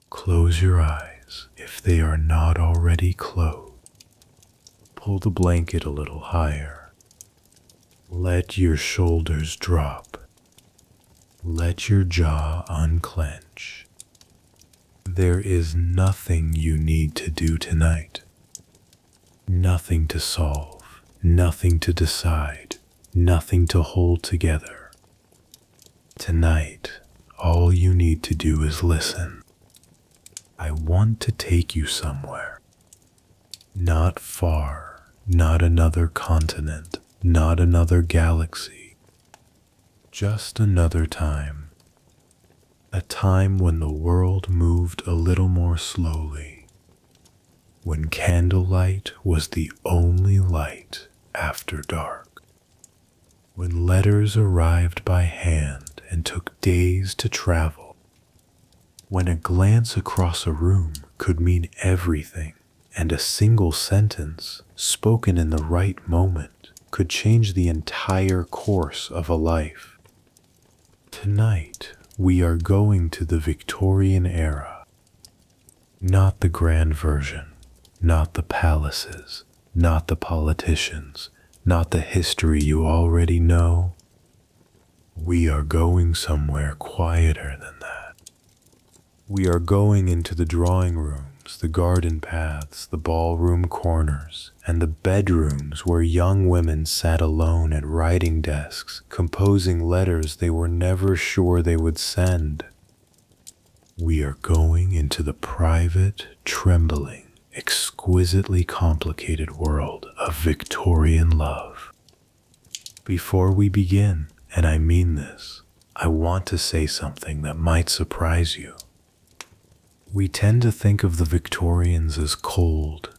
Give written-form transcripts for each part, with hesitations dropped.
Close your eyes if they are not already closed. Pull the blanket a little higher. Let your shoulders drop. Let your jaw unclench. There is nothing you need to do tonight. Nothing to solve, nothing to decide, nothing to hold together. Tonight, all you need to do is listen. I want to take you somewhere. Not far, not another continent, not another galaxy. Just another time. A time when the world moved a little more slowly. When candlelight was the only light after dark. When letters arrived by hand and took days to travel. When a glance across a room could mean everything, and a single sentence, spoken in the right moment, could change the entire course of a life. Tonight, we are going to the Victorian era. Not the grand version, not the palaces, not the politicians, not the history you already know. We are going somewhere quieter than that. We are going into the drawing rooms, the garden paths, the ballroom corners, and the bedrooms where young women sat alone at writing desks, composing letters they were never sure they would send. We are going into the private, trembling, exquisitely complicated world of Victorian love. Before we begin, and I mean this, I want to say something that might surprise you. We tend to think of the Victorians as cold,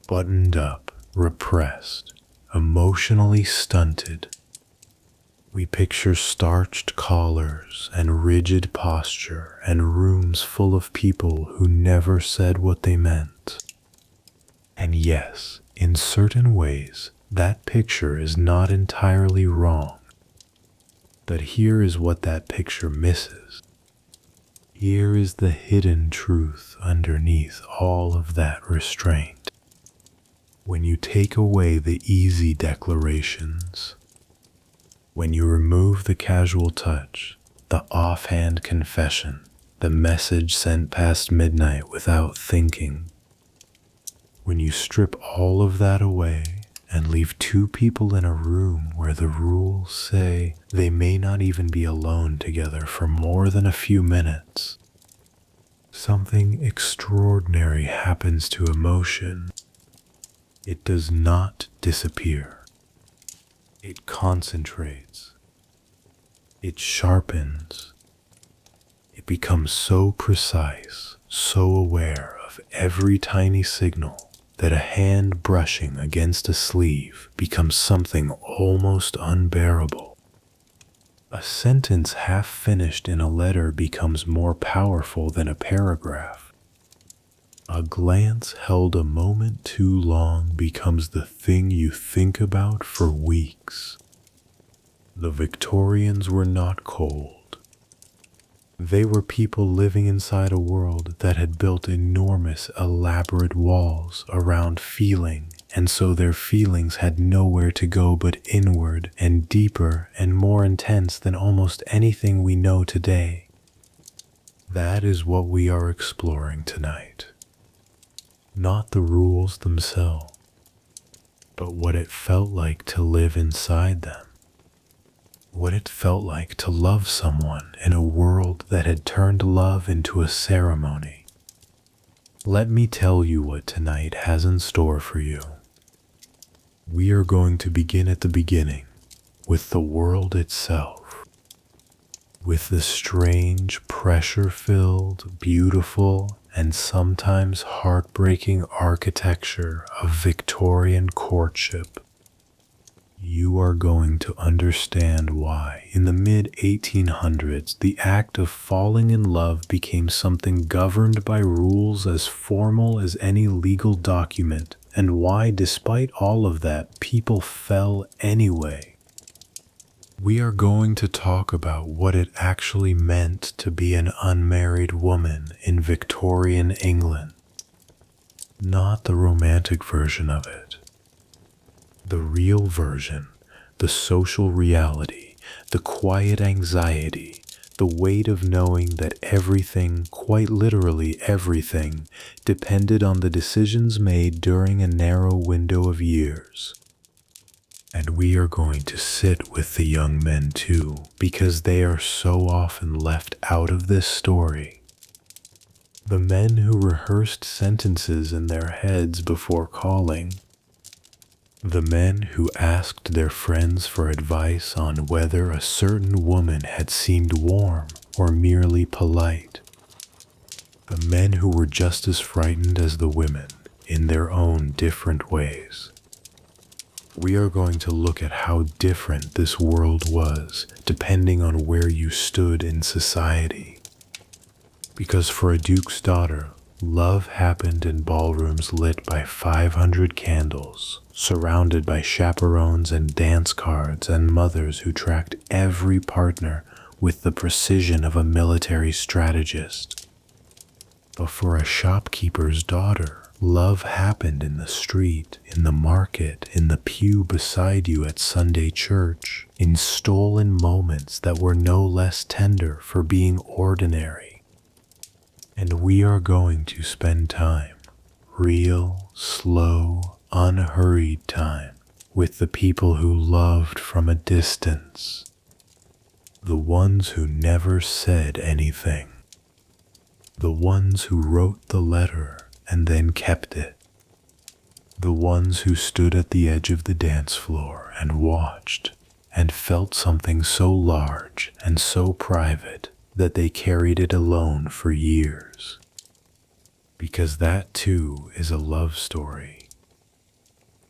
buttoned up, repressed, emotionally stunted. We picture starched collars and rigid posture and rooms full of people who never said what they meant. And yes, in certain ways, that picture is not entirely wrong. But here is what that picture misses. Here is the hidden truth underneath all of that restraint. When you take away the easy declarations, when you remove the casual touch, the offhand confession, the message sent past midnight without thinking, when you strip all of that away and leave two people in a room where the rules say they may not even be alone together for more than a few minutes, something extraordinary happens to emotion. It does not disappear. It concentrates. It sharpens. It becomes so precise, so aware of every tiny signal, that a hand brushing against a sleeve becomes something almost unbearable. A sentence half finished in a letter becomes more powerful than a paragraph. A glance held a moment too long becomes the thing you think about for weeks. The Victorians were not cold. They were people living inside a world that had built enormous, elaborate walls around feeling, and so their feelings had nowhere to go but inward and deeper and more intense than almost anything we know today. That is what we are exploring tonight. Not the rules themselves, but what it felt like to live inside them. What it felt like to love someone in a world that had turned love into a ceremony. Let me tell you what tonight has in store for you. We are going to begin at the beginning, with the world itself, with the strange, pressure-filled, beautiful, and sometimes heartbreaking architecture of Victorian courtship. You are going to understand why, in the mid-1800s, the act of falling in love became something governed by rules as formal as any legal document, and why, despite all of that, people fell anyway. We are going to talk about what it actually meant to be an unmarried woman in Victorian England. Not the romantic version of it. The real version, the social reality, the quiet anxiety, the weight of knowing that everything, quite literally everything, depended on the decisions made during a narrow window of years. And we are going to sit with the young men too, because they are so often left out of this story. The men who rehearsed sentences in their heads before calling. The men who asked their friends for advice on whether a certain woman had seemed warm or merely polite. The men who were just as frightened as the women in their own different ways. We are going to look at how different this world was depending on where you stood in society. Because for a duke's daughter, love happened in ballrooms lit by 500 candles, surrounded by chaperones and dance cards and mothers who tracked every partner with the precision of a military strategist. But for a shopkeeper's daughter, love happened in the street, in the market, in the pew beside you at Sunday church, in stolen moments that were no less tender for being ordinary. And we are going to spend time, real, slow, unhurried time, with the people who loved from a distance. The ones who never said anything. The ones who wrote the letter and then kept it. The ones who stood at the edge of the dance floor and watched and felt something so large and so private that they carried it alone for years. Because that too is a love story.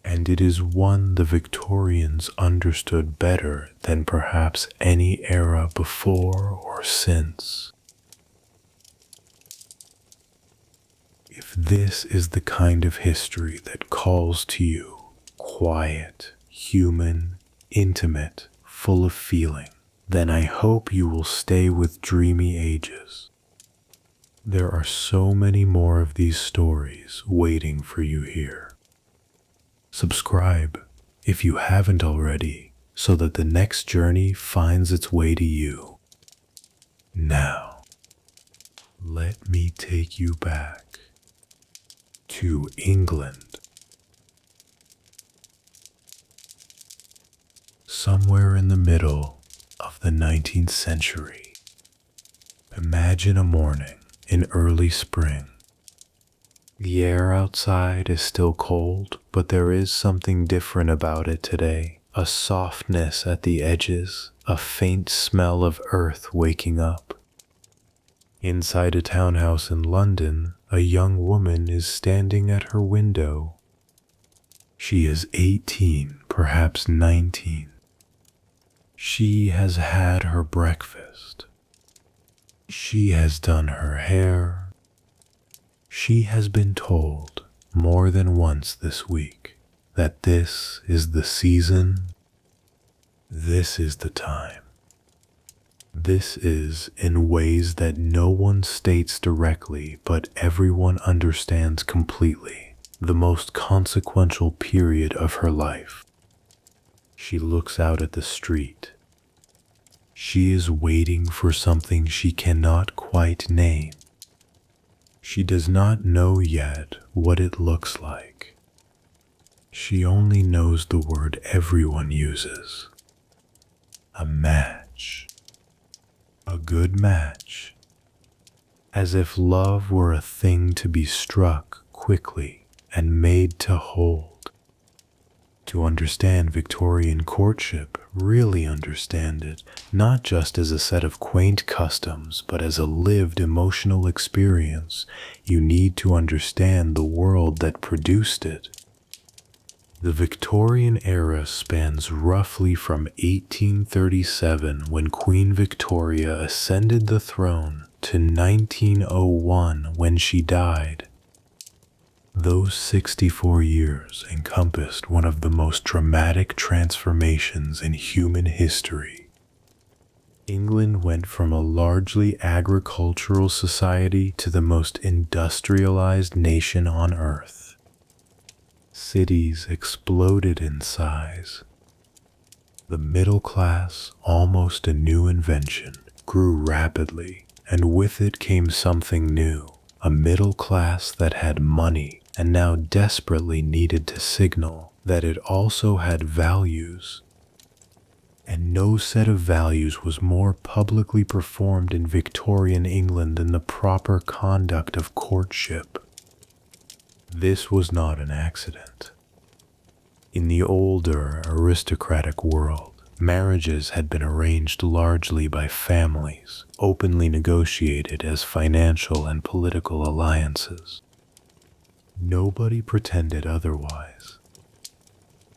And it is one the Victorians understood better than perhaps any era before or since. If this is the kind of history that calls to you, quiet, human, intimate, full of feeling, then I hope you will stay with Dreamy Ages. There are so many more of these stories waiting for you here. Subscribe if you haven't already, so that the next journey finds its way to you. Now, let me take you back to England. Somewhere in the middle of the 19th century. Imagine a morning in early spring. The air outside is still cold, but there is something different about it today. A softness at the edges, a faint smell of earth waking up. Inside a townhouse in London, a young woman is standing at her window. She is 18, perhaps 19. She has had her breakfast. She has done her hair. She has been told more than once this week that this is the season, this is the time. This is, in ways that no one states directly but everyone understands completely, the most consequential period of her life. She looks out at the street. She is waiting for something she cannot quite name. She does not know yet what it looks like. She only knows the word everyone uses. A match. A good match. As if love were a thing to be struck quickly and made to hold. To understand Victorian courtship, really understand it, not just as a set of quaint customs, but as a lived emotional experience, you need to understand the world that produced it. The Victorian era spans roughly from 1837, when Queen Victoria ascended the throne, to 1901, when she died. Those 64 years encompassed one of the most dramatic transformations in human history. England went from a largely agricultural society to the most industrialized nation on earth. Cities exploded in size. The middle class, almost a new invention, grew rapidly, and with it came something new, a middle class that had money and now desperately needed to signal that it also had values. And no set of values was more publicly performed in Victorian England than the proper conduct of courtship. This was not an accident. In the older aristocratic world, marriages had been arranged largely by families, openly negotiated as financial and political alliances. Nobody pretended otherwise.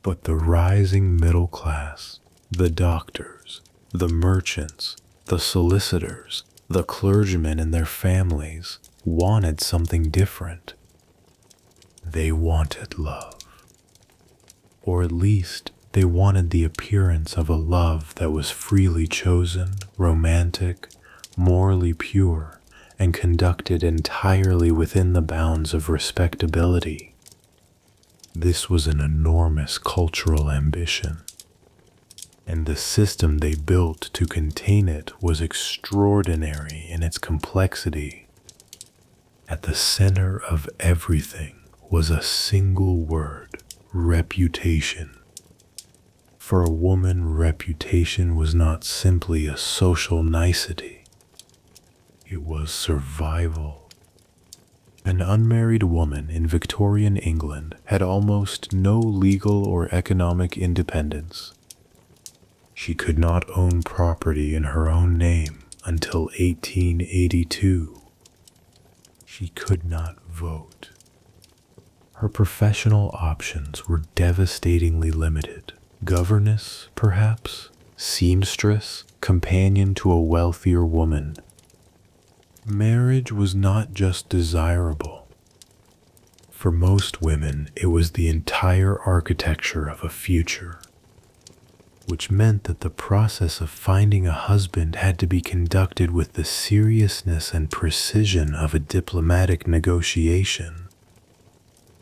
But the rising middle class, the doctors, the merchants, the solicitors, the clergymen and their families wanted something different. They wanted love. Or at least they wanted the appearance of a love that was freely chosen, romantic, morally pure, and conducted entirely within the bounds of respectability. This was an enormous cultural ambition, and the system they built to contain it was extraordinary in its complexity. At the center of everything was a single word: reputation. For a woman, reputation was not simply a social nicety. It was survival. An unmarried woman in Victorian England had almost no legal or economic independence. She could not own property in her own name until 1882. She could not vote. Her professional options were devastatingly limited. Governess, perhaps, seamstress, companion to a wealthier woman. Marriage was not just desirable. For most women, it was the entire architecture of a future, which meant that the process of finding a husband had to be conducted with the seriousness and precision of a diplomatic negotiation.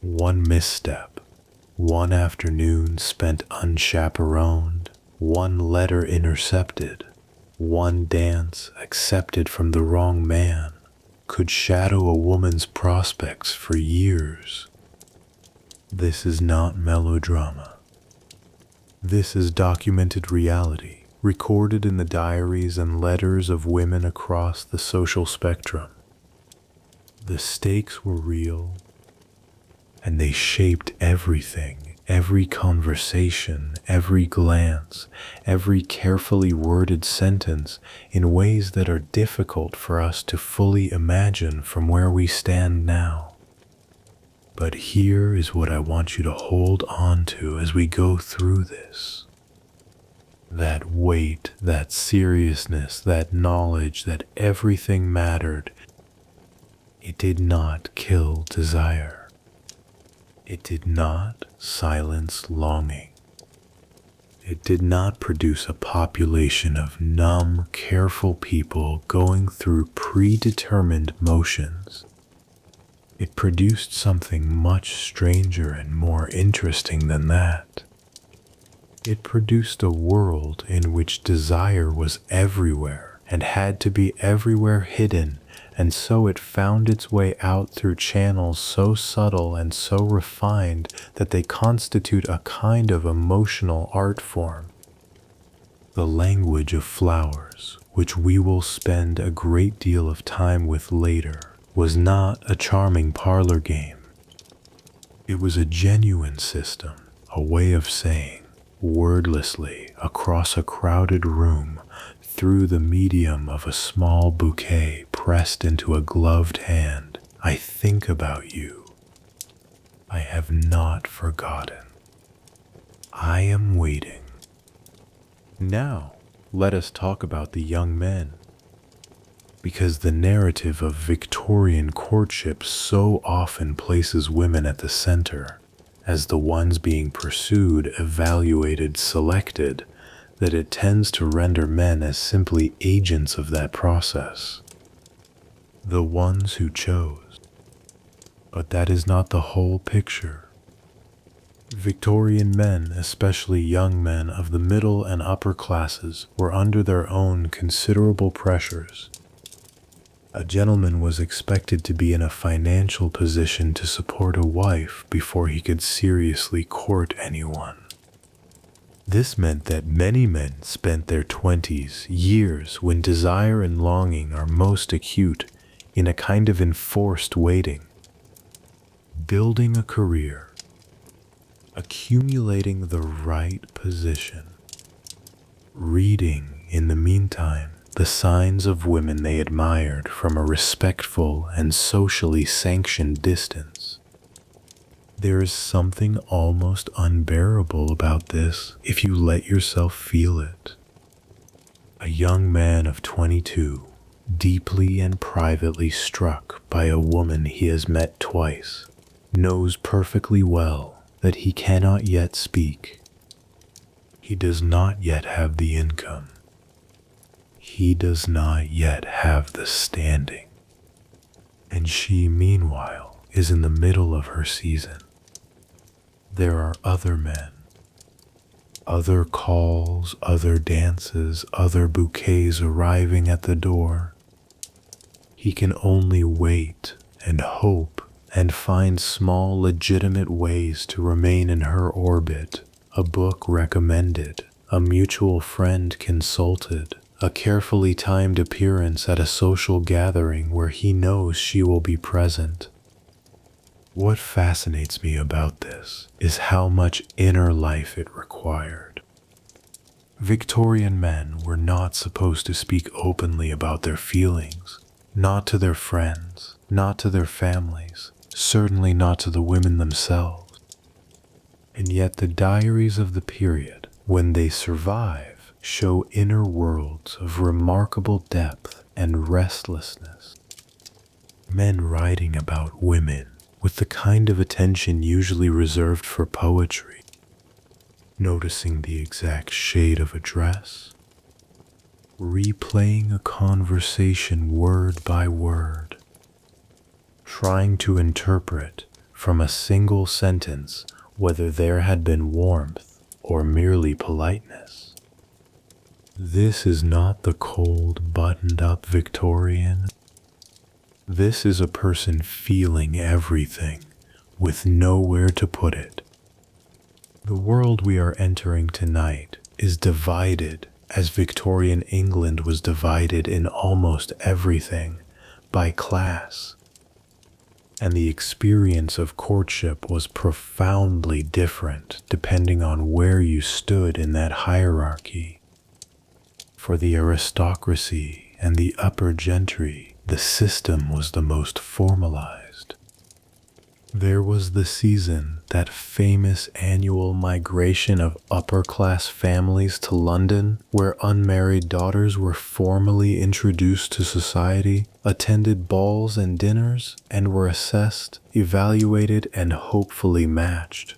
One misstep, one afternoon spent unchaperoned, one letter intercepted, one dance accepted from the wrong man, could shadow a woman's prospects for years. This is not melodrama. This is documented reality, recorded in the diaries and letters of women across the social spectrum. The stakes were real, and they shaped everything, every conversation, every glance, every carefully worded sentence in ways that are difficult for us to fully imagine from where we stand now. But here is what I want you to hold on to as we go through this. That weight, that seriousness, that knowledge that everything mattered. It did not kill desire. It did not silence longing. It did not produce a population of numb, careful people going through predetermined motions. It produced something much stranger and more interesting than that. It produced a world in which desire was everywhere and had to be everywhere hidden, and so it found its way out through channels so subtle and so refined that they constitute a kind of emotional art form. The language of flowers, which we will spend a great deal of time with later, was not a charming parlor game. It was a genuine system, a way of saying, wordlessly, across a crowded room, through the medium of a small bouquet pressed into a gloved hand, I think about you. I have not forgotten. I am waiting. Now, let us talk about the young men. Because the narrative of Victorian courtship so often places women at the center, as the ones being pursued, evaluated, selected, that it tends to render men as simply agents of that process, the ones who chose. But that is not the whole picture. Victorian men, especially young men of the middle and upper classes, were under their own considerable pressures. A gentleman was expected to be in a financial position to support a wife before he could seriously court anyone. This meant that many men spent their 20s, years when desire and longing are most acute, in a kind of enforced waiting, building a career, accumulating the right position, reading, in the meantime, the signs of women they admired from a respectful and socially sanctioned distance. There is something almost unbearable about this if you let yourself feel it. A young man of 22, deeply and privately struck by a woman he has met twice, knows perfectly well that he cannot yet speak. He does not yet have the income. He does not yet have the standing. And she, meanwhile, is in the middle of her season. There are other men, other calls, other dances, other bouquets arriving at the door. He can only wait and hope and find small legitimate ways to remain in her orbit, a book recommended, a mutual friend consulted, a carefully timed appearance at a social gathering where he knows she will be present. What fascinates me about this is how much inner life it required. Victorian men were not supposed to speak openly about their feelings, not to their friends, not to their families, certainly not to the women themselves. And yet the diaries of the period, when they survive, show inner worlds of remarkable depth and restlessness. Men writing about women with the kind of attention usually reserved for poetry, noticing the exact shade of a dress, replaying a conversation word by word, trying to interpret from a single sentence whether there had been warmth or merely politeness. This is not the cold, buttoned-up Victorian. This is a person feeling everything, with nowhere to put it. The world we are entering tonight is divided, as Victorian England was divided in almost everything, by class. And the experience of courtship was profoundly different depending on where you stood in that hierarchy. For the aristocracy and the upper gentry, the system was the most formalized. There was the season, that famous annual migration of upper-class families to London, where unmarried daughters were formally introduced to society, attended balls and dinners, and were assessed, evaluated, and hopefully matched.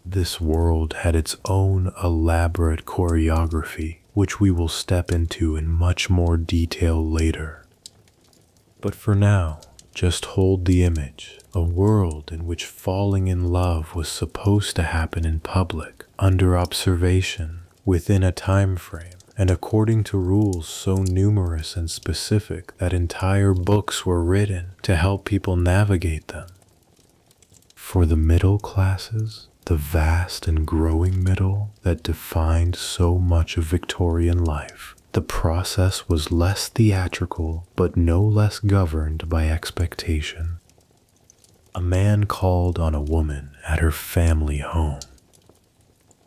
This world had its own elaborate choreography, which we will step into in much more detail later. But for now, just hold the image, a world in which falling in love was supposed to happen in public, under observation, within a time frame, and according to rules so numerous and specific that entire books were written to help people navigate them. For the middle classes, the vast and growing middle that defined so much of Victorian life, the process was less theatrical, but no less governed by expectation. A man called on a woman at her family home.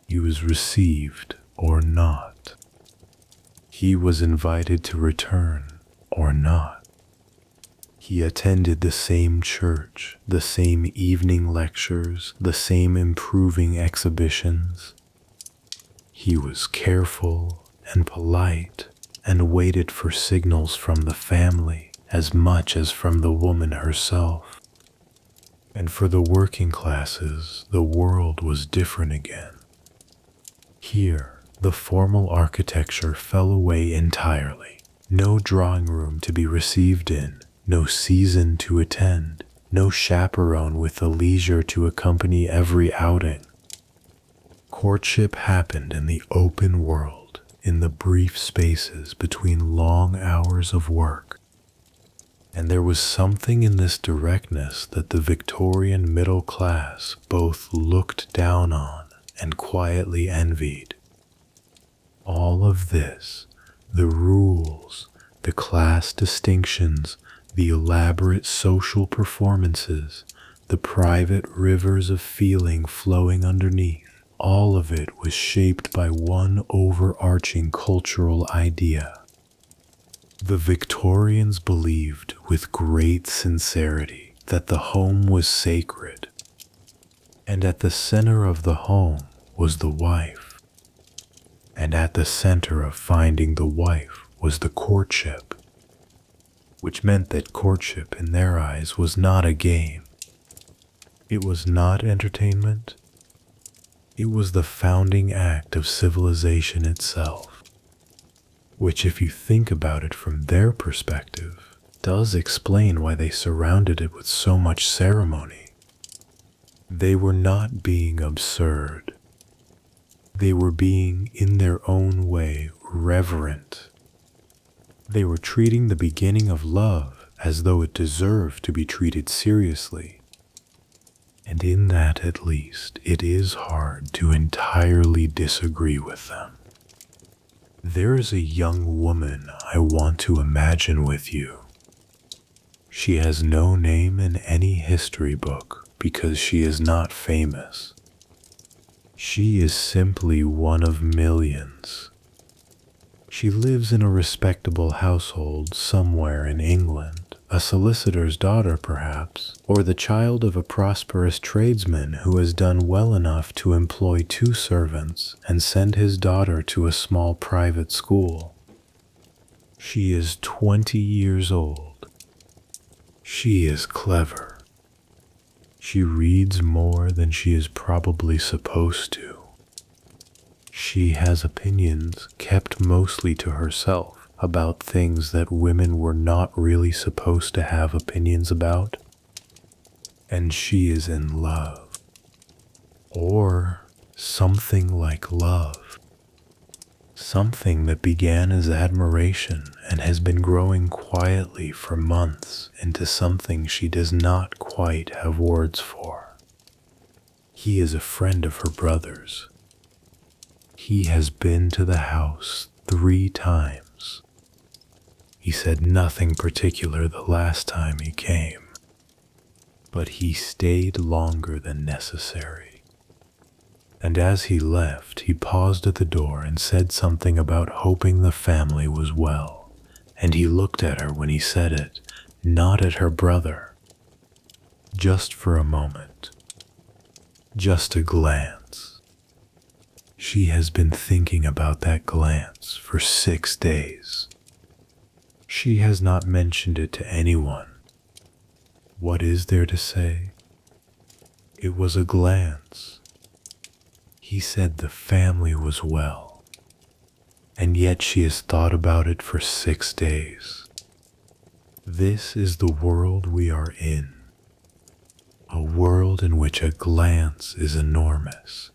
He was received or not. He was invited to return or not. He attended the same church, the same evening lectures, the same improving exhibitions. He was careful and polite, and waited for signals from the family as much as from the woman herself. And for the working classes, the world was different again. Here, The formal architecture fell away entirely. No drawing room to be received in, no season to attend, no chaperone with the leisure to accompany every outing. Courtship happened in the open world, in the brief spaces between long hours of work. And there was something in this directness that the Victorian middle class both looked down on and quietly envied. All of this, the rules, the class distinctions, the elaborate social performances, the private rivers of feeling flowing underneath, all of it was shaped by one overarching cultural idea. The Victorians believed with great sincerity that the home was sacred, and at the center of the home was the wife, and at the center of finding the wife was the courtship, which meant that courtship in their eyes was not a game. It was not entertainment. It was the founding act of civilization itself, which, if you think about it from their perspective, does explain why they surrounded it with so much ceremony. They were not being absurd. They were being, in their own way, reverent. They were treating the beginning of love as though it deserved to be treated seriously. And in that, at least, it is hard to entirely disagree with them. There is a young woman I want to imagine with you. She has no name in any history book because she is not famous. She is simply one of millions. She lives in a respectable household somewhere in England, a solicitor's daughter perhaps, or the child of a prosperous tradesman who has done well enough to employ 2 servants and send his daughter to a small private school. She is 20 years old. She is clever. She reads more than she is probably supposed to. She has opinions kept mostly to herself about things that women were not really supposed to have opinions about. And she is in love. Or something like love. Something that began as admiration and has been growing quietly for months into something she does not quite have words for. He is a friend of her brother's. He has been to the house 3 times. He said nothing particular the last time he came, but he stayed longer than necessary. And as he left, he paused at the door and said something about hoping the family was well, and he looked at her when he said it, not at her brother. Just for a moment. Just a glance. She has been thinking about that glance for 6 days. She has not mentioned it to anyone. What is there to say? It was a glance. He said the family was well, and yet she has thought about it for 6 days. This is the world we are in. A world in which a glance is enormous.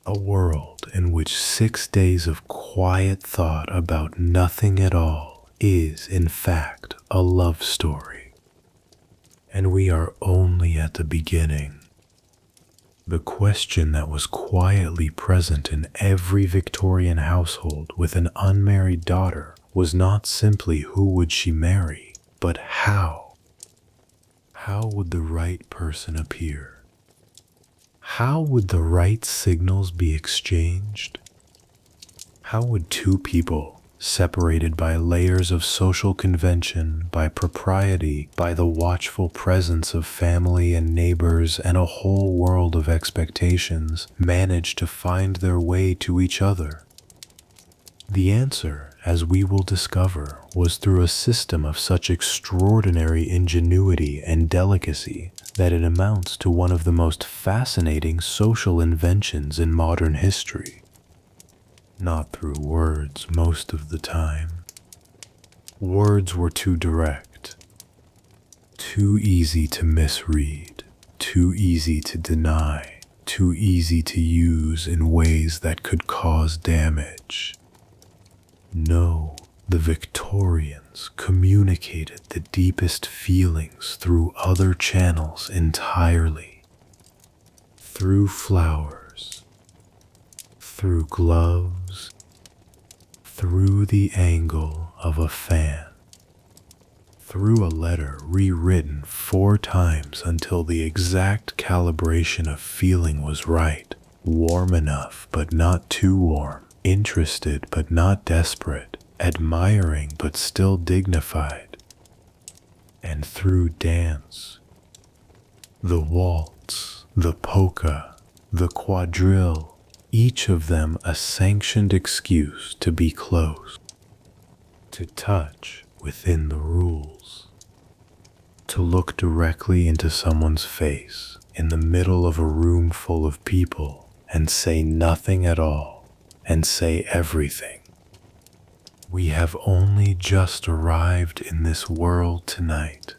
A world in which 6 days of quiet thought about nothing at all is, in fact, a love story. And we are only at the beginning. The question that was quietly present in every Victorian household with an unmarried daughter was not simply who would she marry, but how. How would the right person appear? How would the right signals be exchanged? How would 2 people, separated by layers of social convention, by propriety, by the watchful presence of family and neighbors and a whole world of expectations, manage to find their way to each other? The answer, as we will discover, was through a system of such extraordinary ingenuity and delicacy that it amounts to one of the most fascinating social inventions in modern history. not through words most of the time. Words were too direct, too easy to misread, too easy to deny, too easy to use in ways that could cause damage. No, the Victorians communicated the deepest feelings through other channels entirely. Through flowers, through gloves, through the angle of a fan, through a letter rewritten 4 times until the exact calibration of feeling was right, warm enough but not too warm, interested but not desperate, admiring but still dignified, and through dance, the waltz, the polka, the quadrille, each of them a sanctioned excuse to be close, to touch within the rules, to look directly into someone's face in the middle of a room full of people and say nothing at all, and say everything. We have only just arrived in this world tonight.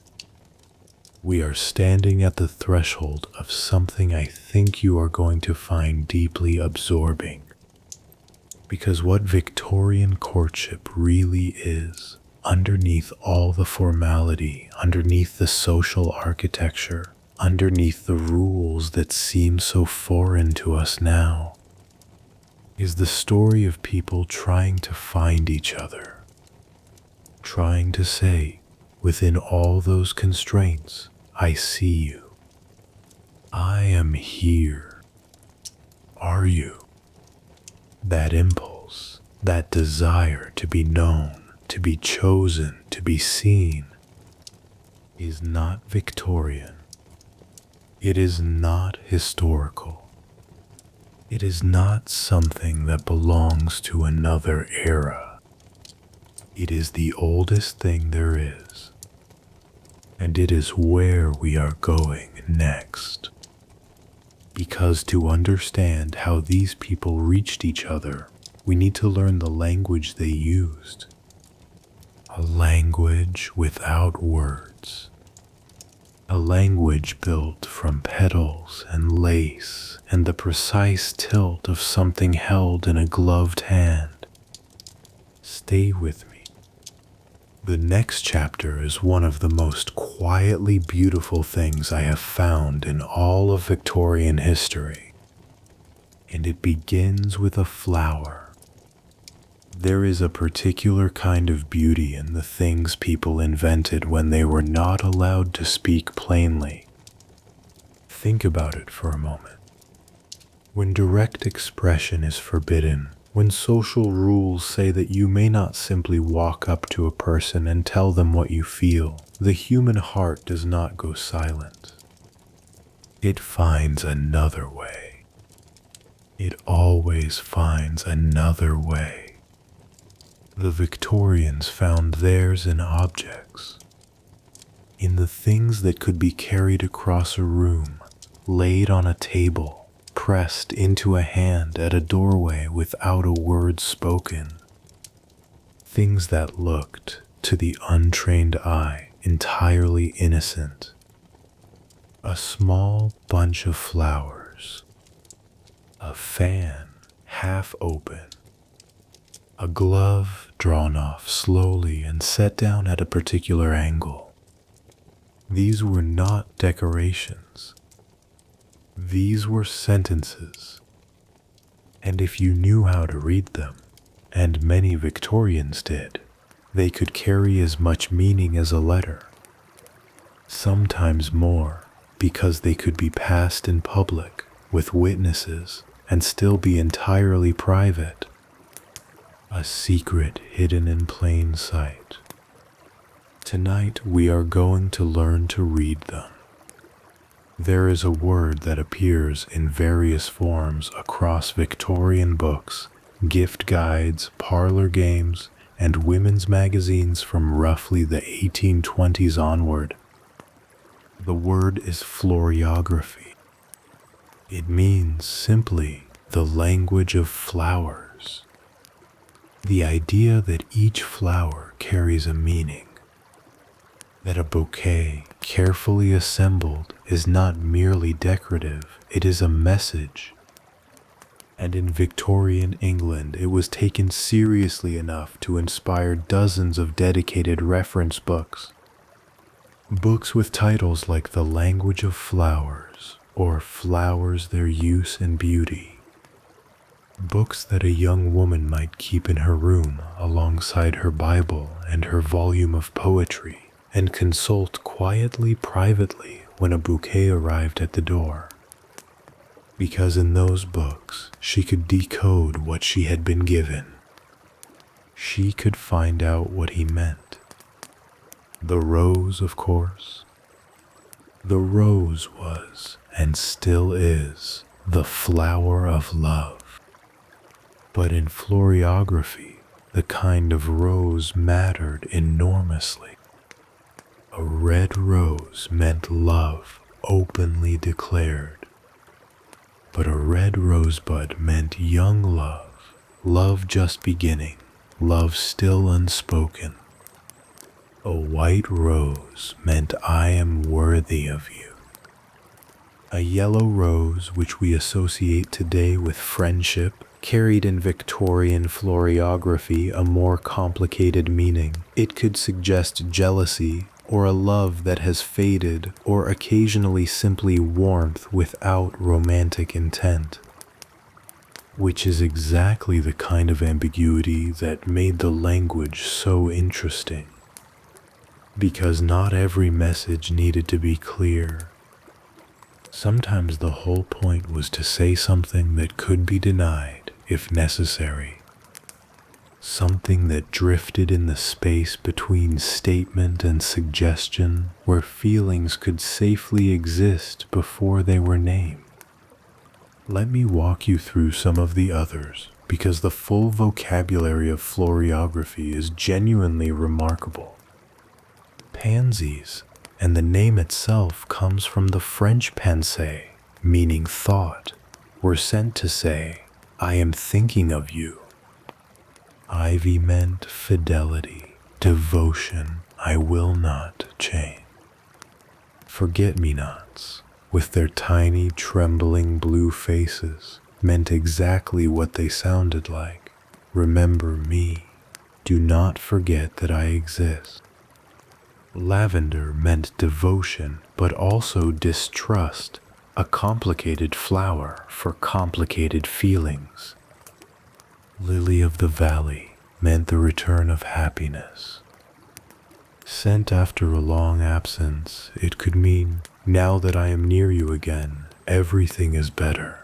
We are standing at the threshold of something I think you are going to find deeply absorbing. Because what Victorian courtship really is, underneath all the formality, underneath the social architecture, underneath the rules that seem so foreign to us now, is the story of people trying to find each other, trying to say, within all those constraints, I see you. I am here. Are you? That impulse, that desire to be known, to be chosen, to be seen, is not Victorian. It is not historical. It is not something that belongs to another era. It is the oldest thing there is, and it is where we are going next. Because to understand how these people reached each other, we need to learn the language they used. A language without words. A language built from petals and lace and the precise tilt of something held in a gloved hand. Stay with me. The next chapter is one of the most quietly beautiful things I have found in all of Victorian history, and it begins with a flower. There is a particular kind of beauty in the things people invented when they were not allowed to speak plainly. Think about it for a moment. When direct expression is forbidden, when social rules say that you may not simply walk up to a person and tell them what you feel, the human heart does not go silent. It finds another way. It always finds another way. The Victorians found theirs in objects, in the things that could be carried across a room, laid on a table, pressed into a hand at a doorway without a word spoken. Things that looked, to the untrained eye, entirely innocent. A small bunch of flowers, a fan half open, a glove drawn off slowly and set down at a particular angle. These were not decorations. These were sentences. And if you knew how to read them, and many Victorians did, they could carry as much meaning as a letter. Sometimes more, because they could be passed in public with witnesses and still be entirely private. A secret hidden in plain sight. Tonight we are going to learn to read them. There is a word that appears in various forms across Victorian books, gift guides, parlor games, and women's magazines from roughly the 1820s onward. The word is floriography. It means simply the language of flowers. The idea that each flower carries a meaning, that a bouquet, carefully assembled, is not merely decorative, it is a message. And in Victorian England, it was taken seriously enough to inspire dozens of dedicated reference books. Books with titles like The Language of Flowers or Flowers, Their Use and Beauty. Books that a young woman might keep in her room alongside her Bible and her volume of poetry and consult quietly, privately when a bouquet arrived at the door. Because in those books, she could decode what she had been given. She could find out what he meant. The rose, of course. The rose was, and still is, the flower of love. But in floriography, the kind of rose mattered enormously. A red rose meant love openly declared. But a red rosebud meant young love, love just beginning, love still unspoken. A white rose meant I am worthy of you. A yellow rose, which we associate today with friendship, carried in Victorian floriography a more complicated meaning. It could suggest jealousy, or a love that has faded, or occasionally simply warmth without romantic intent. Which is exactly the kind of ambiguity that made the language so interesting. Because not every message needed to be clear. Sometimes the whole point was to say something that could be denied, if necessary. Something that drifted in the space between statement and suggestion, where feelings could safely exist before they were named. Let me walk you through some of the others, because the full vocabulary of floriography is genuinely remarkable. Pansies, and the name itself comes from the French pensée, meaning thought, were sent to say, I am thinking of you. Ivy meant fidelity, devotion, I will not change. Forget-me-nots, with their tiny, trembling blue faces, meant exactly what they sounded like. Remember me. Do not forget that I exist. Lavender meant devotion, but also distrust, a complicated flower for complicated feelings. Lily of the valley meant the return of happiness. Sent after a long absence, it could mean, now that I am near you again, everything is better.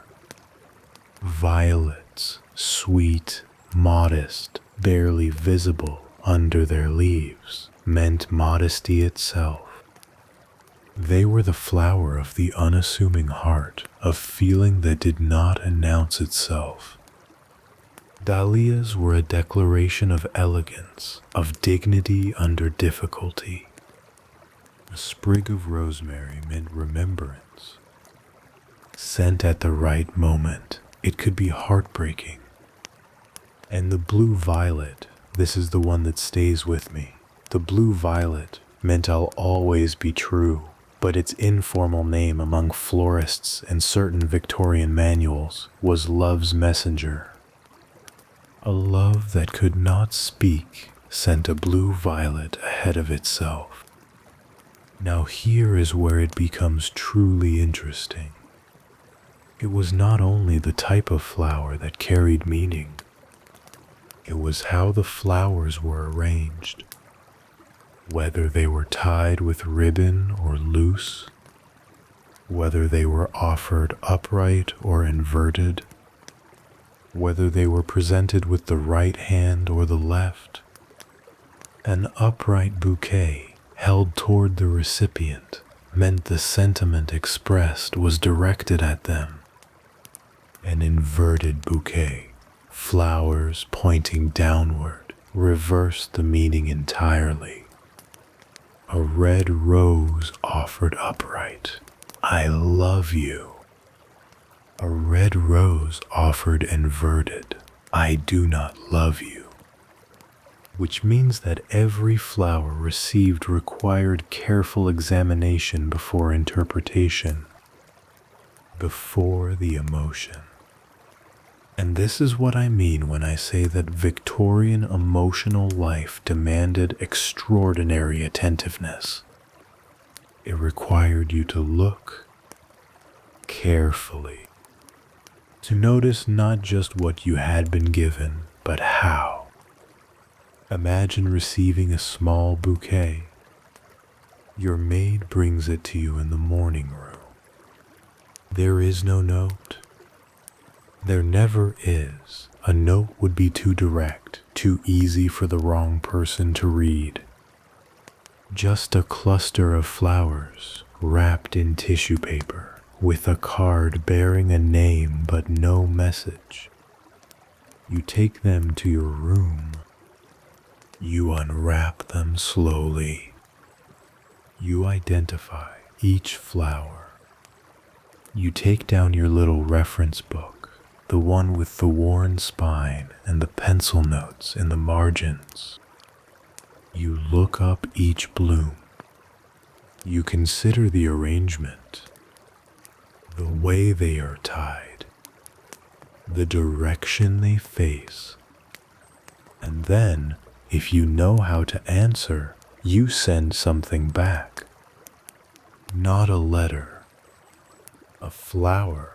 Violets, sweet, modest, barely visible under their leaves, meant modesty itself. They were the flower of the unassuming heart, of feeling that did not announce itself. Dahlias were a declaration of elegance, of dignity under difficulty. A sprig of rosemary meant remembrance. Sent at the right moment, it could be heartbreaking. And the blue violet, this is the one that stays with me. The blue violet meant I'll always be true, but its informal name among florists and certain Victorian manuals was love's messenger. A love that could not speak sent a blue violet ahead of itself. Now here is where it becomes truly interesting. It was not only the type of flower that carried meaning, it was how the flowers were arranged. Whether they were tied with ribbon or loose, whether they were offered upright or inverted, whether they were presented with the right hand or the left. An upright bouquet held toward the recipient meant the sentiment expressed was directed at them. An inverted bouquet, flowers pointing downward, reversed the meaning entirely. A red rose offered upright, I love you. A red rose offered inverted, I do not love you. which means that every flower received required careful examination before interpretation, before the emotion. And this is what I mean when I say that Victorian emotional life demanded extraordinary attentiveness. It required you to look carefully, to notice not just what you had been given, but how. Imagine receiving a small bouquet. Your maid brings it to you in the morning room. There is no note. There never is. A note would be too direct, too easy for the wrong person to read. Just a cluster of flowers wrapped in tissue paper with a card bearing a name but no message. You take them to your room. You unwrap them slowly. You identify each flower. You take down your little reference book, the one with the worn spine and the pencil notes in the margins. You look up each bloom. You consider the arrangement, the way they are tied, the direction they face, and then, if you know how to answer, you send something back. Not a letter, a flower.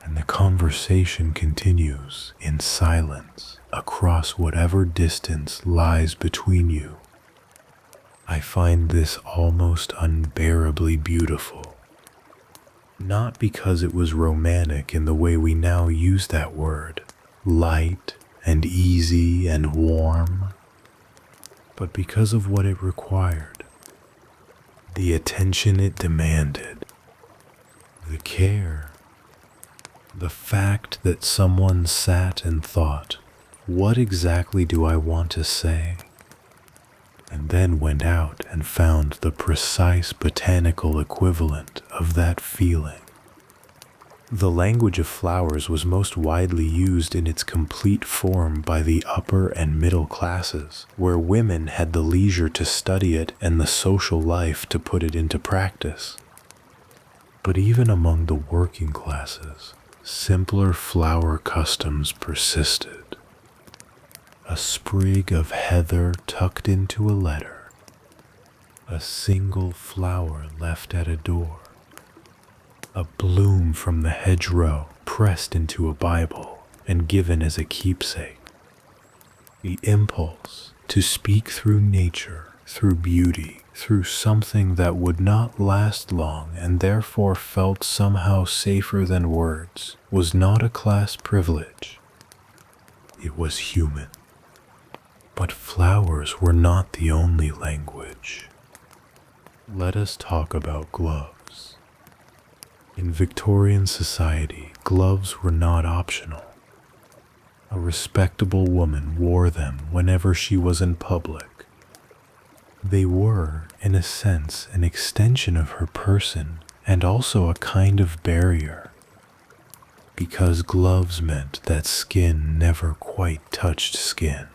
And the conversation continues in silence across whatever distance lies between you. I find this almost unbearably beautiful. Not because it was romantic in the way we now use that word, light and easy and warm, but because of what it required, the attention it demanded, the care. The fact that someone sat and thought, what exactly do I want to say? And then went out and found the precise botanical equivalent of that feeling. The language of flowers was most widely used in its complete form by the upper and middle classes, where women had the leisure to study it and the social life to put it into practice. But even among the working classes, simpler flower customs persisted. A sprig of heather tucked into a letter, a single flower left at a door, a bloom from the hedgerow pressed into a Bible and given as a keepsake. The impulse to speak through nature, through beauty, through something that would not last long and therefore felt somehow safer than words, was not a class privilege. It was human. But flowers were not the only language. Let us talk about gloves. In Victorian society, gloves were not optional. A respectable woman wore them whenever she was in public. They were, in a sense, an extension of her person and also a kind of barrier, because gloves meant that skin never quite touched skin.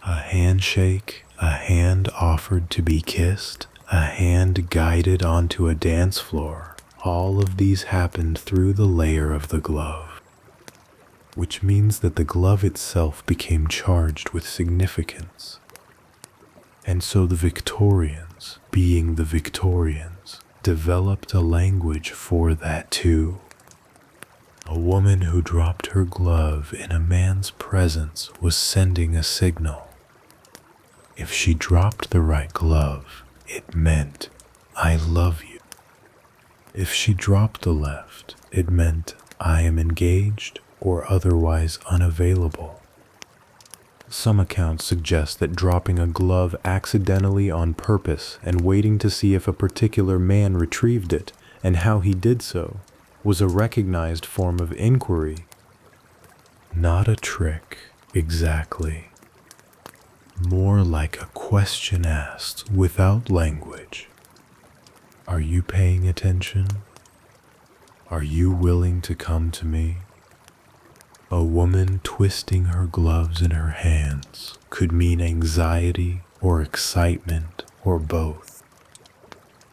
A handshake, a hand offered to be kissed, a hand guided onto a dance floor, all of these happened through the layer of the glove, which means that the glove itself became charged with significance. And so the Victorians, being the Victorians, developed a language for that too. A woman who dropped her glove in a man's presence was sending a signal. If she dropped the right glove, it meant, I love you. If she dropped the left, it meant, I am engaged or otherwise unavailable. Some accounts suggest that dropping a glove accidentally on purpose and waiting to see if a particular man retrieved it and how he did so was a recognized form of inquiry. Not a trick, exactly. More like a question asked without language. Are you paying attention? Are you willing to come to me? A woman twisting her gloves in her hands could mean anxiety or excitement or both.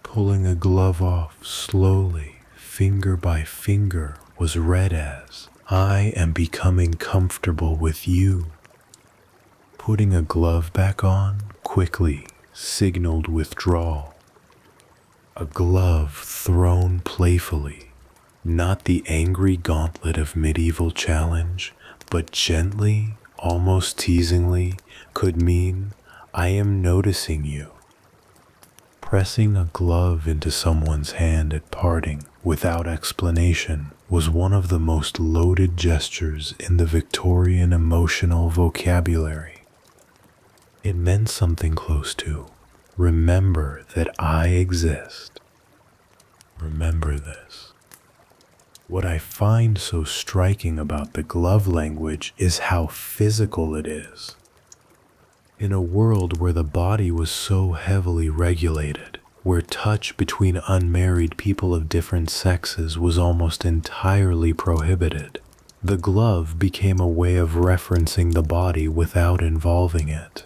Pulling a glove off slowly, finger by finger, was read as, "I am becoming comfortable with you." Putting a glove back on quickly signaled withdrawal. A glove thrown playfully, not the angry gauntlet of medieval challenge, but gently, almost teasingly, could mean, "I am noticing you." Pressing a glove into someone's hand at parting without explanation was one of the most loaded gestures in the Victorian emotional vocabulary. It meant something close to, "Remember that I exist. Remember this." What I find so striking about the glove language is how physical it is. In a world where the body was so heavily regulated, where touch between unmarried people of different sexes was almost entirely prohibited, the glove became a way of referencing the body without involving it,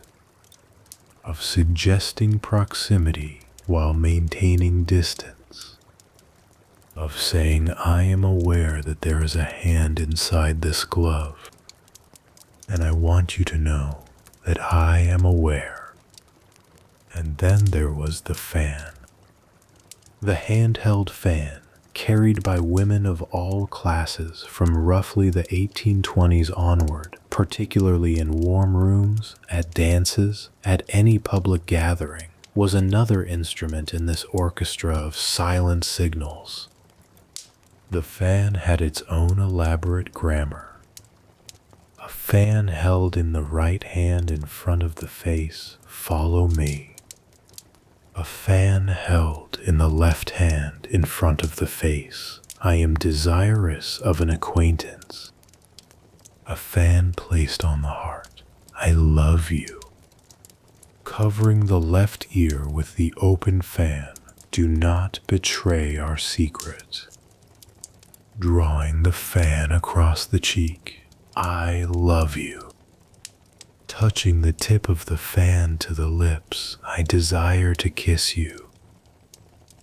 of suggesting proximity while maintaining distance, of saying, "I am aware that there is a hand inside this glove, and I want you to know that I am aware." And then there was the fan. The handheld fan, carried by women of all classes from roughly the 1820s onward, particularly in warm rooms, at dances, at any public gathering, was another instrument in this orchestra of silent signals. The fan had its own elaborate grammar. A fan held in the right hand in front of the face, "Follow me." A fan held in the left hand in front of the face, "I am desirous of an acquaintance." A fan placed on the heart, "I love you." Covering the left ear with the open fan, "Do not betray our secret." Drawing the fan across the cheek, "I love you." Touching the tip of the fan to the lips, "I desire to kiss you."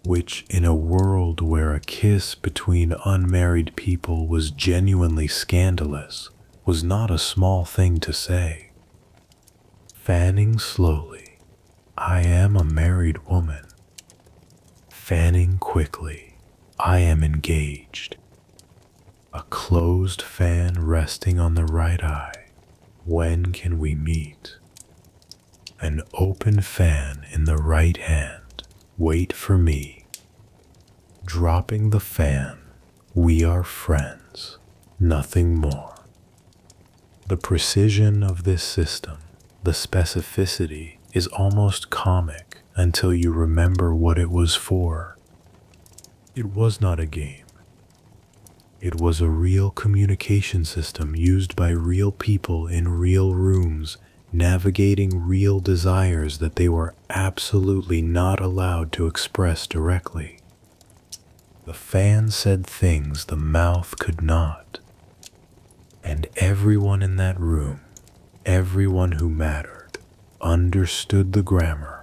Which, in a world where a kiss between unmarried people was genuinely scandalous, was not a small thing to say. Fanning slowly, "I am a married woman." Fanning quickly, "I am engaged." A closed fan resting on the right eye, "When can we meet?" An open fan in the right hand, "Wait for me." Dropping the fan, "We are friends, nothing more." The precision of this system, the specificity, is almost comic until you remember what it was for. It was not a game. It was a real communication system used by real people in real rooms, navigating real desires that they were absolutely not allowed to express directly. The fan said things the mouth could not. And everyone in that room, everyone who mattered, understood the grammar.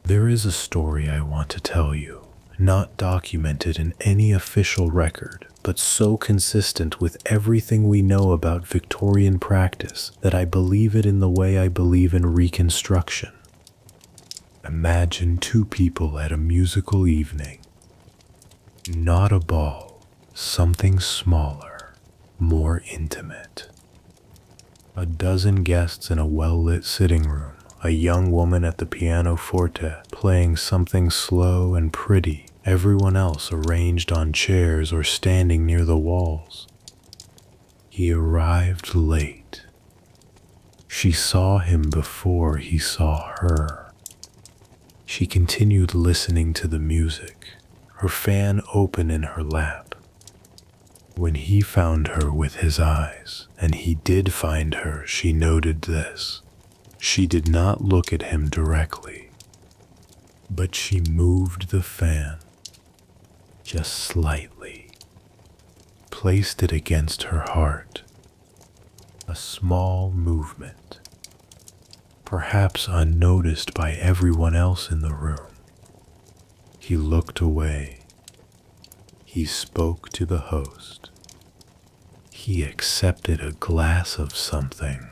There is a story I want to tell you, not documented in any official record, but so consistent with everything we know about Victorian practice that I believe it in the way I believe in Reconstruction. Imagine two people at a musical evening. Not a ball, something smaller, more intimate. A dozen guests in a well-lit sitting room, a young woman at the pianoforte playing something slow and pretty, everyone else arranged on chairs or standing near the walls. He arrived late. She saw him before he saw her. She continued listening to the music, her fan open in her lap. When he found her with his eyes, and he did find her, she noted this. She did not look at him directly, but she moved the fan just slightly, placed it against her heart, a small movement, perhaps unnoticed by everyone else in the room. He looked away. He spoke to the host. He accepted a glass of something.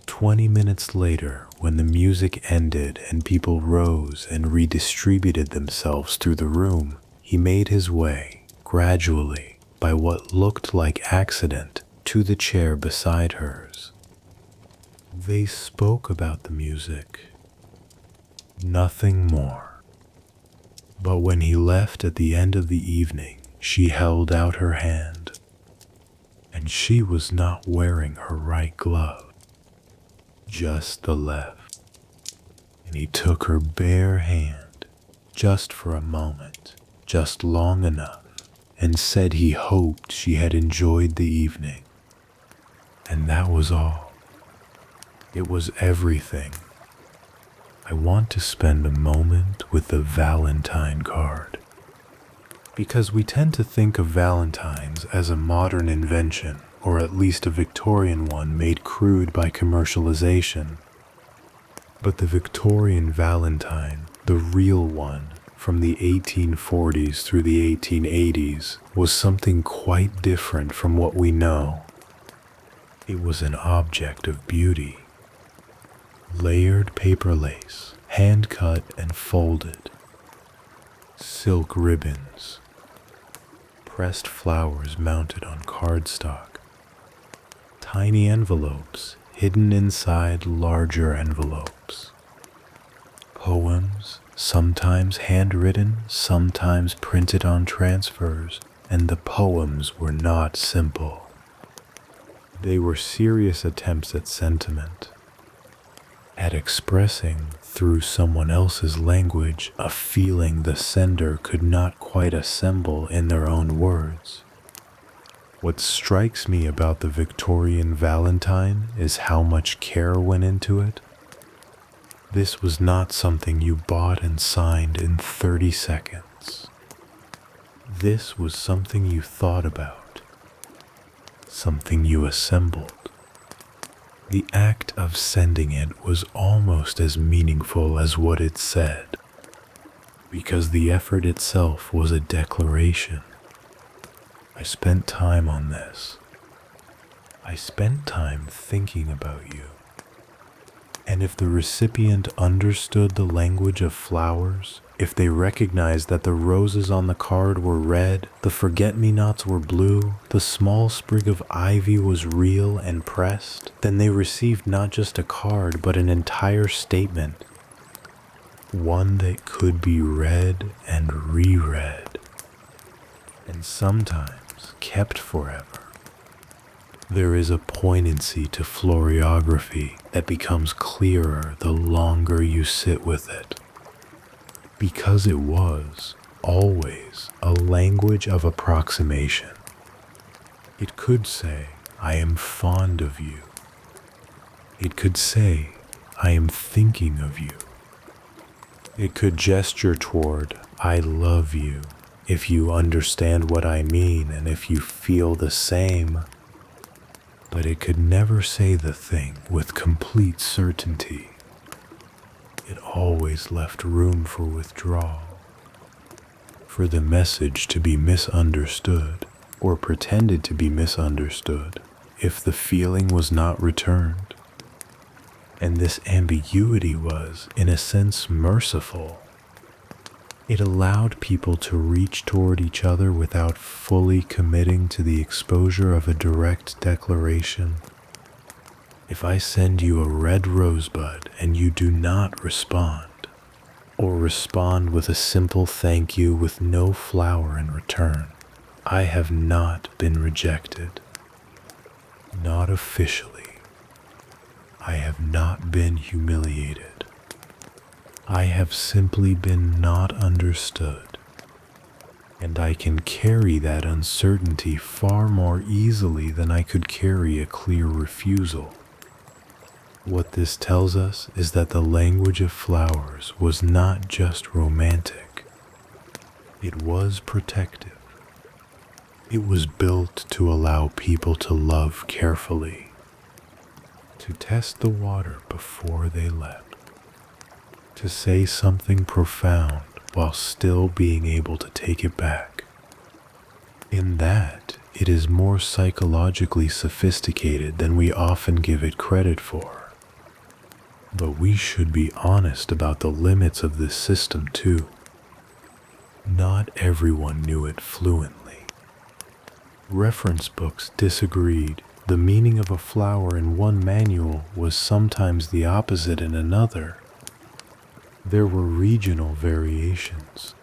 20 minutes later, when the music ended and people rose and redistributed themselves through the room, he made his way, gradually, by what looked like accident, to the chair beside hers. They spoke about the music. Nothing more. But when he left at the end of the evening, she held out her hand, and she was not wearing her right glove, just the left. And he took her bare hand, just for a moment, just long enough, and said he hoped she had enjoyed the evening. And that was all. It was everything. I want to spend a moment with the Valentine card, because we tend to think of Valentines as a modern invention, or at least a Victorian one made crude by commercialization. But the Victorian Valentine, the real one, from the 1840s through the 1880s, was something quite different from what we know. It was an object of beauty. Layered paper lace, hand-cut and folded. Silk ribbons. Pressed flowers mounted on cardstock. Tiny envelopes hidden inside larger envelopes. Poems, sometimes handwritten, sometimes printed on transfers, and the poems were not simple. They were serious attempts at sentiment, at expressing through someone else's language a feeling the sender could not quite assemble in their own words. What strikes me about the Victorian Valentine is how much care went into it. This was not something you bought and signed in 30 seconds. This was something you thought about, something you assembled. The act of sending it was almost as meaningful as what it said, because the effort itself was a declaration. I spent time on this. I spent time thinking about you. And if the recipient understood the language of flowers, if they recognized that the roses on the card were red, the forget-me-nots were blue, the small sprig of ivy was real and pressed, then they received not just a card but an entire statement, one that could be read and reread, and sometimes kept forever. There is a poignancy to florography that becomes clearer the longer you sit with it, because it was always a language of approximation. It could say, I am fond of you. It could say, I am thinking of you. It could gesture toward, I love you, if you understand what I mean and if you feel the same. But it could never say the thing with complete certainty. It always left room for withdrawal, for the message to be misunderstood or pretended to be misunderstood if the feeling was not returned. And this ambiguity was, in a sense, merciful. It allowed people to reach toward each other without fully committing to the exposure of a direct declaration. If I send you a red rosebud and you do not respond, or respond with a simple thank you with no flower in return, I have not been rejected. Not officially. I have not been humiliated. I have simply been not understood, and I can carry that uncertainty far more easily than I could carry a clear refusal. What this tells us is that the language of flowers was not just romantic. It was protective. It was built to allow people to love carefully, to test the water before they leapt, to say something profound while still being able to take it back. In that, it is more psychologically sophisticated than we often give it credit for. But we should be honest about the limits of this system too. Not everyone knew it fluently. Reference books disagreed. The meaning of a flower in one manual was sometimes the opposite in another. There were regional variations.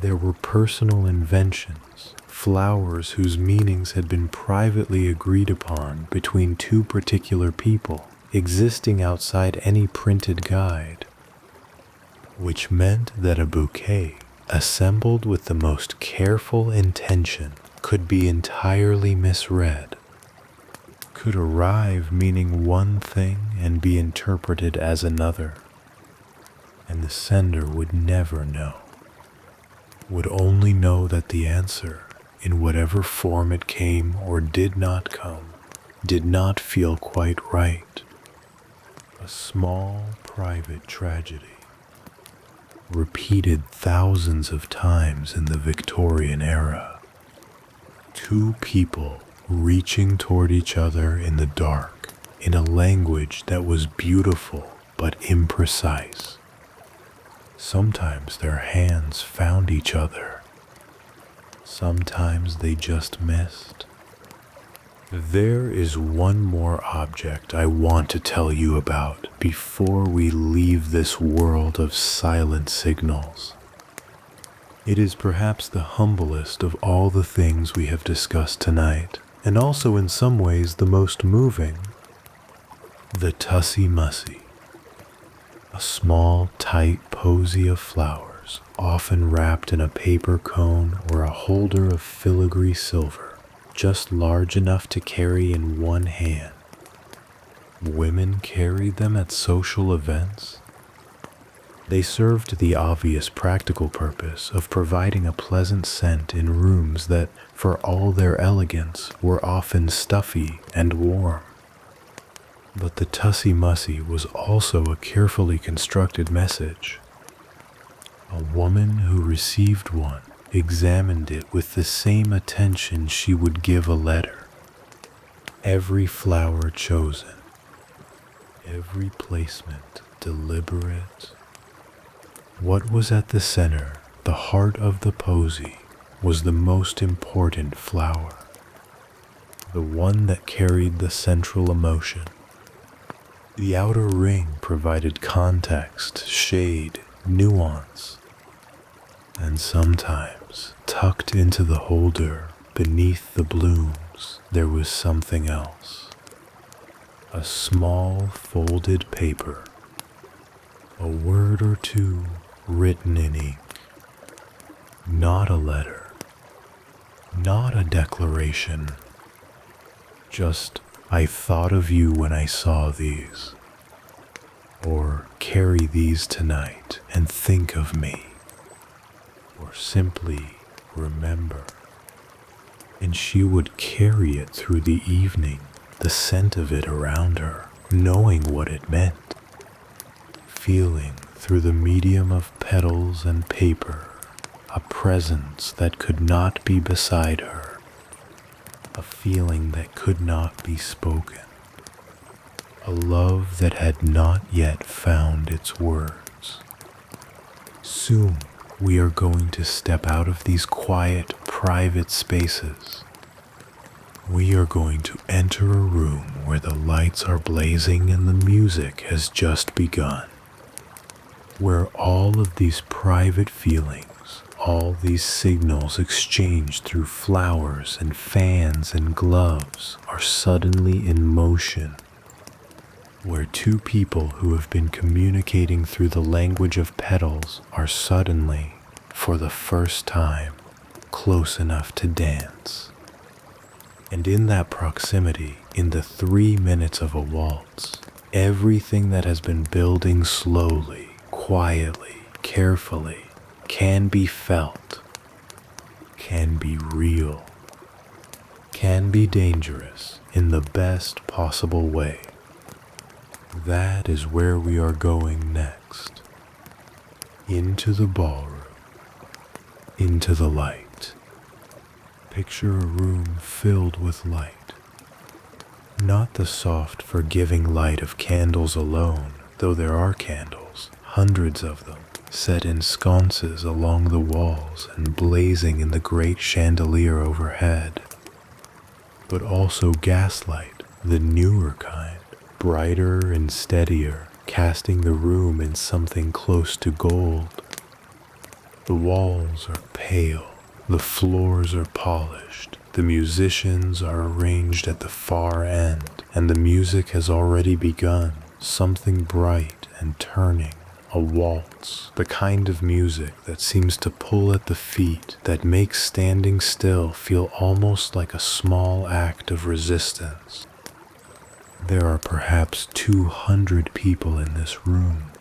There were personal inventions, flowers whose meanings had been privately agreed upon between two particular people, existing outside any printed guide, which meant that a bouquet, assembled with the most careful intention, could be entirely misread, could arrive meaning one thing and be interpreted as another, and the sender would never know, would only know that the answer, in whatever form it came or did not come, did not feel quite right. A small private tragedy, repeated thousands of times in the Victorian era. Two people reaching toward each other in the dark, in a language that was beautiful but imprecise. Sometimes their hands found each other. Sometimes they just missed. There is one more object I want to tell you about before we leave this world of silent signals. It is perhaps the humblest of all the things we have discussed tonight, and also in some ways the most moving. The tussie-mussy. A small, tight posy of flowers, often wrapped in a paper cone or a holder of filigree silver, just large enough to carry in one hand. Women carried them at social events. They served the obvious practical purpose of providing a pleasant scent in rooms that, for all their elegance, were often stuffy and warm. But the tussie-mussy was also a carefully constructed message. A woman who received one examined it with the same attention she would give a letter. Every flower chosen, every placement deliberate. What was at the center, the heart of the posy, was the most important flower, the one that carried the central emotion. The outer ring provided context, shade, nuance, and sometimes, tucked into the holder, beneath the blooms, there was something else. A small folded paper, a word or two written in ink. Not a letter, not a declaration, just, "I thought of you when I saw these," or "carry these tonight and think of me," or simply "remember." And she would carry it through the evening, the scent of it around her, knowing what it meant, feeling through the medium of petals and paper a presence that could not be beside her, a feeling that could not be spoken, a love that had not yet found its words. Soon we are going to step out of these quiet, private spaces. We are going to enter a room where the lights are blazing and the music has just begun, where all of these private feelings, all these signals exchanged through flowers and fans and gloves are suddenly in motion, where two people who have been communicating through the language of petals are suddenly, for the first time, close enough to dance. And in that proximity, in the 3 minutes of a waltz, everything that has been building slowly, quietly, carefully, can be felt, can be real. can be dangerous in the best possible way. That is where we are going next. Into the ballroom. Into the light. Picture a room filled with light. Not the soft, forgiving light of candles alone, though there are candles, hundreds of them, set in sconces along the walls and blazing in the great chandelier overhead. But also gaslight, the newer kind, brighter and steadier, casting the room in something close to gold. The walls are pale, the floors are polished, the musicians are arranged at the far end, and the music has already begun, something bright and turning, a waltz, the kind of music that seems to pull at the feet, that makes standing still feel almost like a small act of resistance. There are perhaps 200 people in this room.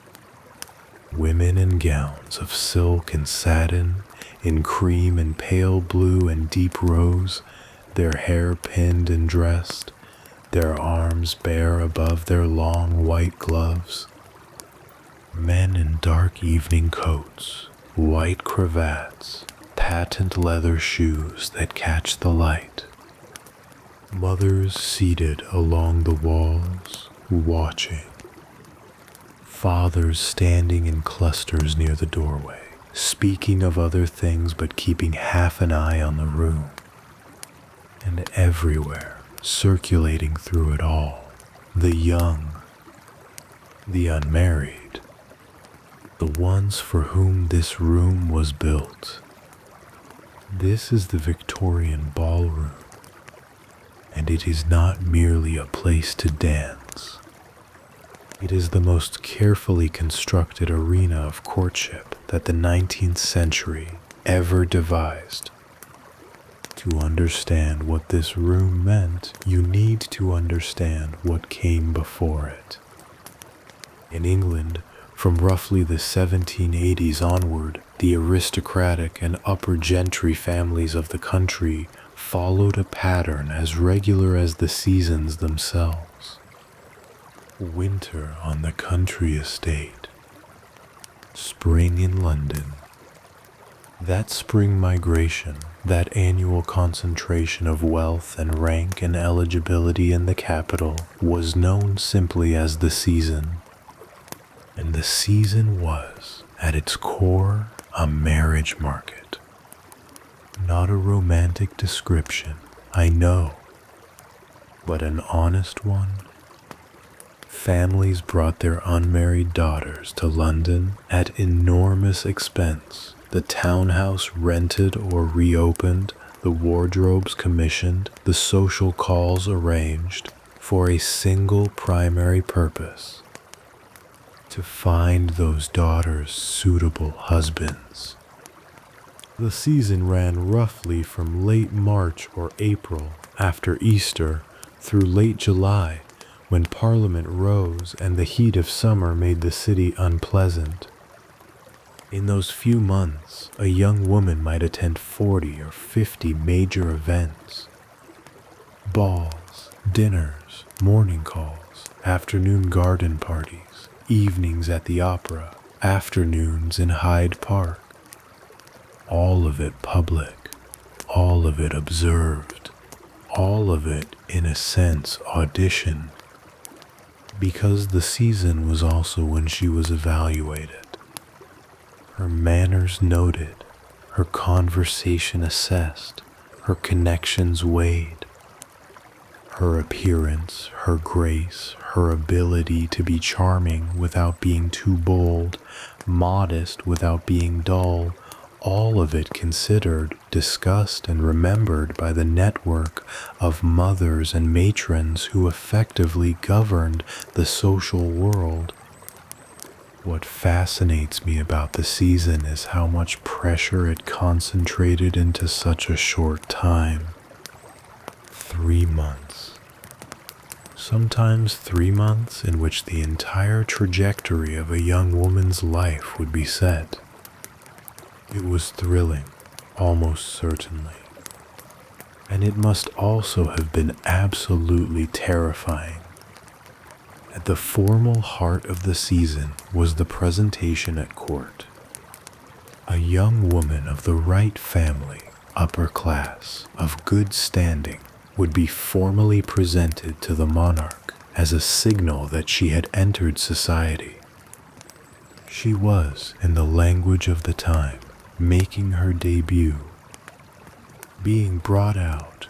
Women in gowns of silk and satin, in cream and pale blue and deep rose, their hair pinned and dressed, their arms bare above their long white gloves. Men in dark evening coats, white cravats, patent leather shoes that catch the light. Mothers seated along the walls, watching. Fathers standing in clusters near the doorway, speaking of other things but keeping half an eye on the room. And everywhere, circulating through it all, the young, the unmarried, the ones for whom this room was built. This is the Victorian ballroom, and it is not merely a place to dance. It is the most carefully constructed arena of courtship that the 19th century ever devised. To understand what this room meant, you need to understand what came before it. In England, from roughly the 1780s onward, the aristocratic and upper gentry families of the country followed a pattern as regular as the seasons themselves. Winter on the country estate. Spring in London. That spring migration, that annual concentration of wealth and rank and eligibility in the capital, was known simply as the season. And the season was, at its core, a marriage market. Not a romantic description, I know, but an honest one. Families brought their unmarried daughters to London at enormous expense, the townhouse rented or reopened, the wardrobes commissioned, the social calls arranged, for a single primary purpose: to find those daughters suitable husbands. The season ran roughly from late March or April after Easter through late July, when Parliament rose and the heat of summer made the city unpleasant. In those few months, a young woman might attend 40 or 50 major events. Balls, dinners, morning calls, afternoon garden parties, evenings at the opera, afternoons in Hyde Park. All of it public, all of it observed, all of it, in a sense, auditioned. Because the season was also when she was evaluated. Her manners noted, her conversation assessed, her connections weighed. Her appearance, her grace, her ability to be charming without being too bold, modest without being dull, all of it considered, discussed, and remembered by the network of mothers and matrons who effectively governed the social world. What fascinates me about the season is how much pressure it concentrated into such a short time. 3 months. Sometimes 3 months in which the entire trajectory of a young woman's life would be set. It was thrilling, almost certainly. And it must also have been absolutely terrifying. At the formal heart of the season was the presentation at court. A young woman of the right family, upper class, of good standing, would be formally presented to the monarch as a signal that she had entered society. She was, in the language of the time, making her debut, being brought out.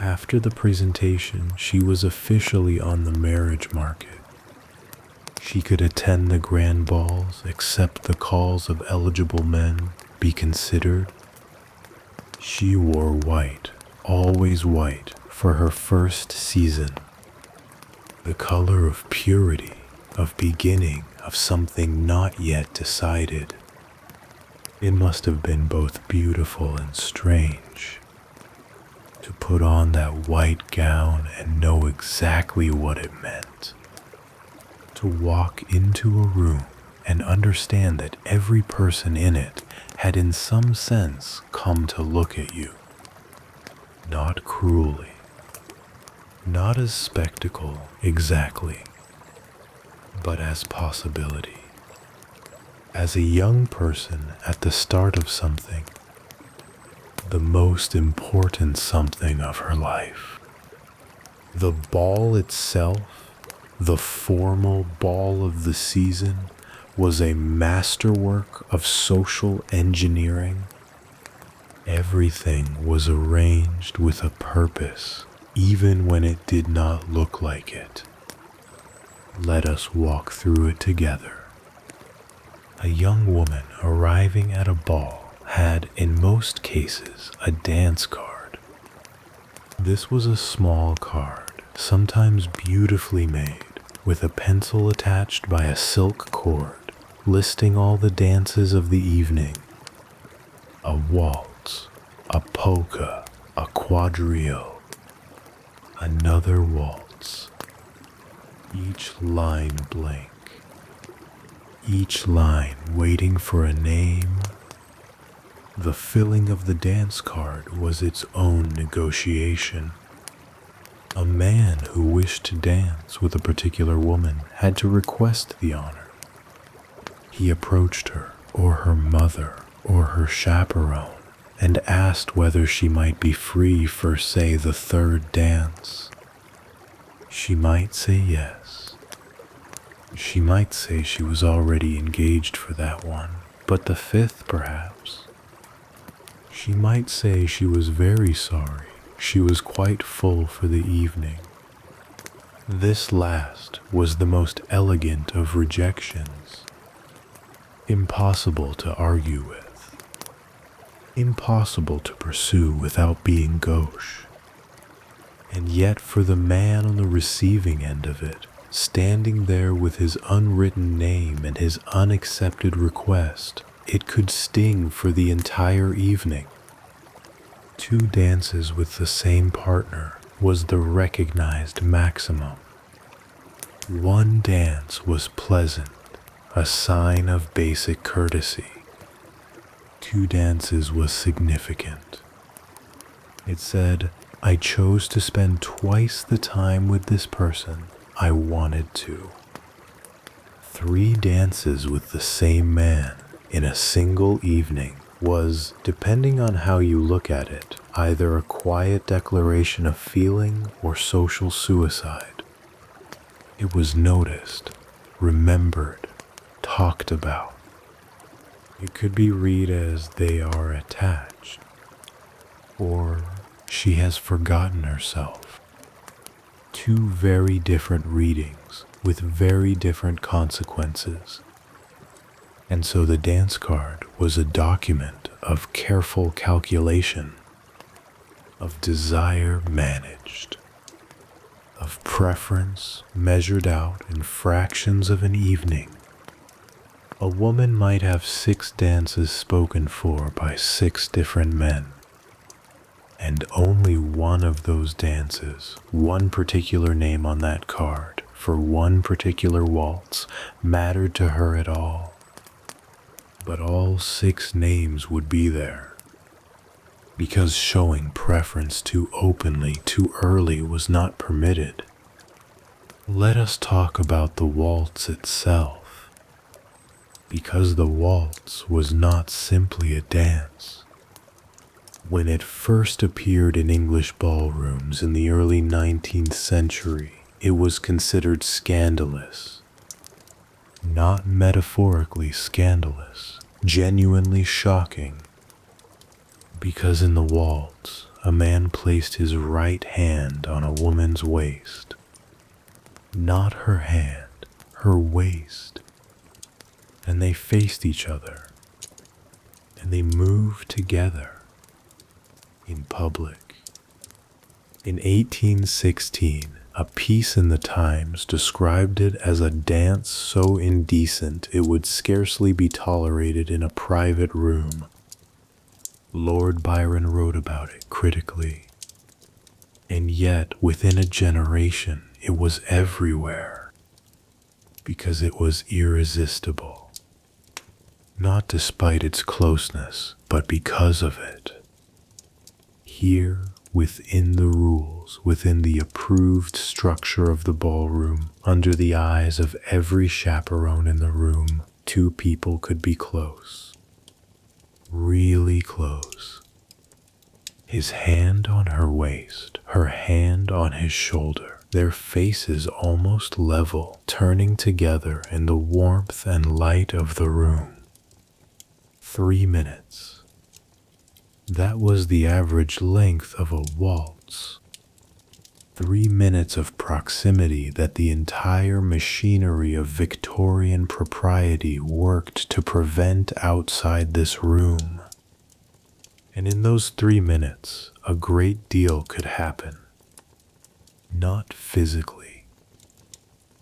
After the presentation, she was officially on the marriage market. She could attend the grand balls, accept the calls of eligible men, be considered. She wore white, always white, for her first season. The color of purity, of beginning, of something not yet decided. It must have been both beautiful and strange to put on that white gown and know exactly what it meant. To walk into a room and understand that every person in it had in some sense come to look at you. Not cruelly, not as spectacle exactly, but as possibility. As a young person at the start of something, the most important something of her life. The ball itself, the formal ball of the season, was a masterwork of social engineering. Everything was arranged with a purpose, even when it did not look like it. Let us walk through it together. A young woman arriving at a ball had, in most cases, a dance card. This was a small card, sometimes beautifully made, with a pencil attached by a silk cord, listing all the dances of the evening. A waltz, a polka, a quadrille, another waltz. Each line blank. Each line waiting for a name. The filling of the dance card was its own negotiation. A man who wished to dance with a particular woman had to request the honor. He approached her, or her mother, or her chaperone, and asked whether she might be free for, say, the third dance. She might say yes. She might say she was already engaged for that one, but the fifth perhaps. She might say she was very sorry, she was quite full for the evening. This last was the most elegant of rejections. Impossible to argue with. Impossible to pursue without being gauche. And yet for the man on the receiving end of it, standing there with his unwritten name and his unaccepted request, it could sting for the entire evening. 2 dances with the same partner was the recognized maximum. 1 dance was pleasant, a sign of basic courtesy. 2 dances was significant. It said, I chose to spend twice the time with this person I wanted to. 3 dances with the same man in a single evening was, depending on how you look at it, either a quiet declaration of feeling or social suicide. It was noticed, remembered, talked about. It could be read as they are attached, or she has forgotten herself. 2 very different readings with very different consequences. And so the dance card was a document of careful calculation, of desire managed, of preference measured out in fractions of an evening. A woman might have 6 dances spoken for by 6 different men, and only one of those dances, one particular name on that card for one particular waltz, mattered to her at all. But all 6 names would be there. because showing preference too openly too early was not permitted. Let us talk about the waltz itself, because the waltz was not simply a dance. When it first appeared in English ballrooms in the early 19th century, it was considered scandalous. Not metaphorically scandalous, genuinely shocking. Because in the waltz, a man placed his right hand on a woman's waist. Not her hand, her waist. And they faced each other. And they moved together. In public. In 1816, a piece in the Times described it as a dance so indecent it would scarcely be tolerated in a private room. Lord Byron wrote about it critically. And yet, within a generation, it was everywhere. Because it was irresistible. Not despite its closeness, but because of it. Here, within the rules, within the approved structure of the ballroom, under the eyes of every chaperone in the room, two people could be close. Really close. His hand on her waist, her hand on his shoulder, their faces almost level, turning together in the warmth and light of the room. 3 minutes. That was the average length of a waltz. 3 minutes of proximity that the entire machinery of Victorian propriety worked to prevent outside this room. And in those 3 minutes, a great deal could happen. Not physically,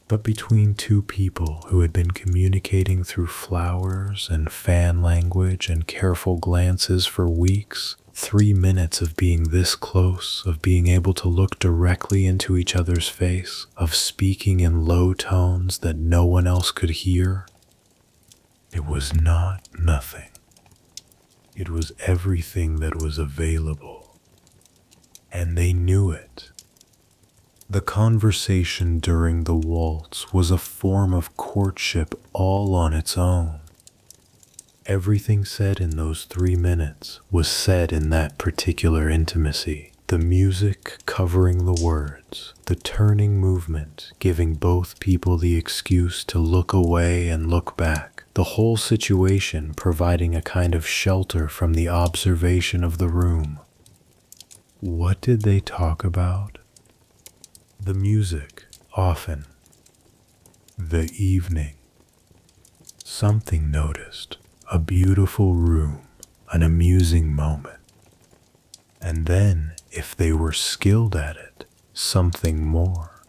but between two people who had been communicating through flowers and fan language and careful glances for weeks. 3 minutes of being this close, of being able to look directly into each other's face, of speaking in low tones that no one else could hear. It was not nothing. It was everything that was available. And they knew it. The conversation during the waltz was a form of courtship all on its own. Everything said in those 3 minutes was said in that particular intimacy. The music covering the words, the turning movement giving both people the excuse to look away and look back, the whole situation providing a kind of shelter from the observation of the room. What did they talk about? The music, often. The evening. Something noticed. A beautiful room, an amusing moment. And then, if they were skilled at it, something more.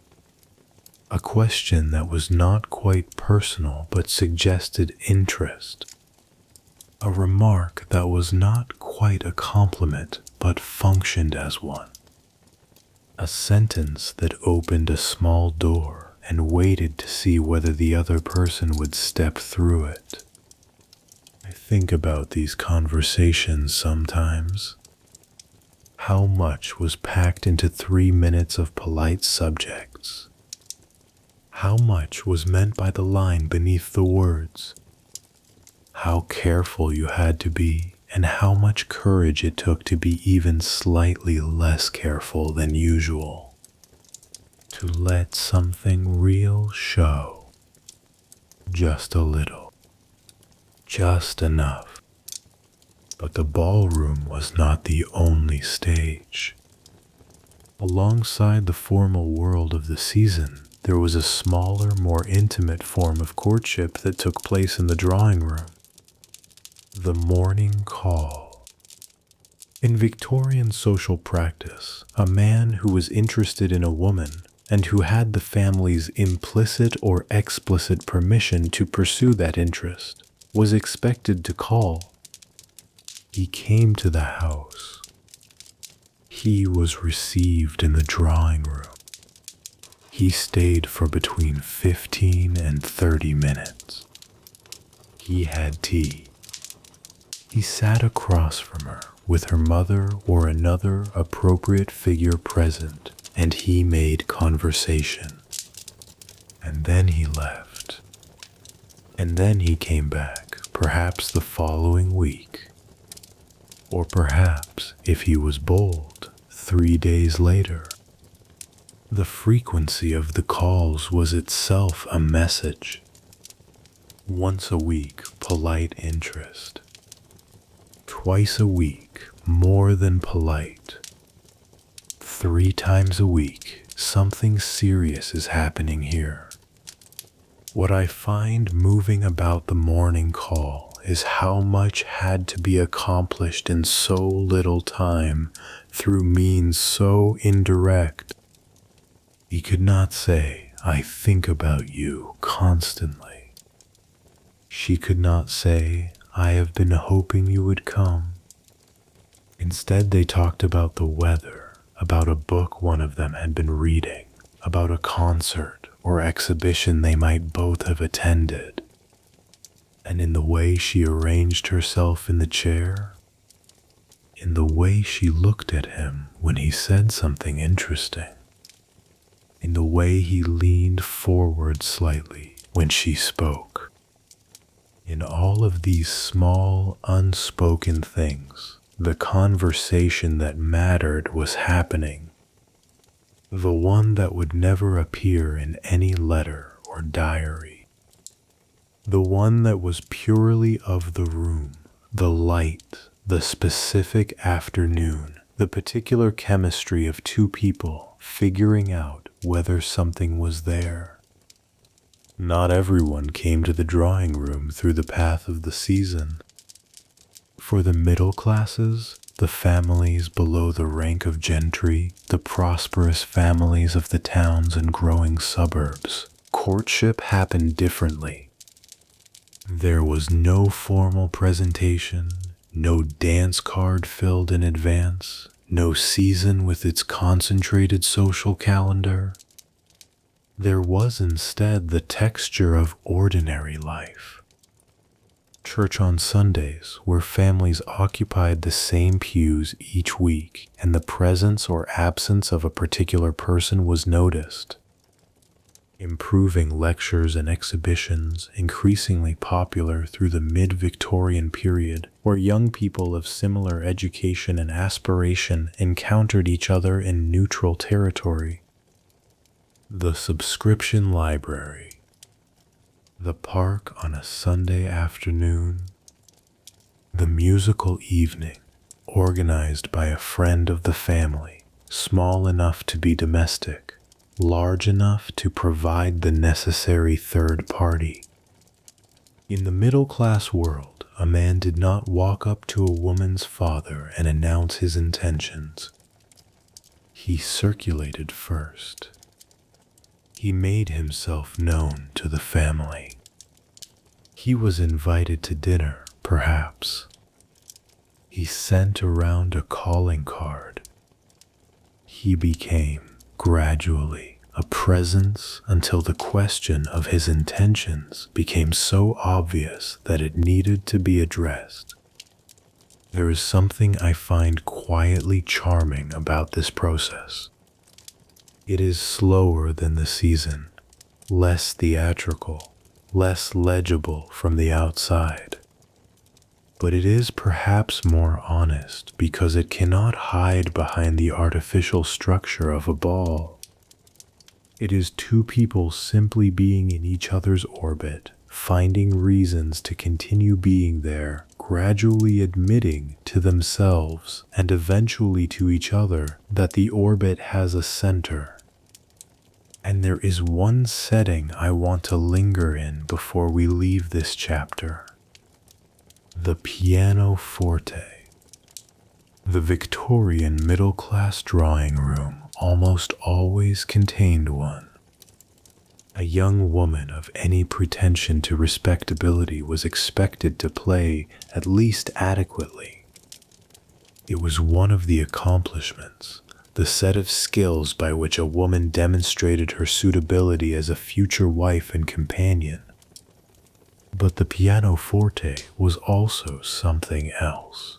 A question that was not quite personal but suggested interest. A remark that was not quite a compliment but functioned as one. A sentence that opened a small door and waited to see whether the other person would step through it. I think about these conversations sometimes. How much was packed into 3 minutes of polite subjects? How much was meant by the line beneath the words? How careful you had to be, and how much courage it took to be even slightly less careful than usual. To let something real show. Just a little. Just enough. But the ballroom was not the only stage. Alongside the formal world of the season, there was a smaller, more intimate form of courtship that took place in the drawing room. The morning call. In Victorian social practice, a man who was interested in a woman and who had the family's implicit or explicit permission to pursue that interest was expected to call. He came to the house. He was received in the drawing room. He stayed for between 15 and 30 minutes. He had tea. He sat across from her with her mother or another appropriate figure present, and he made conversation. And then he left. And then he came back, perhaps the following week. Or perhaps, if he was bold, 3 days later. The frequency of the calls was itself a message. Once a week, polite interest. Twice a week, more than polite. 3 times a week, something serious is happening here. What I find moving about the morning call is how much had to be accomplished in so little time through means so indirect. He could not say, "I think about you constantly." She could not say, "I have been hoping you would come." Instead, they talked about the weather, about a book one of them had been reading, about a concert or exhibition they might both have attended. And in the way she arranged herself in the chair, in the way she looked at him when he said something interesting, in the way he leaned forward slightly when she spoke, in all of these small, unspoken things, the conversation that mattered was happening. The one that would never appear in any letter or diary. The one that was purely of the room, the light, the specific afternoon, the particular chemistry of 2 people figuring out whether something was there. Not everyone came to the drawing room through the path of the season. For the middle classes, the families below the rank of gentry, the prosperous families of the towns and growing suburbs, courtship happened differently. There was no formal presentation, no dance card filled in advance, no season with its concentrated social calendar. There was instead the texture of ordinary life. Church on Sundays, where families occupied the same pews each week, and the presence or absence of a particular person was noticed. Improving lectures and exhibitions, increasingly popular through the mid-Victorian period, where young people of similar education and aspiration encountered each other in neutral territory. The subscription library. The park on a Sunday afternoon. The musical evening, organized by a friend of the family, small enough to be domestic, large enough to provide the necessary third party. In the middle-class world, a man did not walk up to a woman's father and announce his intentions. He circulated first. He made himself known to the family. He was invited to dinner, perhaps. He sent around a calling card. He became, gradually, a presence until the question of his intentions became so obvious that it needed to be addressed. There is something I find quietly charming about this process. It is slower than the season, less theatrical, less legible from the outside. But it is perhaps more honest because it cannot hide behind the artificial structure of a ball. It is 2 people simply being in each other's orbit, finding reasons to continue being there, gradually admitting to themselves and eventually to each other that the orbit has a center. And there is one setting I want to linger in before we leave this chapter. The pianoforte. The Victorian middle-class drawing room almost always contained one. A young woman of any pretension to respectability was expected to play at least adequately. It was one of the accomplishments, the set of skills by which a woman demonstrated her suitability as a future wife and companion. But the pianoforte was also something else.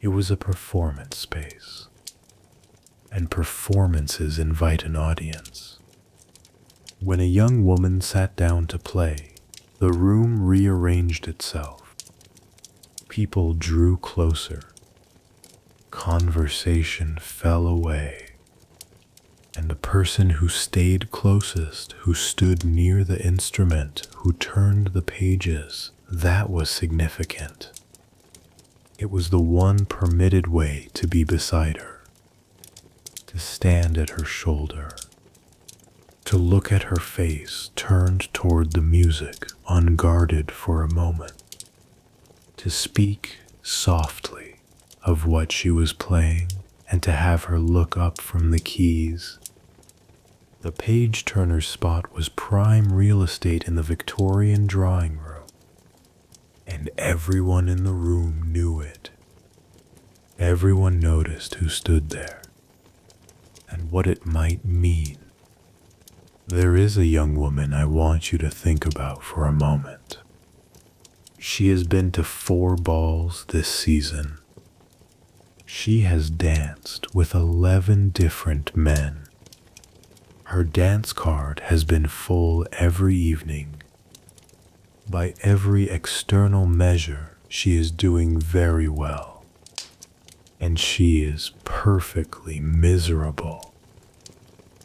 It was a performance space, and performances invite an audience. When a young woman sat down to play, the room rearranged itself. People drew closer. Conversation fell away. And the person who stayed closest, who stood near the instrument, who turned the pages, that was significant. It was the one permitted way to be beside her, to stand at her shoulder, to look at her face turned toward the music, unguarded for a moment, to speak softly of what she was playing, and to have her look up from the keys. The page turner's spot was prime real estate in the Victorian drawing room, and everyone in the room knew it. Everyone noticed who stood there, and what it might mean. There is a young woman I want you to think about for a moment. She has been to 4 balls this season. She has danced with 11 different men. Her dance card has been full every evening. By every external measure, she is doing very well. And she is perfectly miserable.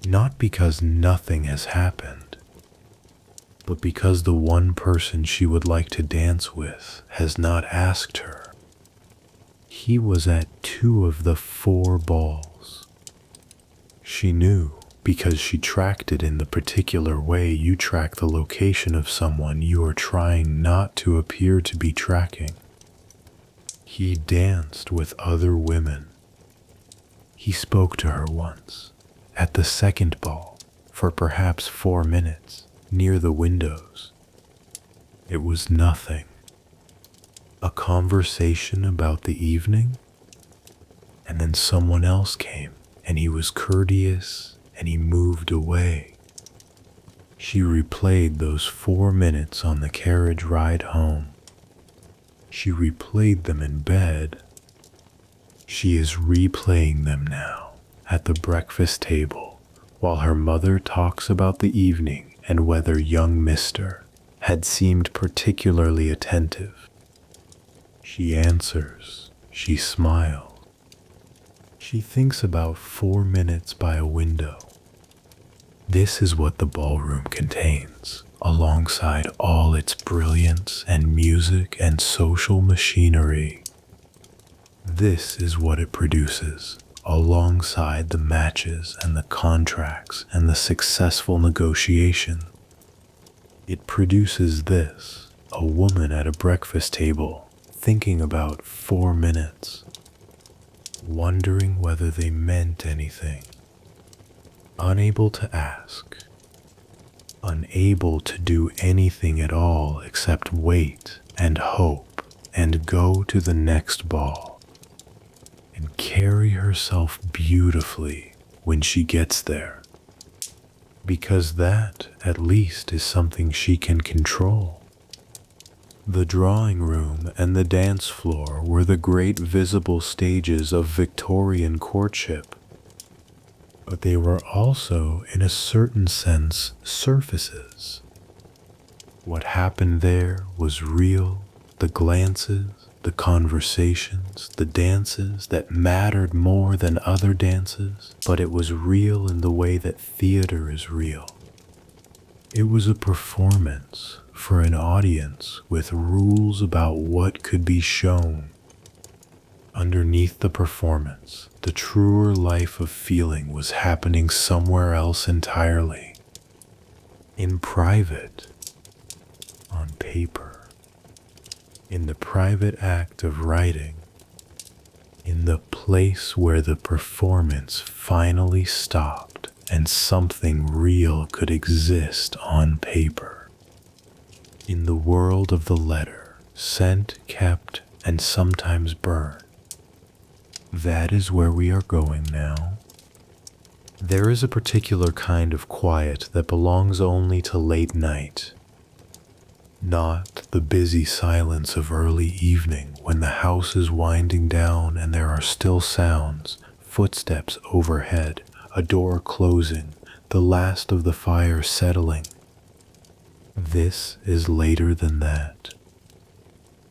Not because nothing has happened, but because the one person she would like to dance with has not asked her. He was at 2 of the 4 balls. She knew because she tracked it in the particular way you track the location of someone you are trying not to appear to be tracking. He danced with other women. He spoke to her once, at the 2nd ball, for perhaps 4 minutes, near the windows. It was nothing. A conversation about the evening, and then someone else came, and he was courteous, and he moved away. She replayed those 4 minutes on the carriage ride home. She replayed them in bed. She is replaying them now at the breakfast table while her mother talks about the evening and whether young Mister had seemed particularly attentive. She answers. She smiles. She thinks about 4 minutes by a window. This is what the ballroom contains, alongside all its brilliance and music and social machinery. This is what it produces, alongside the matches and the contracts and the successful negotiation. It produces this, a woman at a breakfast table, thinking about 4 minutes, wondering whether they meant anything, unable to ask, unable to do anything at all except wait and hope and go to the next ball and carry herself beautifully when she gets there, because that at least is something she can control. The drawing room and the dance floor were the great visible stages of Victorian courtship, but they were also, in a certain sense, surfaces. What happened there was real, the glances, the conversations, the dances that mattered more than other dances, but it was real in the way that theater is real. It was a performance for an audience with rules about what could be shown. Underneath the performance, the truer life of feeling was happening somewhere else entirely. In private, on paper, in the private act of writing, in the place where the performance finally stopped and something real could exist on paper. In the world of the letter, sent, kept, and sometimes burned. That is where we are going now. There is a particular kind of quiet that belongs only to late night. Not the busy silence of early evening when the house is winding down and there are still sounds, footsteps overhead, a door closing, the last of the fire settling. This is later than that.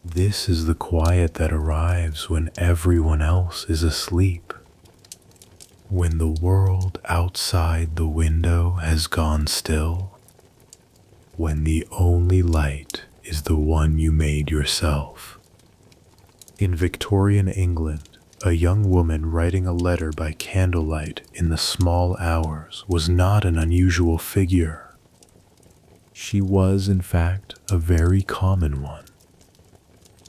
This is the quiet that arrives when everyone else is asleep. When the world outside the window has gone still. When the only light is the one you made yourself. In Victorian England, a young woman writing a letter by candlelight in the small hours was not an unusual figure. She was, in fact, a very common one,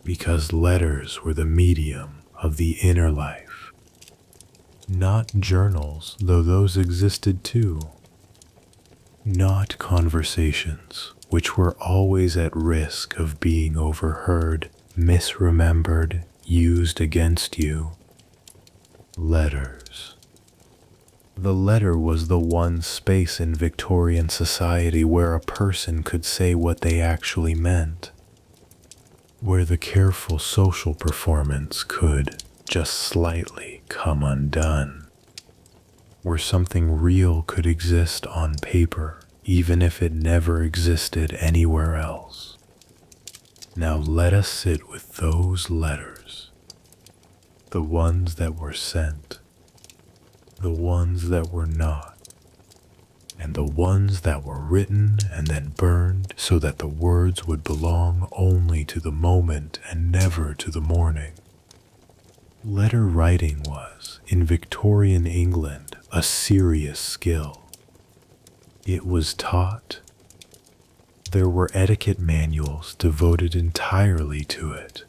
because letters were the medium of the inner life. Not journals, though those existed too. Not conversations, which were always at risk of being overheard, misremembered, used against you. Letters. The letter was the one space in Victorian society where a person could say what they actually meant, where the careful social performance could just slightly come undone, where something real could exist on paper, even if it never existed anywhere else. Now let us sit with those letters, the ones that were sent, the ones that were not, and the ones that were written and then burned so that the words would belong only to the moment and never to the morning. Letter writing was, in Victorian England, a serious skill. It was taught. There were etiquette manuals devoted entirely to it.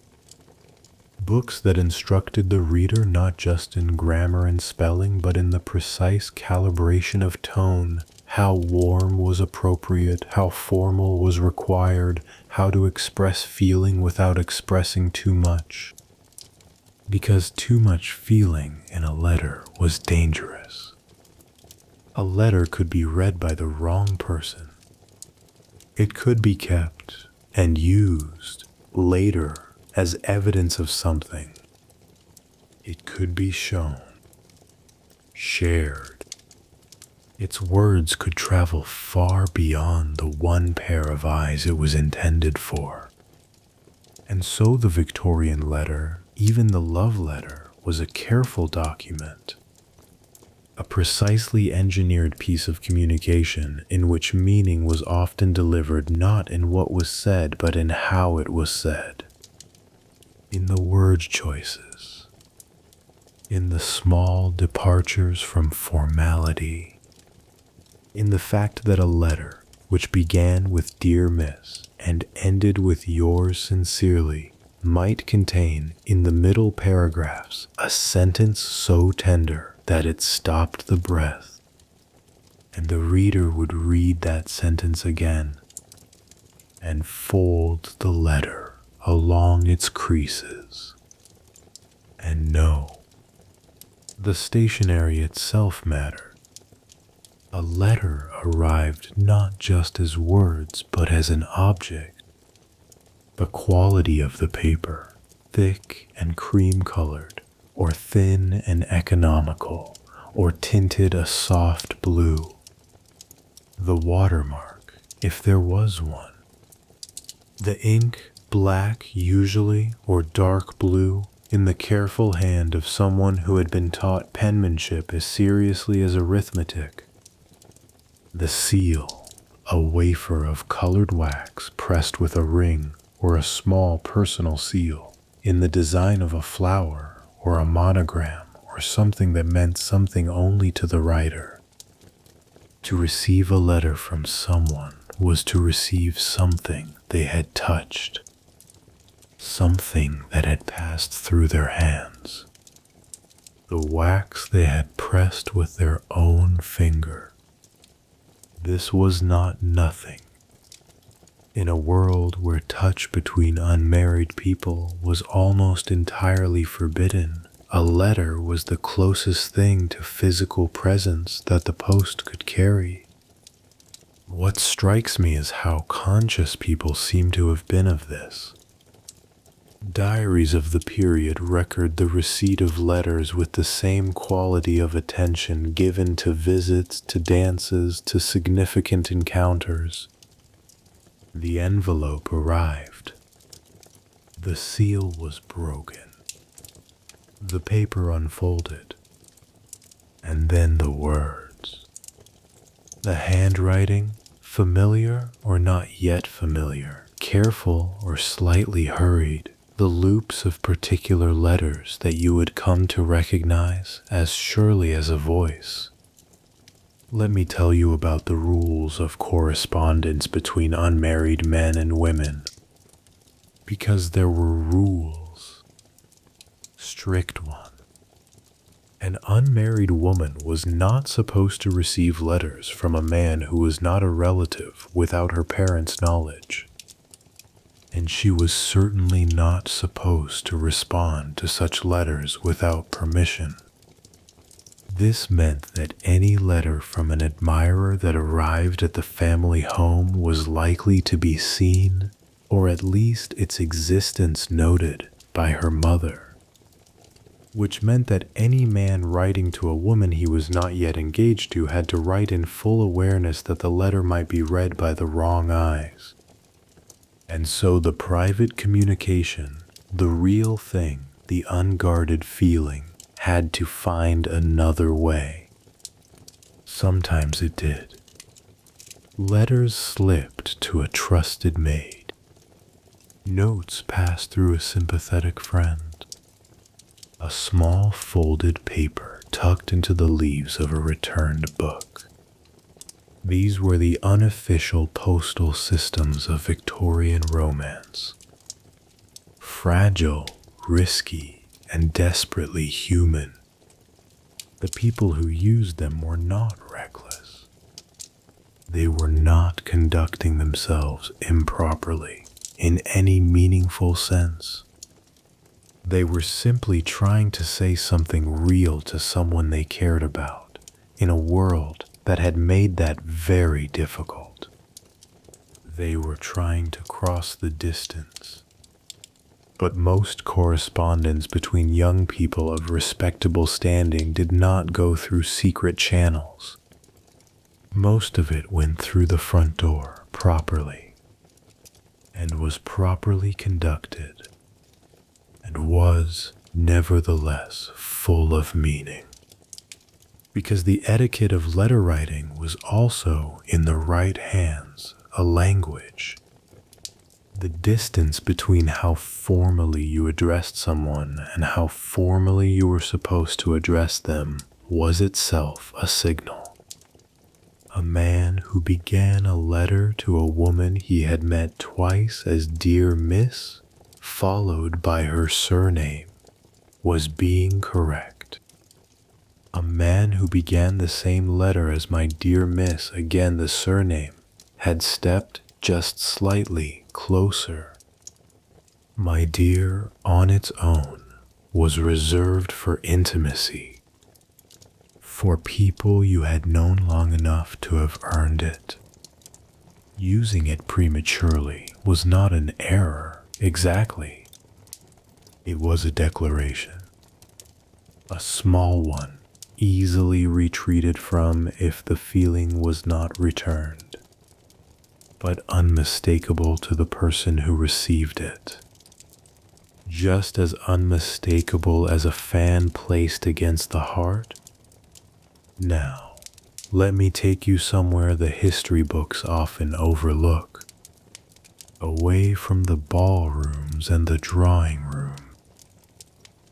Books that instructed the reader not just in grammar and spelling, but in the precise calibration of tone, how warm was appropriate, how formal was required, how to express feeling without expressing too much. Because too much feeling in a letter was dangerous. A letter could be read by the wrong person. It could be kept and used later as evidence of something. It could be shown, shared. Its words could travel far beyond the one pair of eyes it was intended for. And so the Victorian letter, even the love letter, was a careful document, a precisely engineered piece of communication in which meaning was often delivered not in what was said but in how it was said, in the word choices, in the small departures from formality, in the fact that a letter, which began with "Dear Miss" and ended with "Yours sincerely," might contain, in the middle paragraphs, a sentence so tender that it stopped the breath, and the reader would read that sentence again and fold the letter along its creases. And no, the stationery itself mattered. A letter arrived not just as words, but as an object. The quality of the paper, thick and cream-colored, or thin and economical, or tinted a soft blue. The watermark, if there was one. The ink, black usually, or dark blue, in the careful hand of someone who had been taught penmanship as seriously as arithmetic. The seal, a wafer of colored wax pressed with a ring, or a small personal seal, in the design of a flower, or a monogram, or something that meant something only to the writer. To receive a letter from someone was to receive something they had touched, something that had passed through their hands, the wax they had pressed with their own finger. This was not nothing. In a world where touch between unmarried people was almost entirely forbidden, a letter was the closest thing to physical presence that the post could carry. What strikes me is how conscious people seem to have been of this. Diaries of the period record the receipt of letters with the same quality of attention given to visits, to dances, to significant encounters. The envelope arrived. The seal was broken. The paper unfolded. And then the words. The handwriting, familiar or not yet familiar, careful or slightly hurried, the loops of particular letters that you would come to recognize as surely as a voice. Let me tell you about the rules of correspondence between unmarried men and women. Because there were rules. Strict ones. An unmarried woman was not supposed to receive letters from a man who was not a relative without her parents' knowledge. And she was certainly not supposed to respond to such letters without permission. This meant that any letter from an admirer that arrived at the family home was likely to be seen, or at least its existence noted, by her mother. Which meant that any man writing to a woman he was not yet engaged to had to write in full awareness that the letter might be read by the wrong eyes. And so the private communication, the real thing, the unguarded feeling, had to find another way. Sometimes it did. Letters slipped to a trusted maid. Notes passed through a sympathetic friend. A small folded paper tucked into the leaves of a returned book. These were the unofficial postal systems of Victorian romance. Fragile, risky, and desperately human. The people who used them were not reckless. They were not conducting themselves improperly in any meaningful sense. They were simply trying to say something real to someone they cared about in a world that had made that very difficult. They were trying to cross the distance. But most correspondence between young people of respectable standing did not go through secret channels. Most of it went through the front door properly, and was properly conducted, and was, nevertheless, full of meaning. Because the etiquette of letter writing was also, in the right hands, a language. The distance between how formally you addressed someone and how formally you were supposed to address them was itself a signal. A man who began a letter to a woman he had met twice as Dear Miss, followed by her surname, was being correct. A man who began the same letter as My Dear Miss, again the surname, had stepped just slightly closer. My dear, on its own, was reserved for intimacy, for people you had known long enough to have earned it. Using it prematurely was not an error, exactly. It was a declaration, a small one, easily retreated from if the feeling was not returned, but unmistakable to the person who received it. Just as unmistakable as a fan placed against the heart. Now, let me take you somewhere the history books often overlook, away from the ballrooms and the drawing room,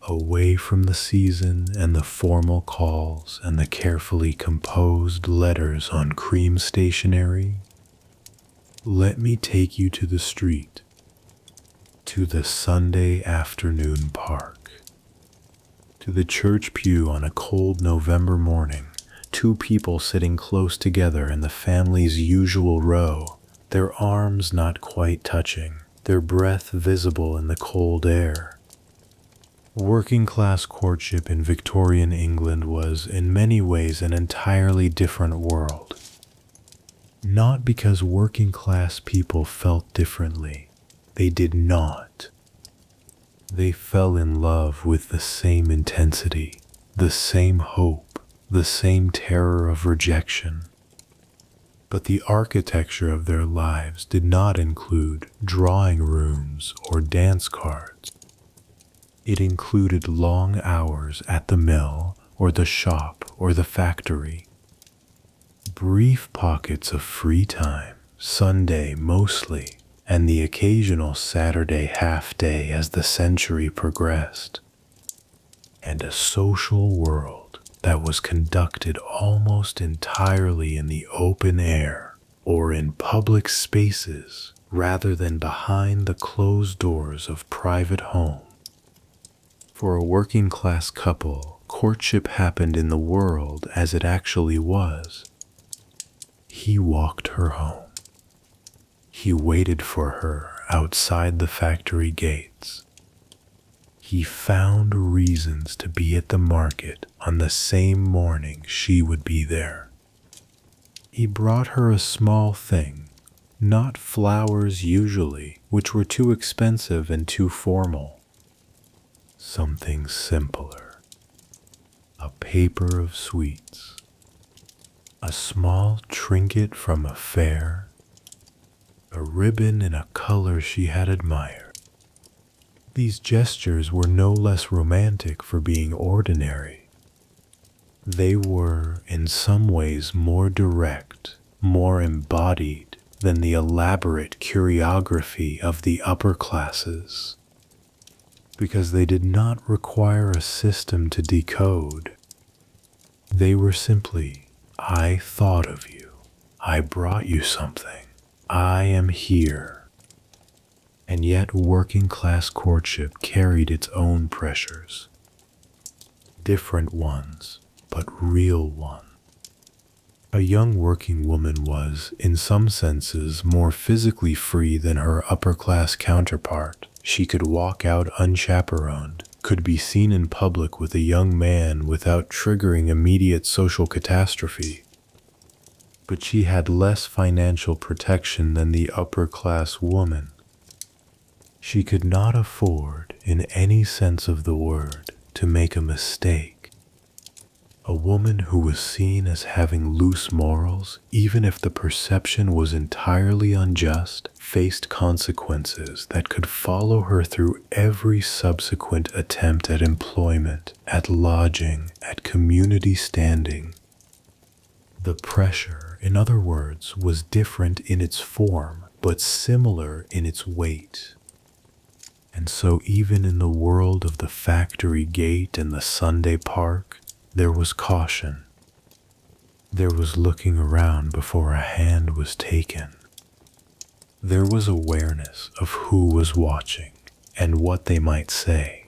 away from the season and the formal calls and the carefully composed letters on cream stationery. Let me take you to the street, to the Sunday afternoon park, to the church pew on a cold November morning, two people sitting close together in the family's usual row, their arms not quite touching, their breath visible in the cold air. Working-class courtship in Victorian England was, in many ways, an entirely different world. Not because working class people felt differently. They did not. They fell in love with the same intensity, the same hope, the same terror of rejection. But the architecture of their lives did not include drawing rooms or dance cards. It included long hours at the mill or the shop or the factory. Brief pockets of free time, Sunday mostly, and the occasional Saturday half-day as the century progressed. And a social world that was conducted almost entirely in the open air or in public spaces rather than behind the closed doors of private home. For a working class couple, courtship happened in the world as it actually was. He walked her home. He waited for her outside the factory gates. He found reasons to be at the market on the same morning she would be there. He brought her a small thing, not flowers usually, which were too expensive and too formal. Something simpler. A paper of sweets. A small trinket from a fair, a ribbon in a color she had admired. These gestures were no less romantic for being ordinary. They were, in some ways, more direct, more embodied than the elaborate choreography of the upper classes, because they did not require a system to decode. They were simply, I thought of you. I brought you something. I am here. And yet working class courtship carried its own pressures. Different ones, but real ones. A young working woman was, in some senses, more physically free than her upper class counterpart. She could walk out unchaperoned, could be seen in public with a young man without triggering immediate social catastrophe. But she had less financial protection than the upper-class woman. She could not afford, in any sense of the word, to make a mistake. A woman who was seen as having loose morals, even if the perception was entirely unjust, faced consequences that could follow her through every subsequent attempt at employment, at lodging, at community standing. The pressure, in other words, was different in its form, but similar in its weight. And so even in the world of the factory gate and the Sunday park, there was caution. There was looking around before a hand was taken. There was awareness of who was watching and what they might say.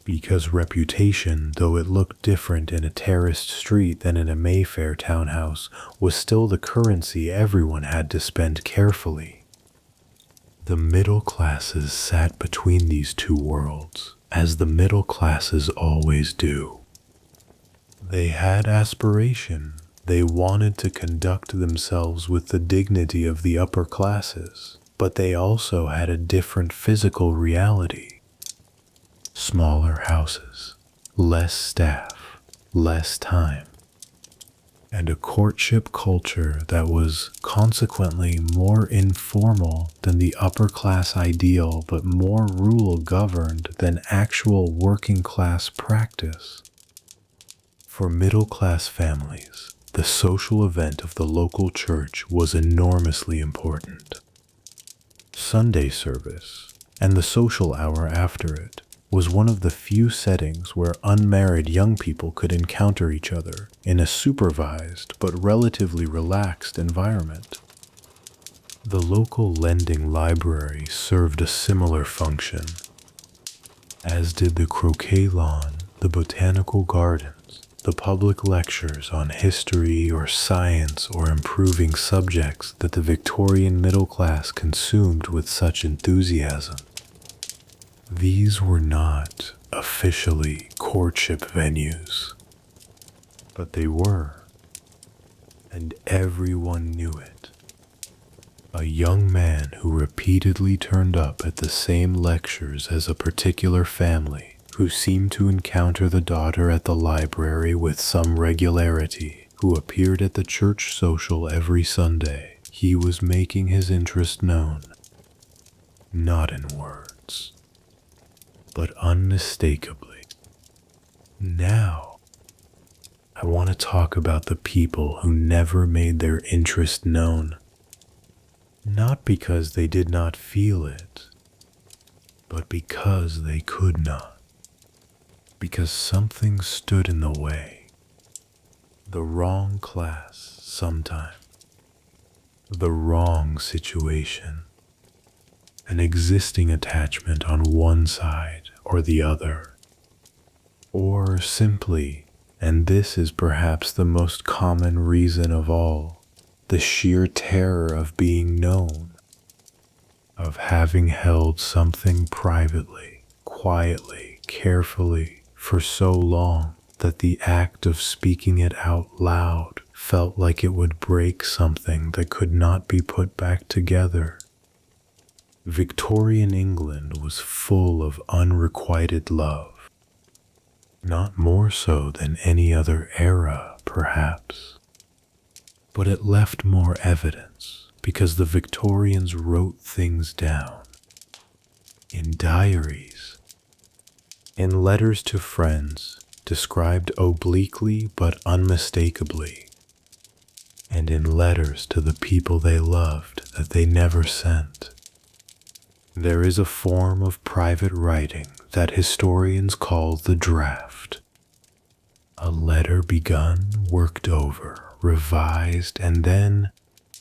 Because reputation, though it looked different in a terraced street than in a Mayfair townhouse, was still the currency everyone had to spend carefully. The middle classes sat between these two worlds, as the middle classes always do. They had aspiration. They wanted to conduct themselves with the dignity of the upper classes, but they also had a different physical reality. Smaller houses, less staff, less time, and a courtship culture that was consequently more informal than the upper class ideal, but more rule governed than actual working class practice. For middle-class families, the social event of the local church was enormously important. Sunday service, and the social hour after it, was one of the few settings where unmarried young people could encounter each other in a supervised but relatively relaxed environment. The local lending library served a similar function, as did the croquet lawn, the botanical gardens, the public lectures on history or science or improving subjects that the Victorian middle class consumed with such enthusiasm. These were not officially courtship venues, but they were. and everyone knew it. A young man who repeatedly turned up at the same lectures as a particular family, who seemed to encounter the daughter at the library with some regularity, who appeared at the church social every Sunday. He was making his interest known, not in words, but unmistakably. Now, I want to talk about the people who never made their interest known. Not because they did not feel it, but because they could not. Because something stood in the way. The wrong class sometime. The wrong situation. An existing attachment on one side or the other. Or simply, and this is perhaps the most common reason of all, the sheer terror of being known, of having held something privately, quietly, carefully, for so long that the act of speaking it out loud felt like it would break something that could not be put back together. Victorian England was full of unrequited love, not more so than any other era, perhaps. But it left more evidence because the Victorians wrote things down. In diaries, in letters to friends, described obliquely but unmistakably, and in letters to the people they loved that they never sent. There is a form of private writing that historians call the draft. A letter begun, worked over, revised, and then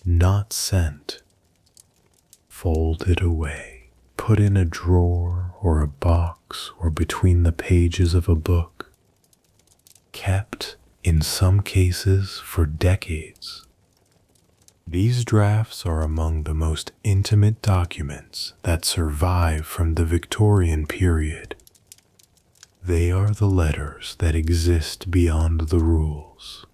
not sent. Folded away, put in a drawer or a box or between the pages of a book. Kept, in some cases, for decades. These drafts are among the most intimate documents that survive from the Victorian period. They are the letters that exist beyond the rules,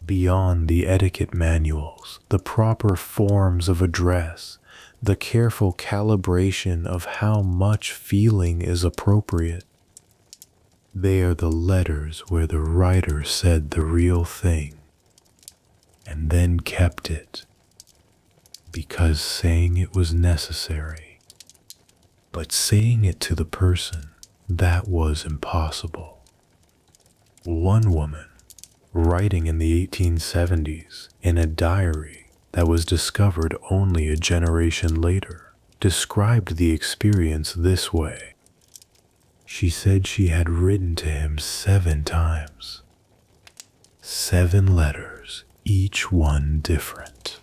beyond the etiquette manuals, the proper forms of address, the careful calibration of how much feeling is appropriate. They are the letters where the writer said the real thing, and then kept it, because saying it was necessary. But saying it to the person, that was impossible. One woman, writing in the 1870s in a diary that was discovered only a generation later, described the experience this way. She said she had written to him 7 times. 7 letters, each one different.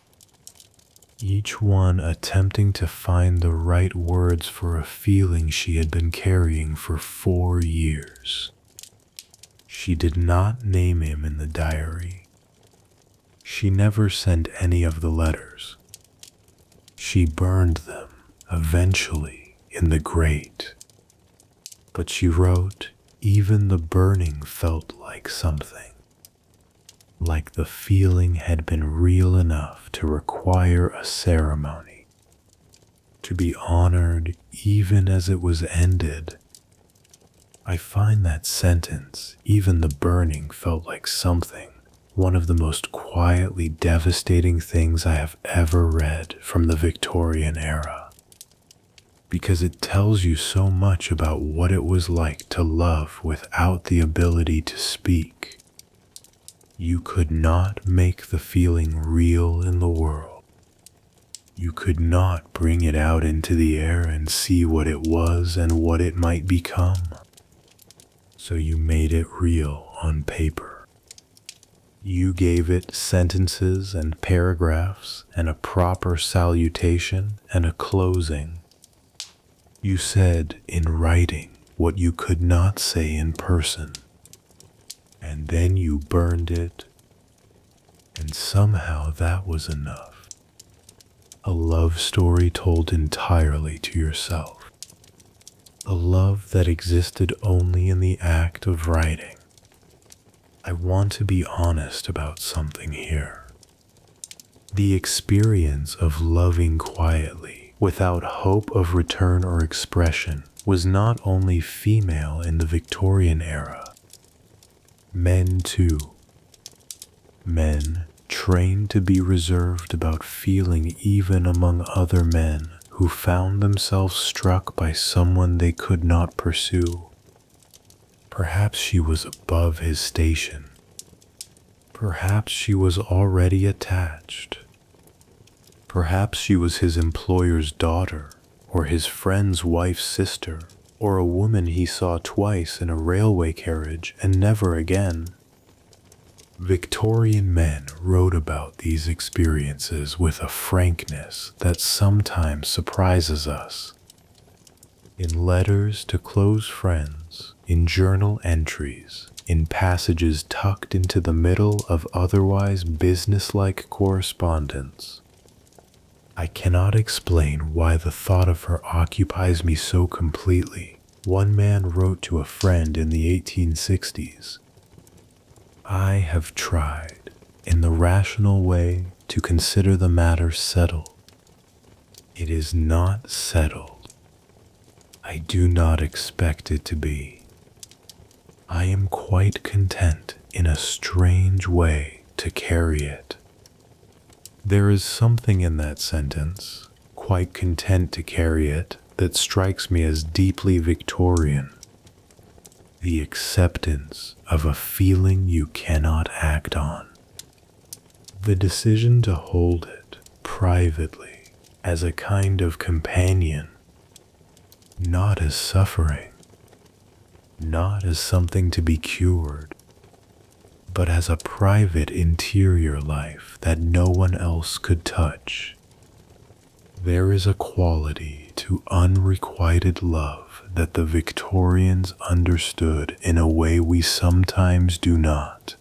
Each one attempting to find the right words for a feeling she had been carrying for 4 years. She did not name him in the diary. She never sent any of the letters. She burned them, eventually, in the grate. But she wrote, even the burning felt like something. Like the feeling had been real enough to require a ceremony, to be honored even as it was ended. I find that sentence, even the burning felt like something, one of the most quietly devastating things I have ever read from the Victorian era, because it tells you so much about what it was like to love without the ability to speak. You could not make the feeling real in the world. You could not bring it out into the air and see what it was and what it might become. So you made it real on paper. You gave it sentences and paragraphs and a proper salutation and a closing. You said in writing what you could not say in person. And then you burned it, and somehow that was enough. A love story told entirely to yourself. A love that existed only in the act of writing. I want to be honest about something here. The experience of loving quietly, without hope of return or expression, was not only female in the Victorian era. Men too. Men trained to be reserved about feeling even among other men who found themselves struck by someone they could not pursue. Perhaps she was above his station. Perhaps she was already attached. Perhaps she was his employer's daughter, or his friend's wife's sister, or a woman he saw twice in a railway carriage and never again. Victorian men wrote about these experiences with a frankness that sometimes surprises us. In letters to close friends, in journal entries, in passages tucked into the middle of otherwise businesslike correspondence. I cannot explain why the thought of her occupies me so completely. One man wrote to a friend in the 1860s, "I have tried, in the rational way, to consider the matter settled. It is not settled. I do not expect it to be. I am quite content, in a strange way, to carry it." There is something in that sentence, "quite content to carry it," that strikes me as deeply Victorian. The acceptance of a feeling you cannot act on. The decision to hold it privately as a kind of companion, not as suffering, not as something to be cured, but as a private interior life that no one else could touch. There is a quality to unrequited love that the Victorians understood in a way we sometimes do not.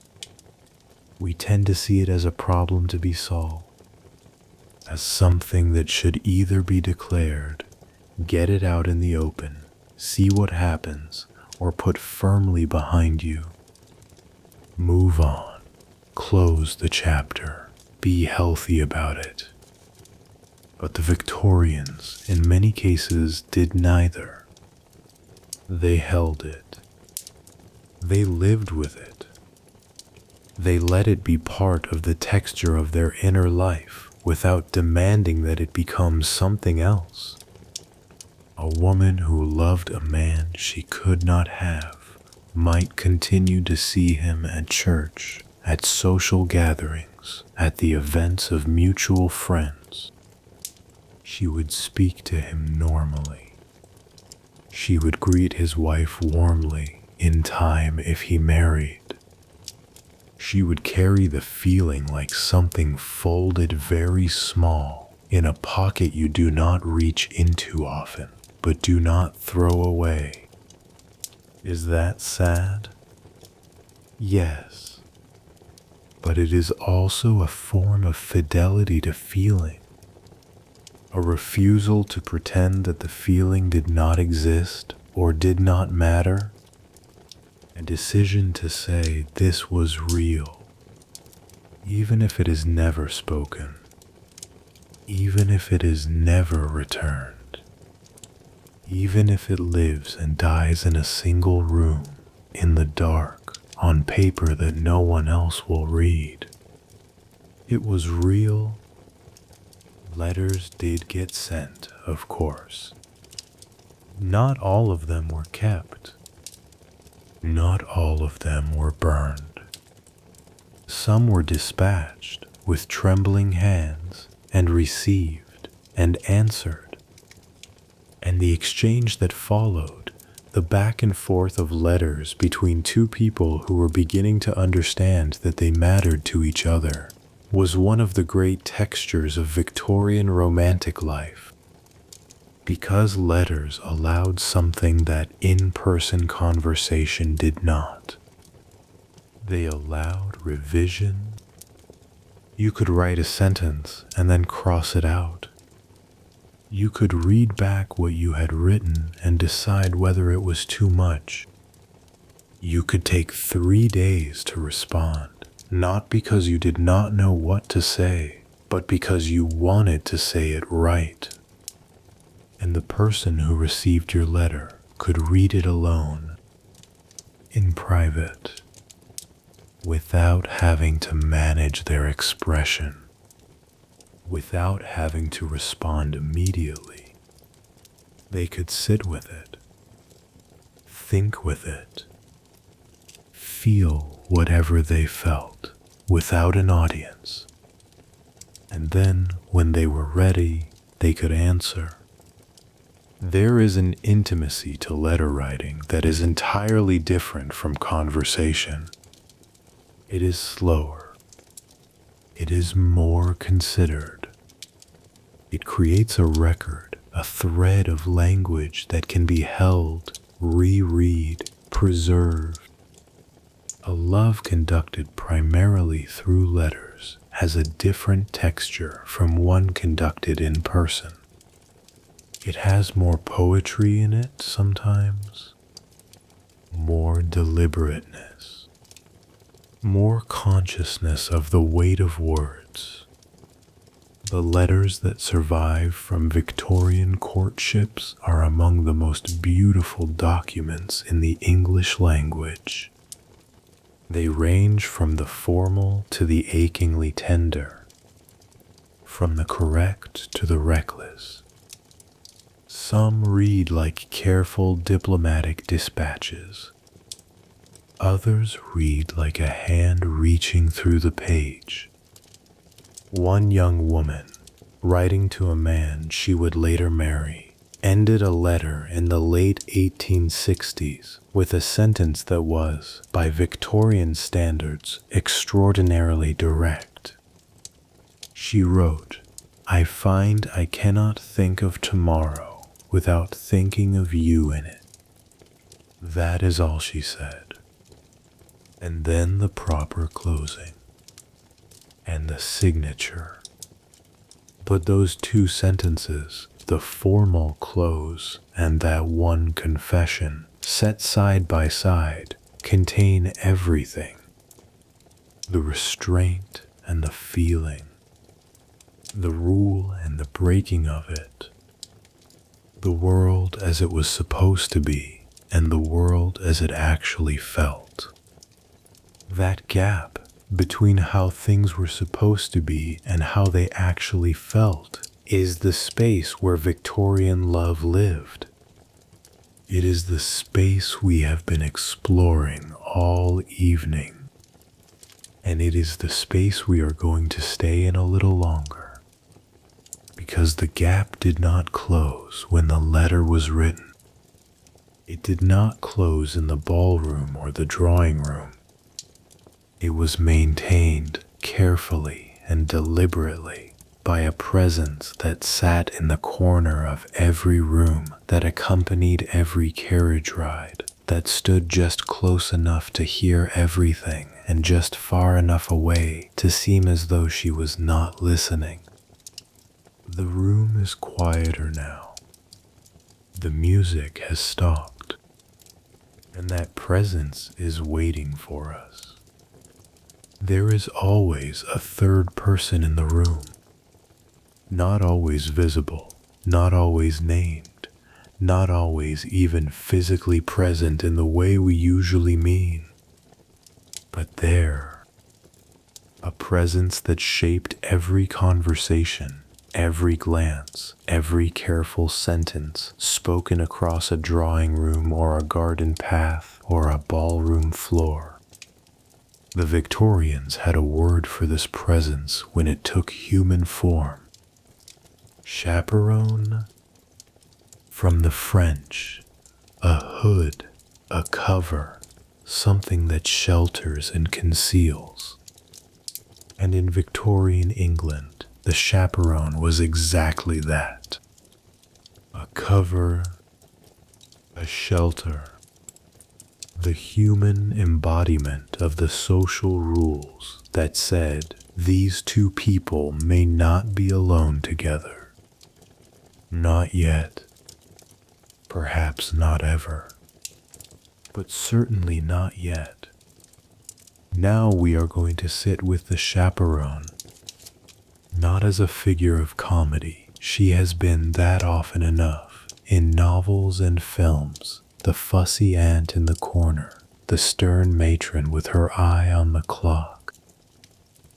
We tend to see it as a problem to be solved, as something that should either be declared, get it out in the open, see what happens, or put firmly behind you. Move on, close the chapter, be healthy about it. But the Victorians, in many cases, did neither. They held it. They lived with it. They let it be part of the texture of their inner life without demanding that it become something else. A woman who loved a man she could not have might continue to see him at church, at social gatherings, at the events of mutual friends. She would speak to him normally. She would greet his wife warmly, in time if he married. She would carry the feeling like something folded very small in a pocket you do not reach into often, but do not throw away. Is that sad? Yes. But it is also a form of fidelity to feeling. A refusal to pretend that the feeling did not exist or did not matter. A decision to say this was real, even if it is never spoken, even if it is never returned, even if it lives and dies in a single room, in the dark, on paper that no one else will read. It was real. Letters did get sent, of course. Not all of them were kept. Not all of them were burned. Some were dispatched with trembling hands and received and answered. And the exchange that followed, the back and forth of letters between two people who were beginning to understand that they mattered to each other, was one of the great textures of Victorian romantic life. Because letters allowed something that in-person conversation did not. They allowed revision. You could write a sentence and then cross it out. You could read back what you had written and decide whether it was too much. You could take 3 days to respond, not because you did not know what to say, but because you wanted to say it right. And the person who received your letter could read it alone, in private, without having to manage their expression, without having to respond immediately. They could sit with it, think with it, feel whatever they felt without an audience. And then, when they were ready, they could answer. There is an intimacy to letter writing that is entirely different from conversation. It is slower. It is more considered. It creates a record, a thread of language that can be held, reread, preserved. A love conducted primarily through letters has a different texture from one conducted in person. It has more poetry in it sometimes, more deliberateness, more consciousness of the weight of words. The letters that survive from Victorian courtships are among the most beautiful documents in the English language. They range from the formal to the achingly tender, from the correct to the reckless. Some read like careful diplomatic dispatches. Others read like a hand reaching through the page. One young woman, writing to a man she would later marry, ended a letter in the late 1860s with a sentence that was, by Victorian standards, extraordinarily direct. She wrote, "I find I cannot think of tomorrow without thinking of you in it." That is all she said. And then the proper closing. And the signature. But those two sentences, the formal close and that one confession, set side by side, contain everything. The restraint and the feeling. The rule and the breaking of it. The world as it was supposed to be, and the world as it actually felt. That gap between how things were supposed to be and how they actually felt is the space where Victorian love lived. It is the space we have been exploring all evening. And it is the space we are going to stay in a little longer. Because the gap did not close when the letter was written. It did not close in the ballroom or the drawing room. It was maintained carefully and deliberately by a presence that sat in the corner of every room, that accompanied every carriage ride, that stood just close enough to hear everything and just far enough away to seem as though she was not listening. The room is quieter now. The music has stopped, and that presence is waiting for us. There is always a third person in the room, not always visible, not always named, not always even physically present in the way we usually mean, but there, a presence that shaped every conversation, every glance, every careful sentence spoken across a drawing room or a garden path or a ballroom floor. The Victorians had a word for this presence when it took human form. Chaperone? From the French, a hood, a cover, something that shelters and conceals. And in Victorian England, the chaperone was exactly that. A cover, a shelter. The human embodiment of the social rules that said these two people may not be alone together. Not yet. Perhaps not ever. but certainly not yet. Now we are going to sit with the chaperone. Not as a figure of comedy, she has been that often enough in novels and films, the fussy aunt in the corner, the stern matron with her eye on the clock.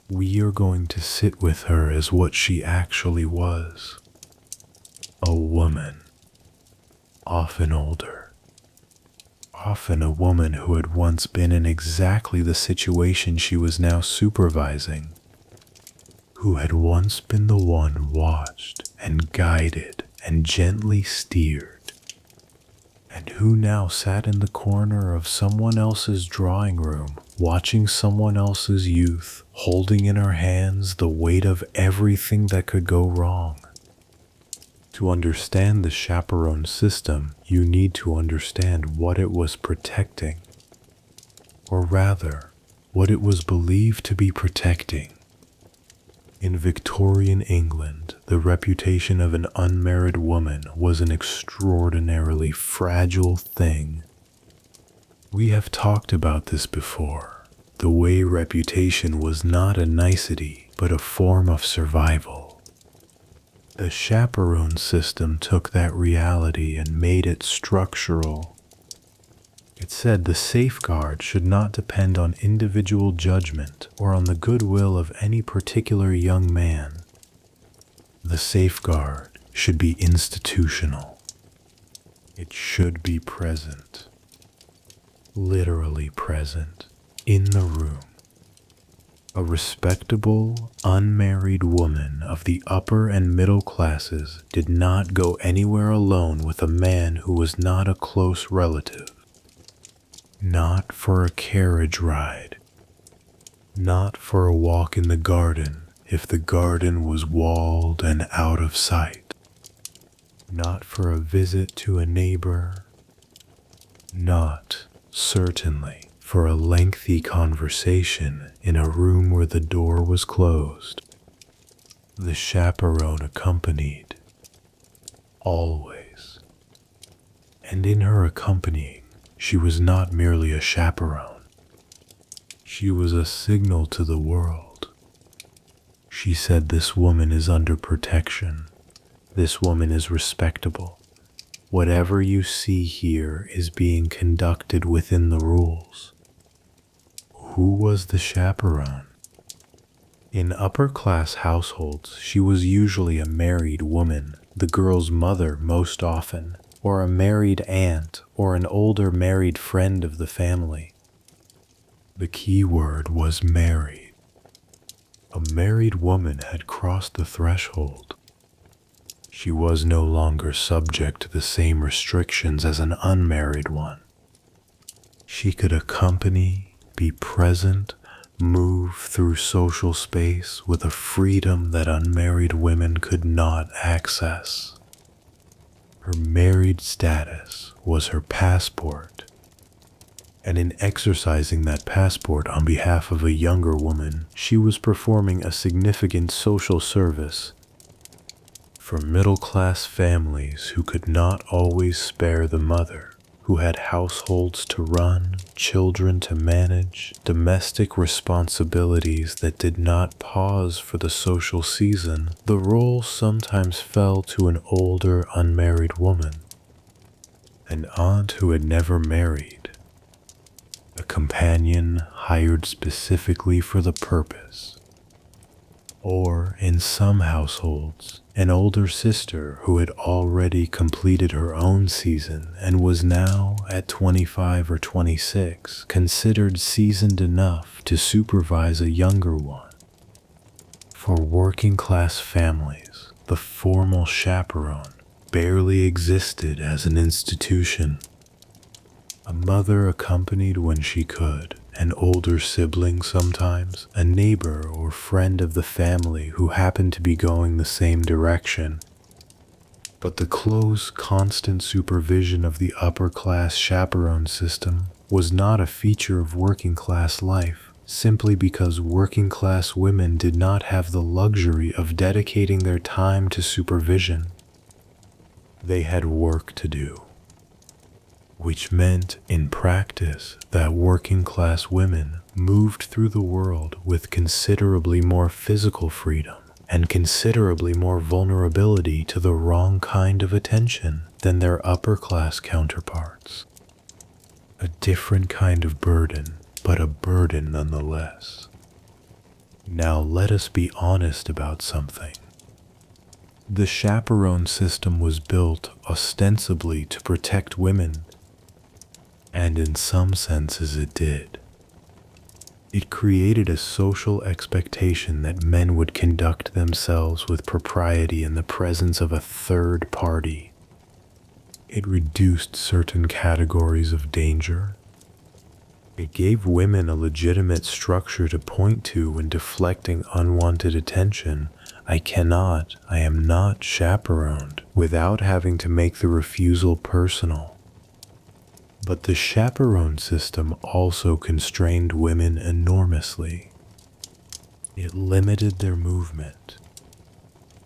We are going to sit with her as what she actually was. A woman, often older, often a woman who had once been in exactly the situation she was now supervising, who had once been the one watched and guided and gently steered, and who now sat in the corner of someone else's drawing room, watching someone else's youth, holding in her hands the weight of everything that could go wrong. To understand the chaperone system, you need to understand what it was protecting, or rather, what it was believed to be protecting. In Victorian England, the reputation of an unmarried woman was an extraordinarily fragile thing. We have talked about this before. The way reputation was not a nicety, but a form of survival. The chaperone system took that reality and made it structural. It said the safeguard should not depend on individual judgment or on the goodwill of any particular young man. The safeguard should be institutional. It should be present, literally present, in the room. A respectable, unmarried woman of the upper and middle classes did not go anywhere alone with a man who was not a close relative. Not for a carriage ride. Not for a walk in the garden if the garden was walled and out of sight. Not for a visit to a neighbor. Not, certainly, for a lengthy conversation in a room where the door was closed. The chaperone accompanied. Always. And in her accompanying, she was not merely a chaperone. She was a signal to the world. She said, "This woman is under protection. This woman is respectable. Whatever you see here is being conducted within the rules." Who was the chaperone? In upper-class households, she was usually a married woman, the girl's mother most often, or a married aunt, or an older married friend of the family. The key word was married. A married woman had crossed the threshold. She was no longer subject to the same restrictions as an unmarried one. She could accompany, be present, move through social space with a freedom that unmarried women could not access. Her married status was her passport, and in exercising that passport on behalf of a younger woman, she was performing a significant social service. For middle-class families who could not always spare the mother, who had households to run, children to manage, domestic responsibilities that did not pause for the social season, the role sometimes fell to an older unmarried woman, an aunt who had never married, a companion hired specifically for the purpose, or, in some households, an older sister who had already completed her own season and was now, at 25 or 26, considered seasoned enough to supervise a younger one. For working-class families, the formal chaperone barely existed as an institution. A mother accompanied when she could, an older sibling sometimes, a neighbor or friend of the family who happened to be going the same direction. But the close, constant supervision of the upper-class chaperone system was not a feature of working-class life, simply because working-class women did not have the luxury of dedicating their time to supervision. They had work to do. which meant in practice that working class women moved through the world with considerably more physical freedom and considerably more vulnerability to the wrong kind of attention than their upper class counterparts. A different kind of burden, but a burden nonetheless. Now let us be honest about something. The chaperone system was built ostensibly to protect women, and in some senses it did. It created a social expectation that men would conduct themselves with propriety in the presence of a third party. It reduced certain categories of danger. It gave women a legitimate structure to point to when deflecting unwanted attention. I am not chaperoned, without having to make the refusal personal. But the chaperone system also constrained women enormously. It limited their movement.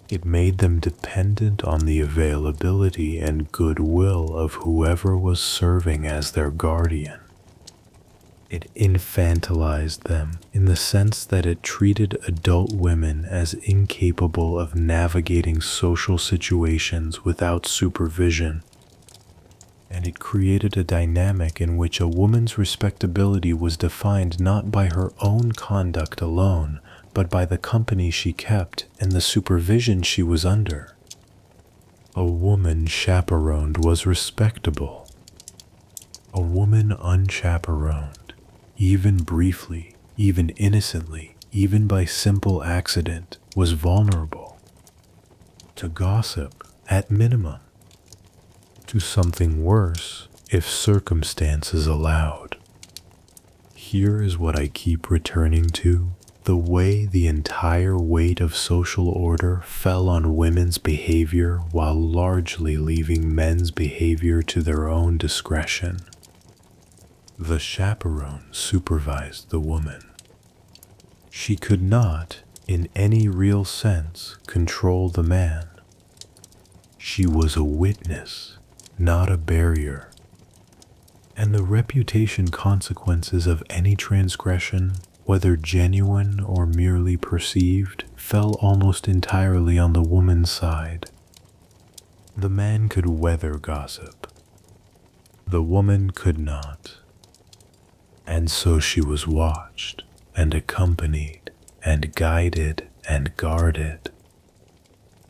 It made them dependent on the availability and goodwill of whoever was serving as their guardian. It infantilized them in the sense that it treated adult women as incapable of navigating social situations without supervision. And it created a dynamic in which a woman's respectability was defined not by her own conduct alone, but by the company she kept and the supervision she was under. A woman chaperoned was respectable. A woman unchaperoned, even briefly, even innocently, even by simple accident, was vulnerable. To gossip, at minimum. To something worse, if circumstances allowed. Here is what I keep returning to: the way the entire weight of social order fell on women's behavior while largely leaving men's behavior to their own discretion. The chaperone supervised the woman. She could not, in any real sense, control the man. She was a witness, not a barrier. And the reputation consequences of any transgression, whether genuine or merely perceived, fell almost entirely on the woman's side. The man could weather gossip. The woman could not. And so she was watched and accompanied and guided and guarded.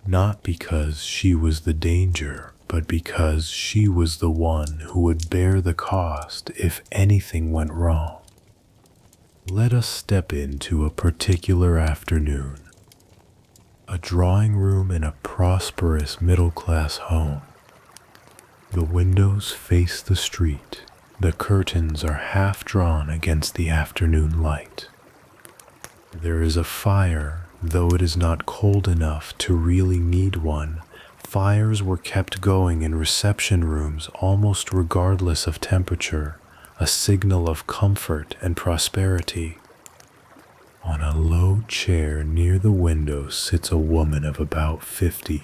Not because she was the danger, but because she was the one who would bear the cost if anything went wrong. Let us step into a particular afternoon. A drawing room in a prosperous middle-class home. The windows face the street. The curtains are half drawn against the afternoon light. There is a fire, though it is not cold enough to really need one. Fires were kept going in reception rooms almost regardless of temperature, a signal of comfort and prosperity. On a low chair near the window sits a woman of about 50.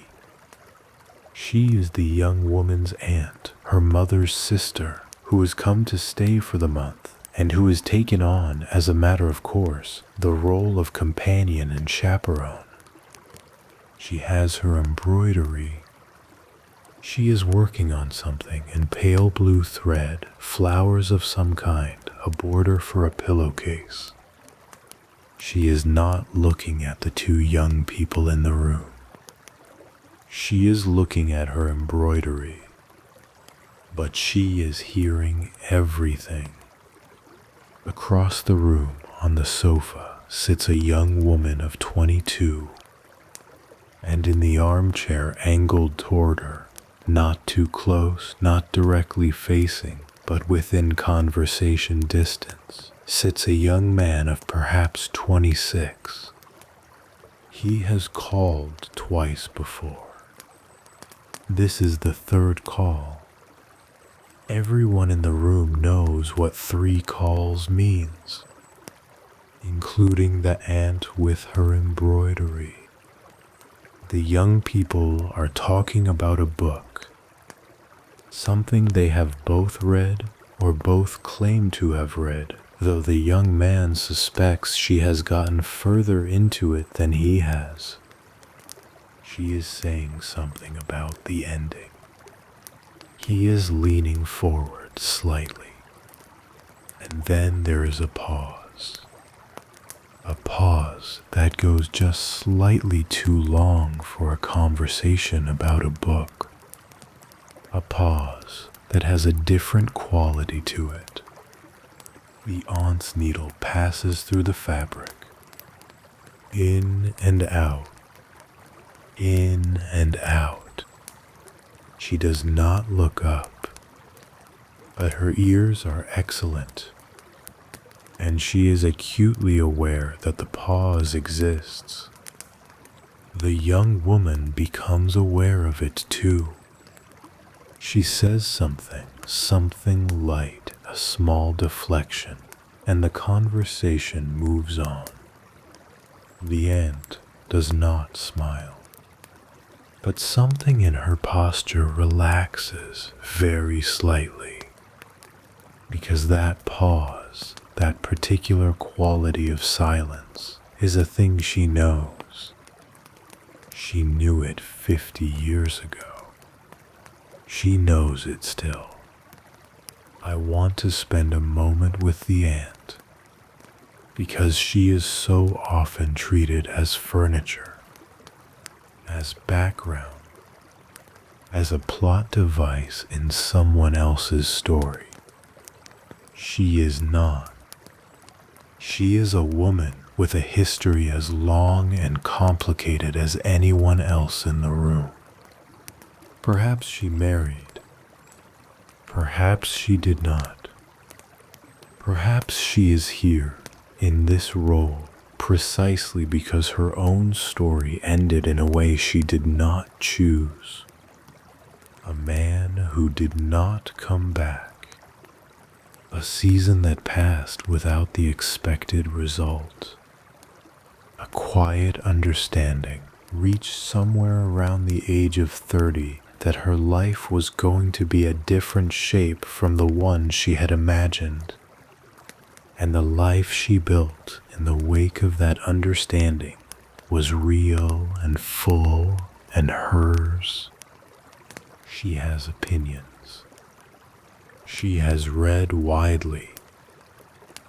She is the young woman's aunt, her mother's sister, who has come to stay for the month, and who has taken on, as a matter of course, the role of companion and chaperone. She has her embroidery. She is working on something in pale blue thread, flowers of some kind, a border for a pillowcase. She is not looking at the two young people in the room. She is looking at her embroidery, but she is hearing everything. Across the room, on the sofa, sits a young woman of 22, and in the armchair angled toward her, not too close, not directly facing, but within conversation distance, sits a young man of perhaps 26. He has called twice before. This is the third call. Everyone in the room knows what 3 calls means, including the aunt with her embroidery. The young people are talking about a book. something they have both read or both claim to have read, though the young man suspects she has gotten further into it than he has. She is saying something about the ending. He is leaning forward slightly, and then there is a pause. A pause that goes just slightly too long for a conversation about a book. A pause that has a different quality to it. The aunt's needle passes through the fabric, in and out, in and out. She does not look up, but her ears are excellent, and she is acutely aware that the pause exists. The young woman becomes aware of it too. She says something light, a small deflection, and the conversation moves on. The aunt does not smile, but something in her posture relaxes very slightly, because that pause, that particular quality of silence, is a thing she knows. She knew it 50 years ago. She knows it still. I want to spend a moment with the aunt, because she is so often treated as furniture, as background, as a plot device in someone else's story. She is not. She is a woman with a history as long and complicated as anyone else in the room. Perhaps she married. Perhaps she did not. Perhaps she is here in this role precisely because her own story ended in a way she did not choose. A man who did not come back. A season that passed without the expected result. A quiet understanding reached somewhere around the age of 30 that her life was going to be a different shape from the one she had imagined. And the life she built in the wake of that understanding was real and full and hers. She has opinions. She has read widely.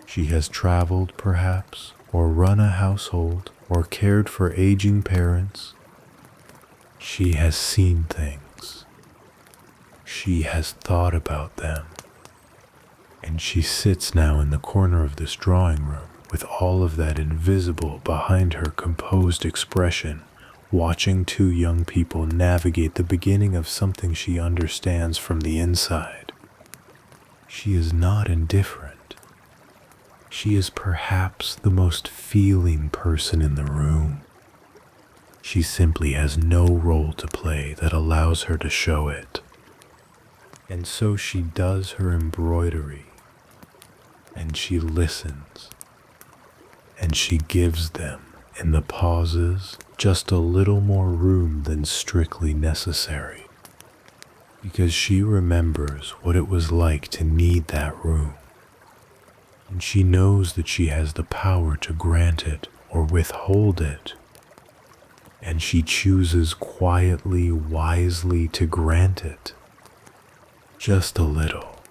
She has traveled, perhaps, or run a household, or cared for aging parents. She has seen things. She has thought about them. And she sits now in the corner of this drawing room with all of that invisible behind her composed expression, watching two young people navigate the beginning of something she understands from the inside. She is not indifferent. She is perhaps the most feeling person in the room. She simply has no role to play that allows her to show it. And so she does her embroidery, and she listens, and she gives them, in the pauses, just a little more room than strictly necessary, because she remembers what it was like to need that room, and she knows that she has the power to grant it or withhold it, and she chooses quietly, wisely to grant it. Just a little.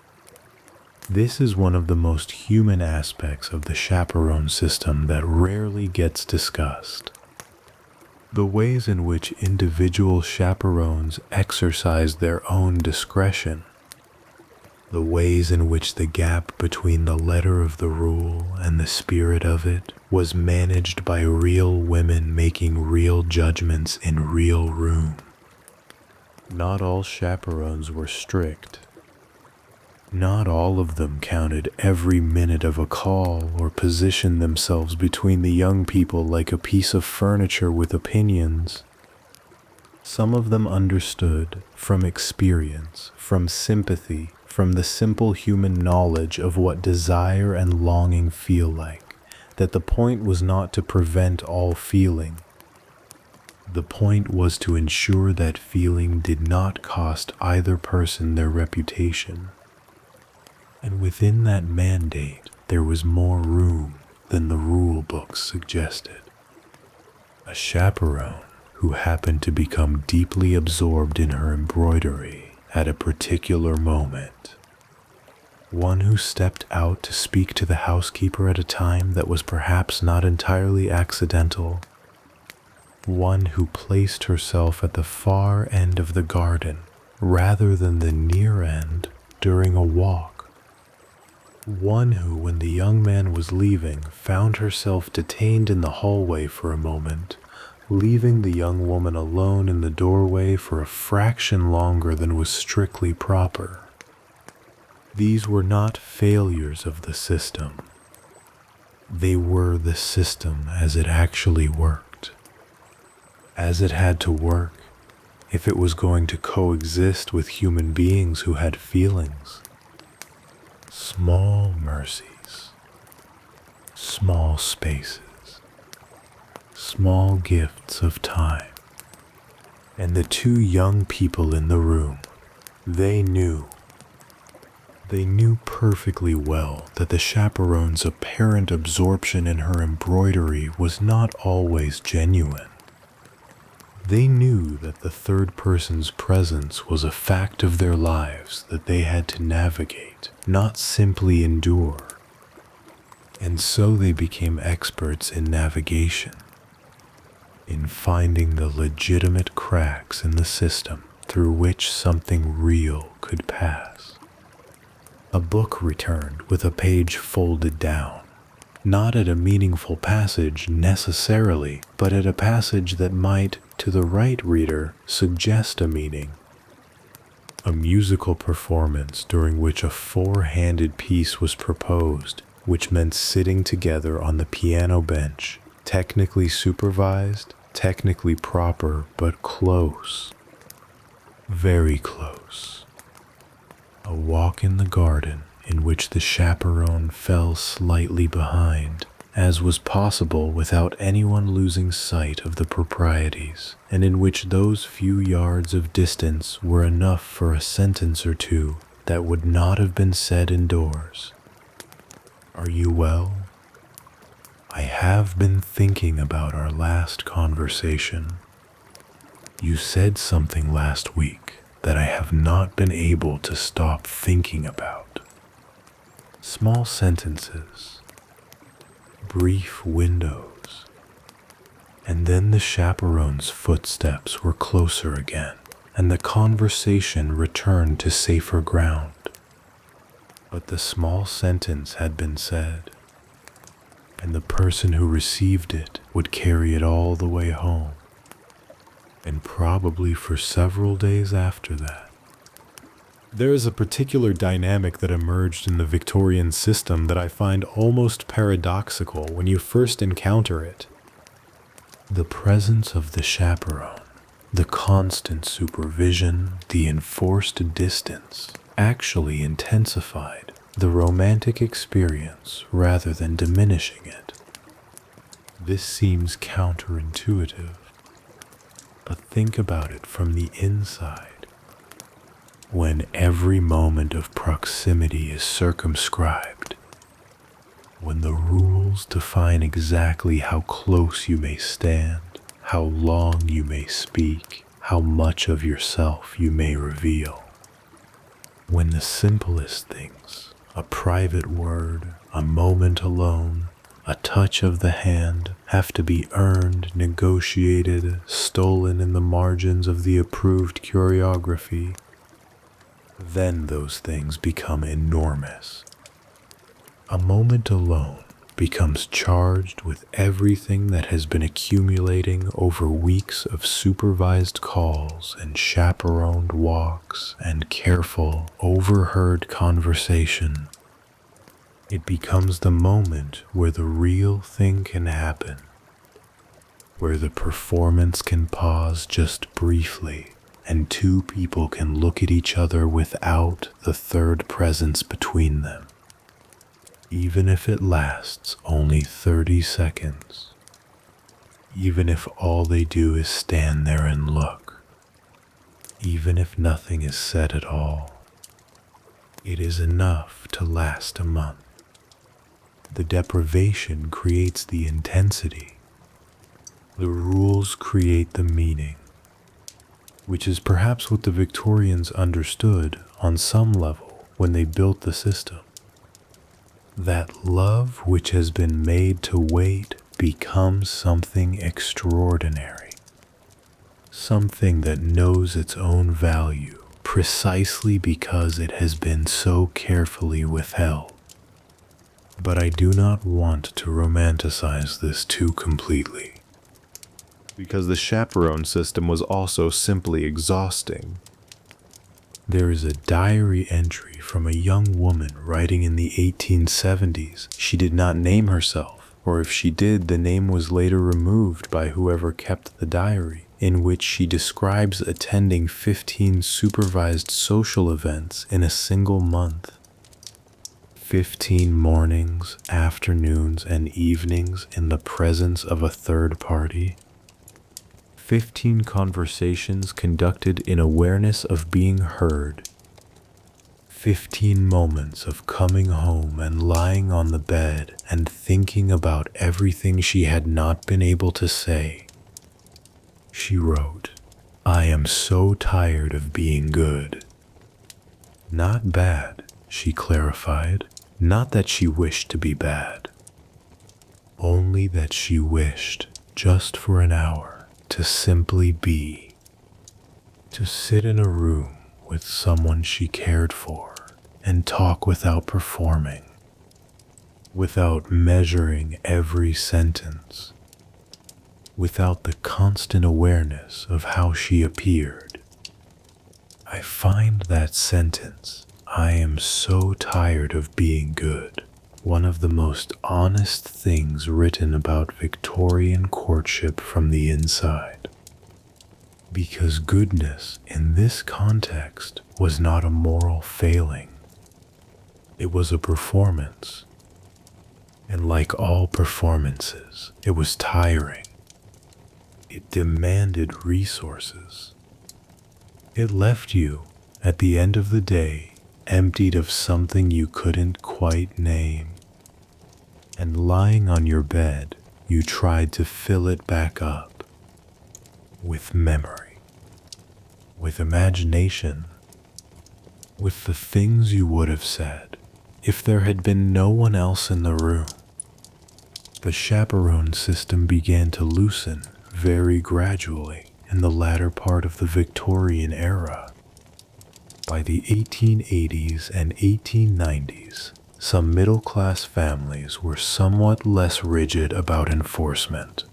This is one of the most human aspects of the chaperone system that rarely gets discussed. The ways in which individual chaperones exercise their own discretion. The ways in which the gap between the letter of the rule and the spirit of it was managed by real women making real judgments in real room. Not all chaperones were strict. Not all of them counted every minute of a call or positioned themselves between the young people like a piece of furniture with opinions. Some of them understood from experience, from sympathy, from the simple human knowledge of what desire and longing feel like, that the point was not to prevent all feeling, The point was to ensure that feeling did not cost either person their reputation. And within that mandate, there was more room than the rule books suggested. A chaperone who happened to become deeply absorbed in her embroidery at a particular moment. One who stepped out to speak to the housekeeper at a time that was perhaps not entirely accidental. One who placed herself at the far end of the garden rather than the near end during a walk. One who, when the young man was leaving, found herself detained in the hallway for a moment, leaving the young woman alone in the doorway for a fraction longer than was strictly proper. These were not failures of the system. They were the system as it actually worked. As it had to work, if it was going to coexist with human beings who had feelings. Small mercies, small spaces, small gifts of time. And the two young people in the room, they knew perfectly well that the chaperone's apparent absorption in her embroidery was not always genuine. They knew that the third person's presence was a fact of their lives that they had to navigate, not simply endure. And so they became experts in navigation, in finding the legitimate cracks in the system through which something real could pass. A book returned with a page folded down, not at a meaningful passage necessarily, but at a passage that might, to the right reader, suggest a meaning. A musical performance during which a four-handed piece was proposed, which meant sitting together on the piano bench, technically supervised, technically proper, but close. Very close. A walk in the garden in which the chaperone fell slightly behind, as was possible without anyone losing sight of the proprieties, and in which those few yards of distance were enough for a sentence or two that would not have been said indoors. Are you well? I have been thinking about our last conversation. You said something last week that I have not been able to stop thinking about. Small sentences, brief windows, and then the chaperone's footsteps were closer again, and the conversation returned to safer ground. But the small sentence had been said, and the person who received it would carry it all the way home, and probably for several days after that. There is a particular dynamic that emerged in the Victorian system that I find almost paradoxical when you first encounter it. The presence of the chaperone, the constant supervision, the enforced distance, actually intensified the romantic experience rather than diminishing it. This seems counterintuitive, but think about it from the inside. When every moment of proximity is circumscribed, when the rules define exactly how close you may stand, how long you may speak, how much of yourself you may reveal, when the simplest things, a private word, a moment alone, a touch of the hand, have to be earned, negotiated, stolen in the margins of the approved choreography, then those things become enormous. A moment alone becomes charged with everything that has been accumulating over weeks of supervised calls and chaperoned walks and careful, overheard conversation. It becomes the moment where the real thing can happen, where the performance can pause just briefly and two people can look at each other without the third presence between them, even if it lasts only 30 seconds. even if all they do is stand there and look, even if nothing is said at all. It is enough to last a month. The deprivation creates the intensity. The rules create the meaning, which is perhaps what the Victorians understood on some level when they built the system. That love which has been made to wait becomes something extraordinary, something that knows its own value precisely because it has been so carefully withheld. But I do not want to romanticize this too completely, because the chaperone system was also simply exhausting. There is a diary entry from a young woman writing in the 1870s. She did not name herself, or if she did, the name was later removed by whoever kept the diary, in which she describes attending 15 supervised social events in a single month. 15 mornings, afternoons, and evenings in the presence of a third party. 15 conversations conducted in awareness of being heard. 15 moments of coming home and lying on the bed and thinking about everything she had not been able to say. She wrote, "I am so tired of being good." Not bad, she clarified, not that she wished to be bad. Only that she wished, just for an hour, to simply be, to sit in a room with someone she cared for and talk without performing, without measuring every sentence, without the constant awareness of how she appeared. I find that sentence, "I am so tired of being good," one of the most honest things written about Victorian courtship from the inside. Because goodness in this context was not a moral failing. It was a performance. And like all performances, it was tiring. It demanded resources. It left you, at the end of the day, emptied of something you couldn't quite name. And lying on your bed, you tried to fill it back up with memory, with imagination, with the things you would have said if there had been no one else in the room. The chaperone system began to loosen very gradually in the latter part of the Victorian era. By the 1880s and 1890s, some middle-class families were somewhat less rigid about enforcement.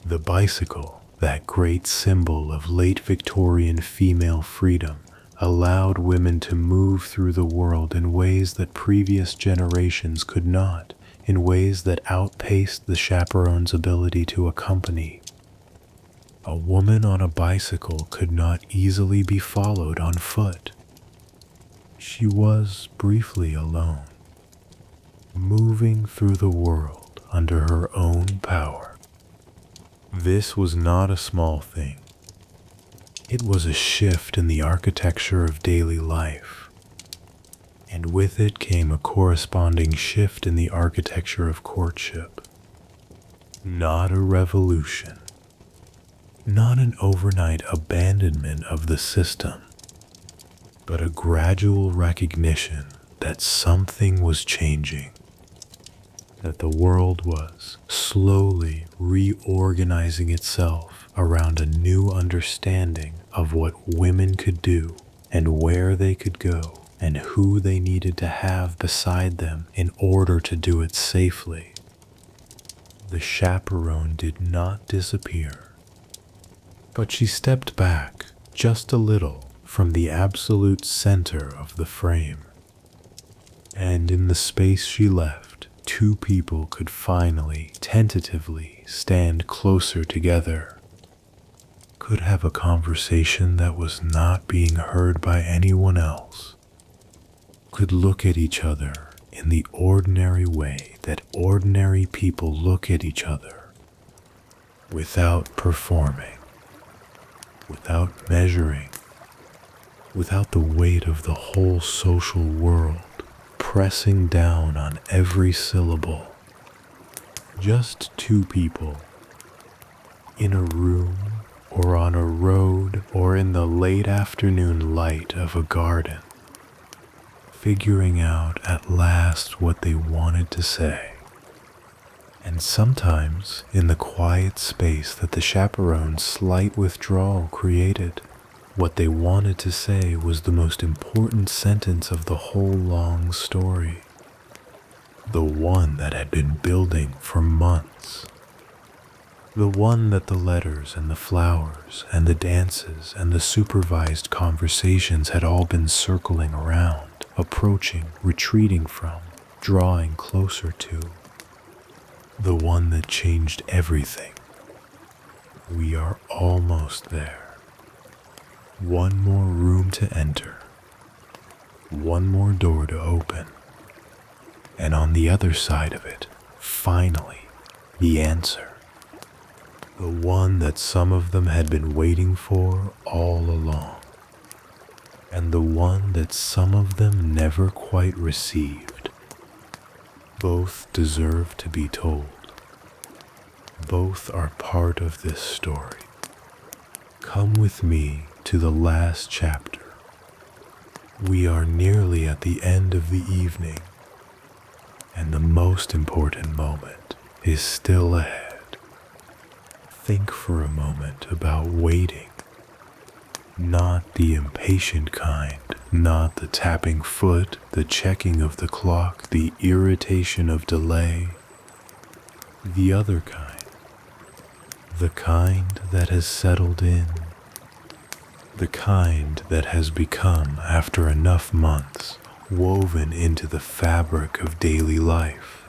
The bicycle, that great symbol of late Victorian female freedom, allowed women to move through the world in ways that previous generations could not, in ways that outpaced the chaperone's ability to accompany. A woman on a bicycle could not easily be followed on foot. She was briefly alone, moving through the world under her own power. This was not a small thing. It was a shift in the architecture of daily life, and with it came a corresponding shift in the architecture of courtship. Not a revolution, not an overnight abandonment of the system, but a gradual recognition that something was changing, that the world was slowly reorganizing itself around a new understanding of what women could do and where they could go and who they needed to have beside them in order to do it safely. The chaperone did not disappear, but she stepped back just a little from the absolute center of the frame. And in the space she left, two people could finally, tentatively stand closer together, could have a conversation that was not being heard by anyone else, could look at each other in the ordinary way that ordinary people look at each other, without performing, without measuring, without the weight of the whole social world pressing down on every syllable. Just two people in a room or on a road or in the late afternoon light of a garden, figuring out at last what they wanted to say. And sometimes in the quiet space that the chaperone's slight withdrawal created, what they wanted to say was the most important sentence of the whole long story. The one that had been building for months. The one that the letters and the flowers and the dances and the supervised conversations had all been circling around, approaching, retreating from, drawing closer to. The one that changed everything. We are almost there. One more room to enter. One more door to open. And on the other side of it, finally, the answer. The one that some of them had been waiting for all along. And the one that some of them never quite received. Both deserve to be told. Both are part of this story. Come with me to the last chapter. We are nearly at the end of the evening, and the most important moment is still ahead. Think for a moment about waiting. Not the impatient kind, not the tapping foot, the checking of the clock, the irritation of delay. The other kind. The kind that has settled in. The kind that has become, after enough months, woven into the fabric of daily life.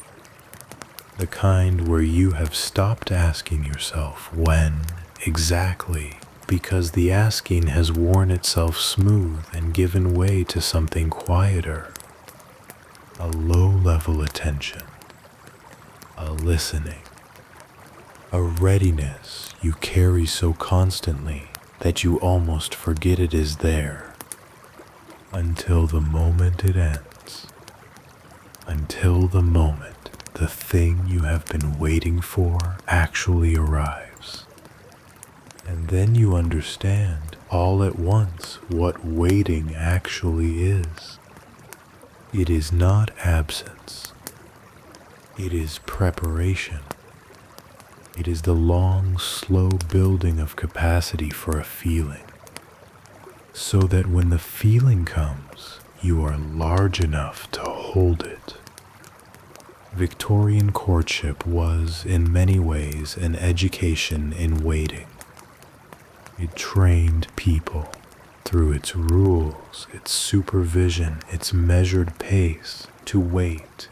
The kind where you have stopped asking yourself when, exactly, because the asking has worn itself smooth and given way to something quieter. A low-level attention. A listening. A readiness you carry so constantly that you almost forget it is there. Until the moment it ends. Until the moment the thing you have been waiting for actually arrives. And then you understand all at once what waiting actually is. It is not absence. It is preparation. It is the long, slow building of capacity for a feeling, so that when the feeling comes, you are large enough to hold it. Victorian courtship was, in many ways, an education in waiting. It trained people, through its rules, its supervision, its measured pace, to wait,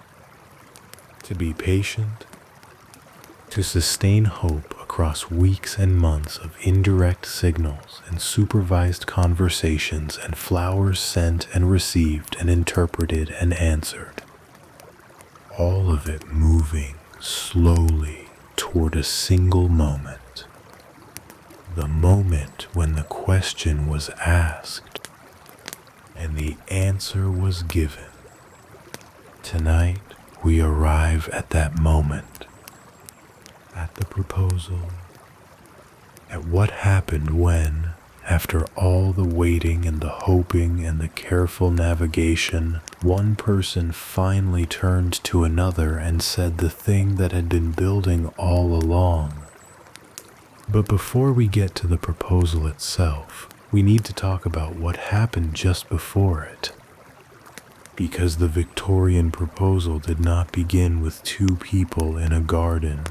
to be patient, to sustain hope across weeks and months of indirect signals and supervised conversations and flowers sent and received and interpreted and answered. All of it moving slowly toward a single moment. The moment when the question was asked and the answer was given. Tonight we arrive at that moment, at the proposal, at what happened when, after all the waiting and the hoping and the careful navigation, one person finally turned to another and said the thing that had been building all along. But before we get to the proposal itself, we need to talk about what happened just before it. Because the Victorian proposal did not begin with two people in a garden.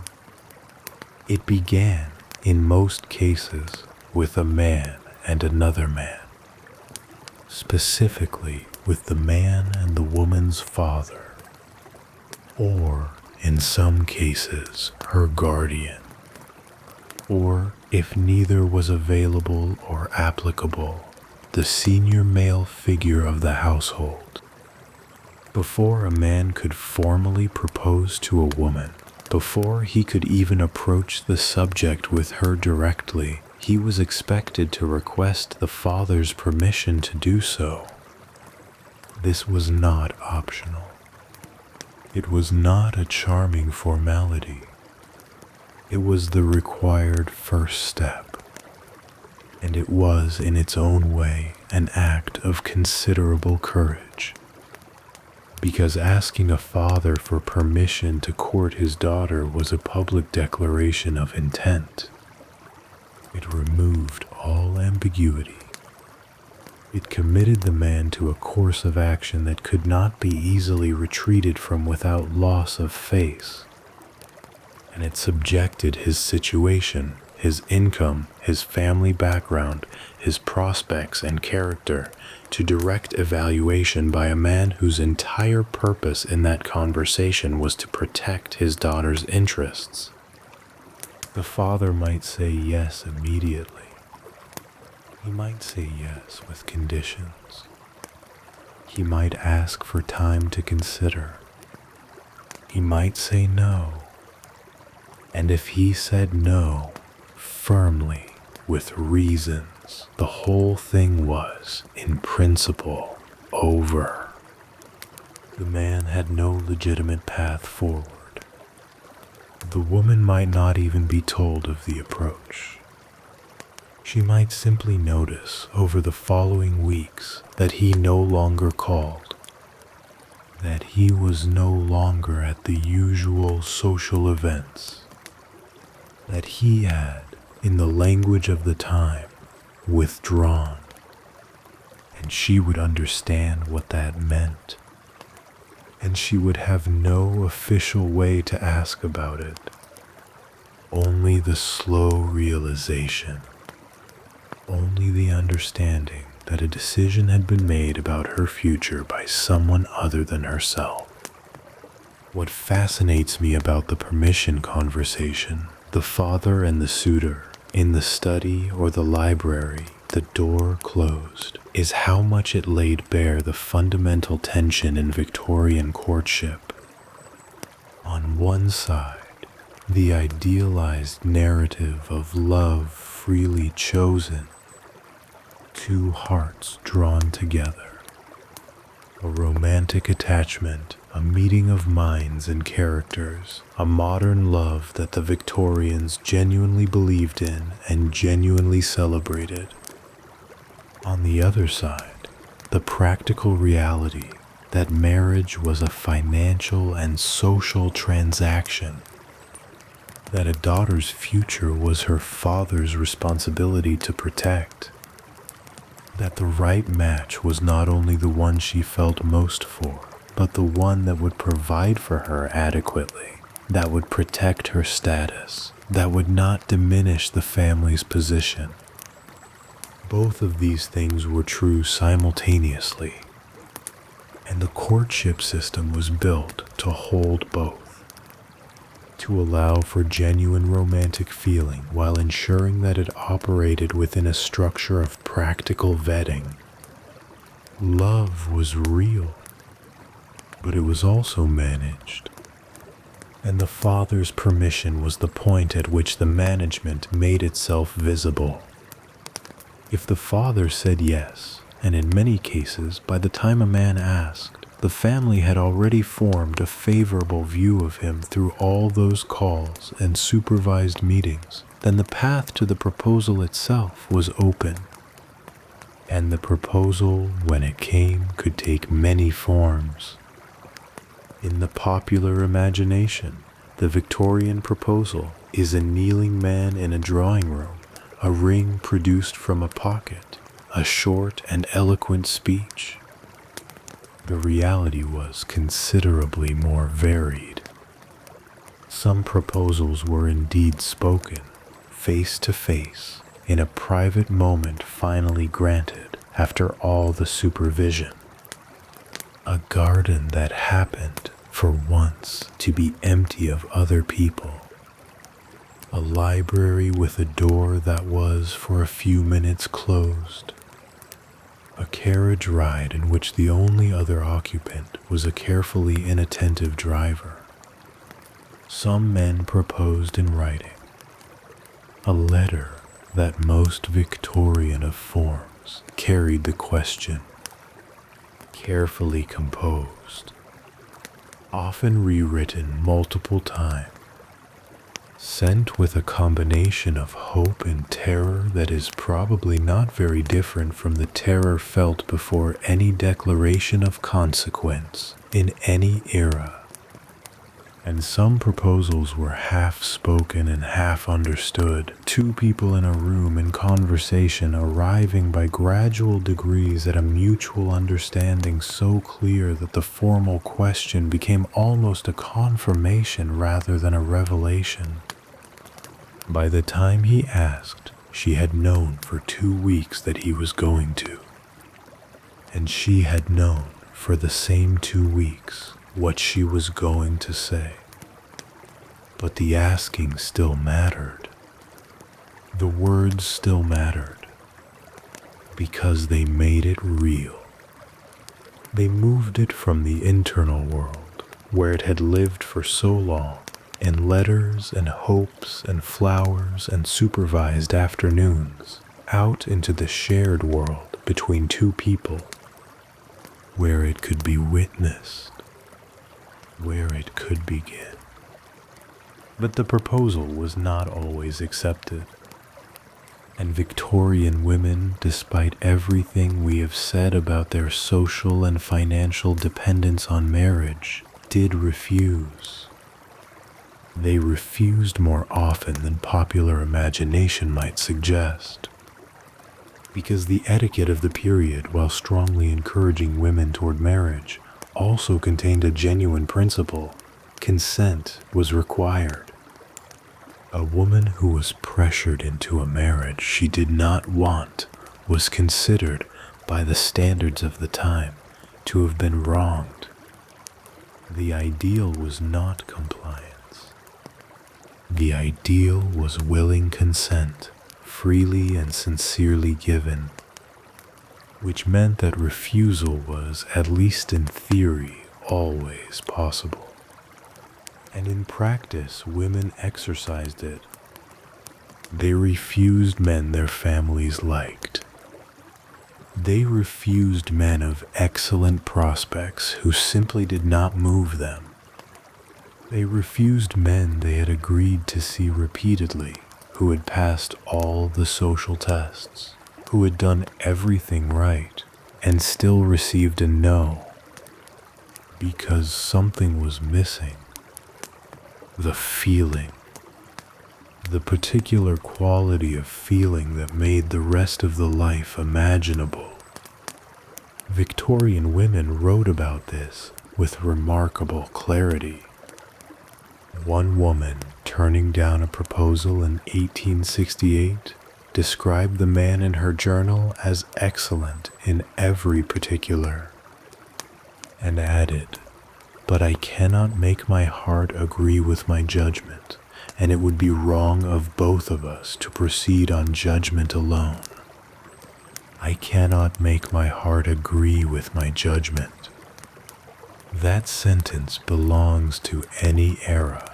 It began, in most cases, with a man and another man. Specifically with the man and the woman's father, or in some cases her guardian, or if neither was available or applicable, the senior male figure of the household. Before a man could formally propose to a woman, before he could even approach the subject with her directly, he was expected to request the father's permission to do so. This was not optional. It was not a charming formality. It was the required first step, and it was in its own way an act of considerable courage. Because asking a father for permission to court his daughter was a public declaration of intent. It removed all ambiguity. It committed the man to a course of action that could not be easily retreated from without loss of face. And it subjected his situation, his income, his family background, his prospects and character to direct evaluation by a man whose entire purpose in that conversation was to protect his daughter's interests. The father might say yes immediately. He might say yes with conditions. He might ask for time to consider. He might say no. And if he said no, firmly, with reasons, the whole thing was, in principle, over. The man had no legitimate path forward. The woman might not even be told of the approach. She might simply notice over the following weeks that he no longer called, that he was no longer at the usual social events, that he had, in the language of the time, withdrawn, and she would understand what that meant, and she would have no official way to ask about it, only the slow realization, only the understanding that a decision had been made about her future by someone other than herself. What fascinates me about the permission conversation, the father and the suitor, in the study or the library, the door closed, is how much it laid bare the fundamental tension in Victorian courtship. On one side, the idealized narrative of love freely chosen, two hearts drawn together, a romantic attachment, a meeting of minds and characters, a modern love that the Victorians genuinely believed in and genuinely celebrated. On the other side, the practical reality that marriage was a financial and social transaction, that a daughter's future was her father's responsibility to protect, that the right match was not only the one she felt most for, but the one that would provide for her adequately, that would protect her status, that would not diminish the family's position. Both of these things were true simultaneously, and the courtship system was built to hold both, to allow for genuine romantic feeling while ensuring that it operated within a structure of practical vetting. Love was real, but it was also managed, and the father's permission was the point at which the management made itself visible. If the father said yes, and in many cases, by the time a man asked, the family had already formed a favorable view of him through all those calls and supervised meetings, then the path to the proposal itself was open. And the proposal, when it came, could take many forms. In the popular imagination, the Victorian proposal is a kneeling man in a drawing room, a ring produced from a pocket, a short and eloquent speech. The reality was considerably more varied. Some proposals were indeed spoken, face to face, in a private moment finally granted after all the supervision. A garden that happened, for once, to be empty of other people. A library with a door that was for a few minutes closed. A carriage ride in which the only other occupant was a carefully inattentive driver. Some men proposed in writing, a letter that most Victorian of forms carried the question, carefully composed, often rewritten multiple times, sent with a combination of hope and terror that is probably not very different from the terror felt before any declaration of consequence in any era. And some proposals were half spoken and half understood, two people in a room in conversation arriving by gradual degrees at a mutual understanding so clear that the formal question became almost a confirmation rather than a revelation. By the time he asked, she had known for 2 weeks that he was going to, and she had known for the same 2 weeks what she was going to say. But the asking still mattered. The words still mattered, because they made it real. They moved it from the internal world, where it had lived for so long, in letters and hopes and flowers and supervised afternoons, out into the shared world between two people, where it could be witnessed, where it could begin. But the proposal was not always accepted, and Victorian women, despite everything we have said about their social and financial dependence on marriage, did refuse. They refused more often than popular imagination might suggest, because the etiquette of the period, while strongly encouraging women toward marriage, also contained a genuine principle. Consent was required. A woman who was pressured into a marriage she did not want was considered, by the standards of the time, to have been wronged. The ideal was not compliance. The ideal was willing consent, freely and sincerely given, which meant that refusal was, at least in theory, always possible. And in practice, women exercised it. They refused men their families liked. They refused men of excellent prospects who simply did not move them. They refused men they had agreed to see repeatedly, who had passed all the social tests, who had done everything right, and still received a no, because something was missing. The feeling, the particular quality of feeling that made the rest of the life imaginable. Victorian women wrote about this with remarkable clarity. One woman, turning down a proposal in 1868, described the man in her journal as excellent in every particular, and added, "But I cannot make my heart agree with my judgment, and it would be wrong of both of us to proceed on judgment alone. I cannot make my heart agree with my judgment." That sentence belongs to any era.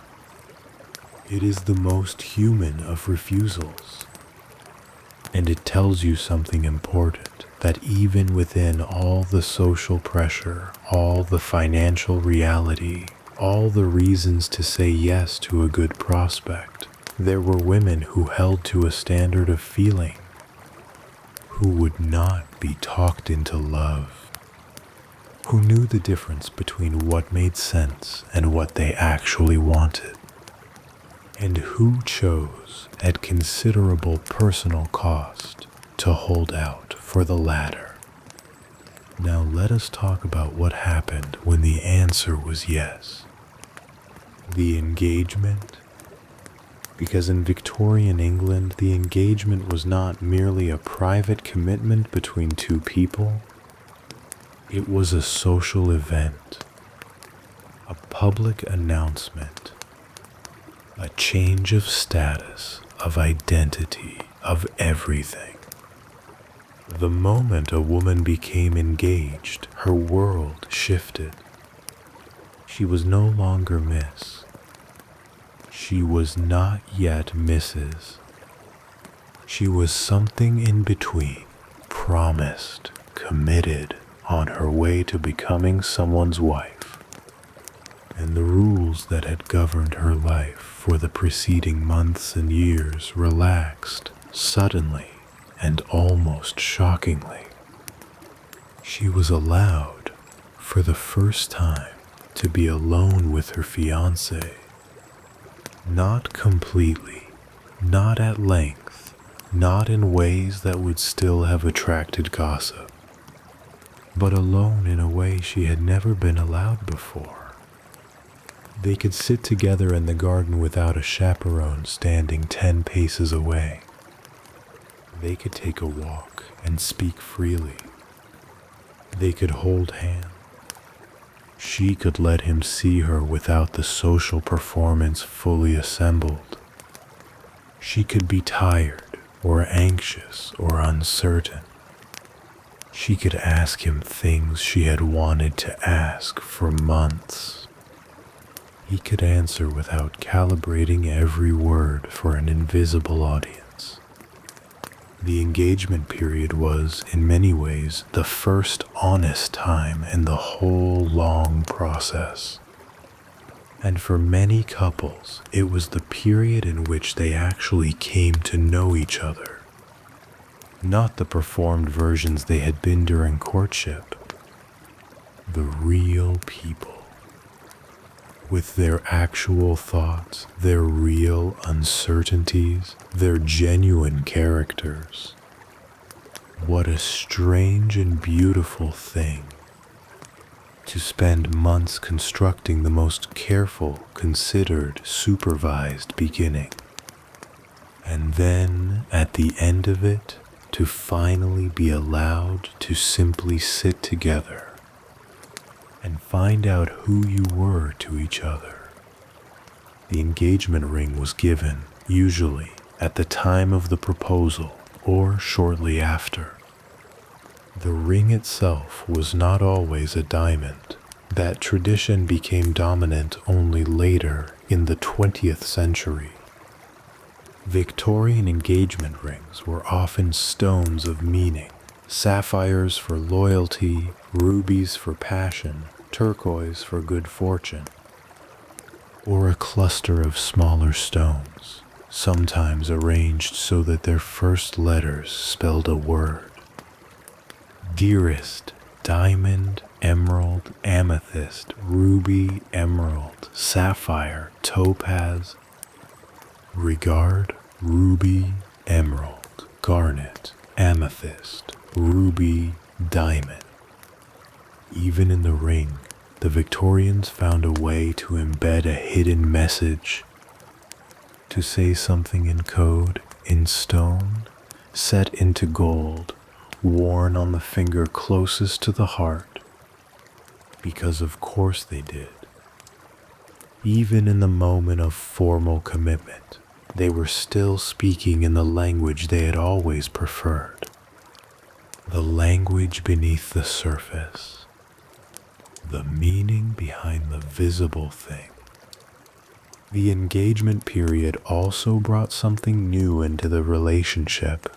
It is the most human of refusals, and it tells you something important, that even within all the social pressure, all the financial reality, all the reasons to say yes to a good prospect, there were women who held to a standard of feeling, who would not be talked into love, who knew the difference between what made sense and what they actually wanted, and who chose, at considerable personal cost, to hold out for the latter. Now let us talk about what happened when the answer was yes. The engagement. Because in Victorian England, the engagement was not merely a private commitment between two people. It was a social event, a public announcement, a change of status, of identity, of everything. The moment a woman became engaged, her world shifted. She was no longer Miss. She was not yet Mrs. She was something in between, promised, committed, on her way to becoming someone's wife. And the rules that had governed her life for the preceding months and years relaxed suddenly and almost shockingly. She was allowed, for the first time, to be alone with her fiancé. Not completely, not at length, not in ways that would still have attracted gossip, but alone in a way she had never been allowed before. They could sit together in the garden without a chaperone standing 10 paces away. They could take a walk and speak freely. They could hold hands. She could let him see her without the social performance fully assembled. She could be tired or anxious or uncertain. She could ask him things she had wanted to ask for months. He could answer without calibrating every word for an invisible audience. The engagement period was, in many ways, the first honest time in the whole long process. And for many couples, it was the period in which they actually came to know each other. Not the performed versions they had been during courtship. The real people. With their actual thoughts, their real uncertainties, their genuine characters. What a strange and beautiful thing to spend months constructing the most careful, considered, supervised beginning. And then, at the end of it, to finally be allowed to simply sit together and find out who you were to each other. The engagement ring was given, usually, at the time of the proposal or shortly after. The ring itself was not always a diamond. That tradition became dominant only later in the 20th century. Victorian engagement rings were often stones of meaning, sapphires for loyalty, rubies for passion, turquoise for good fortune, or a cluster of smaller stones, sometimes arranged so that their first letters spelled a word. Dearest, diamond, emerald, amethyst, ruby, emerald, sapphire, topaz. Regard, ruby, emerald, garnet, amethyst, ruby, diamond. Even in the ring, the Victorians found a way to embed a hidden message, to say something in code, in stone, set into gold, worn on the finger closest to the heart, because of course they did. Even in the moment of formal commitment, they were still speaking in the language they had always preferred, the language beneath the surface, the meaning behind the visible thing. The engagement period also brought something new into the relationship.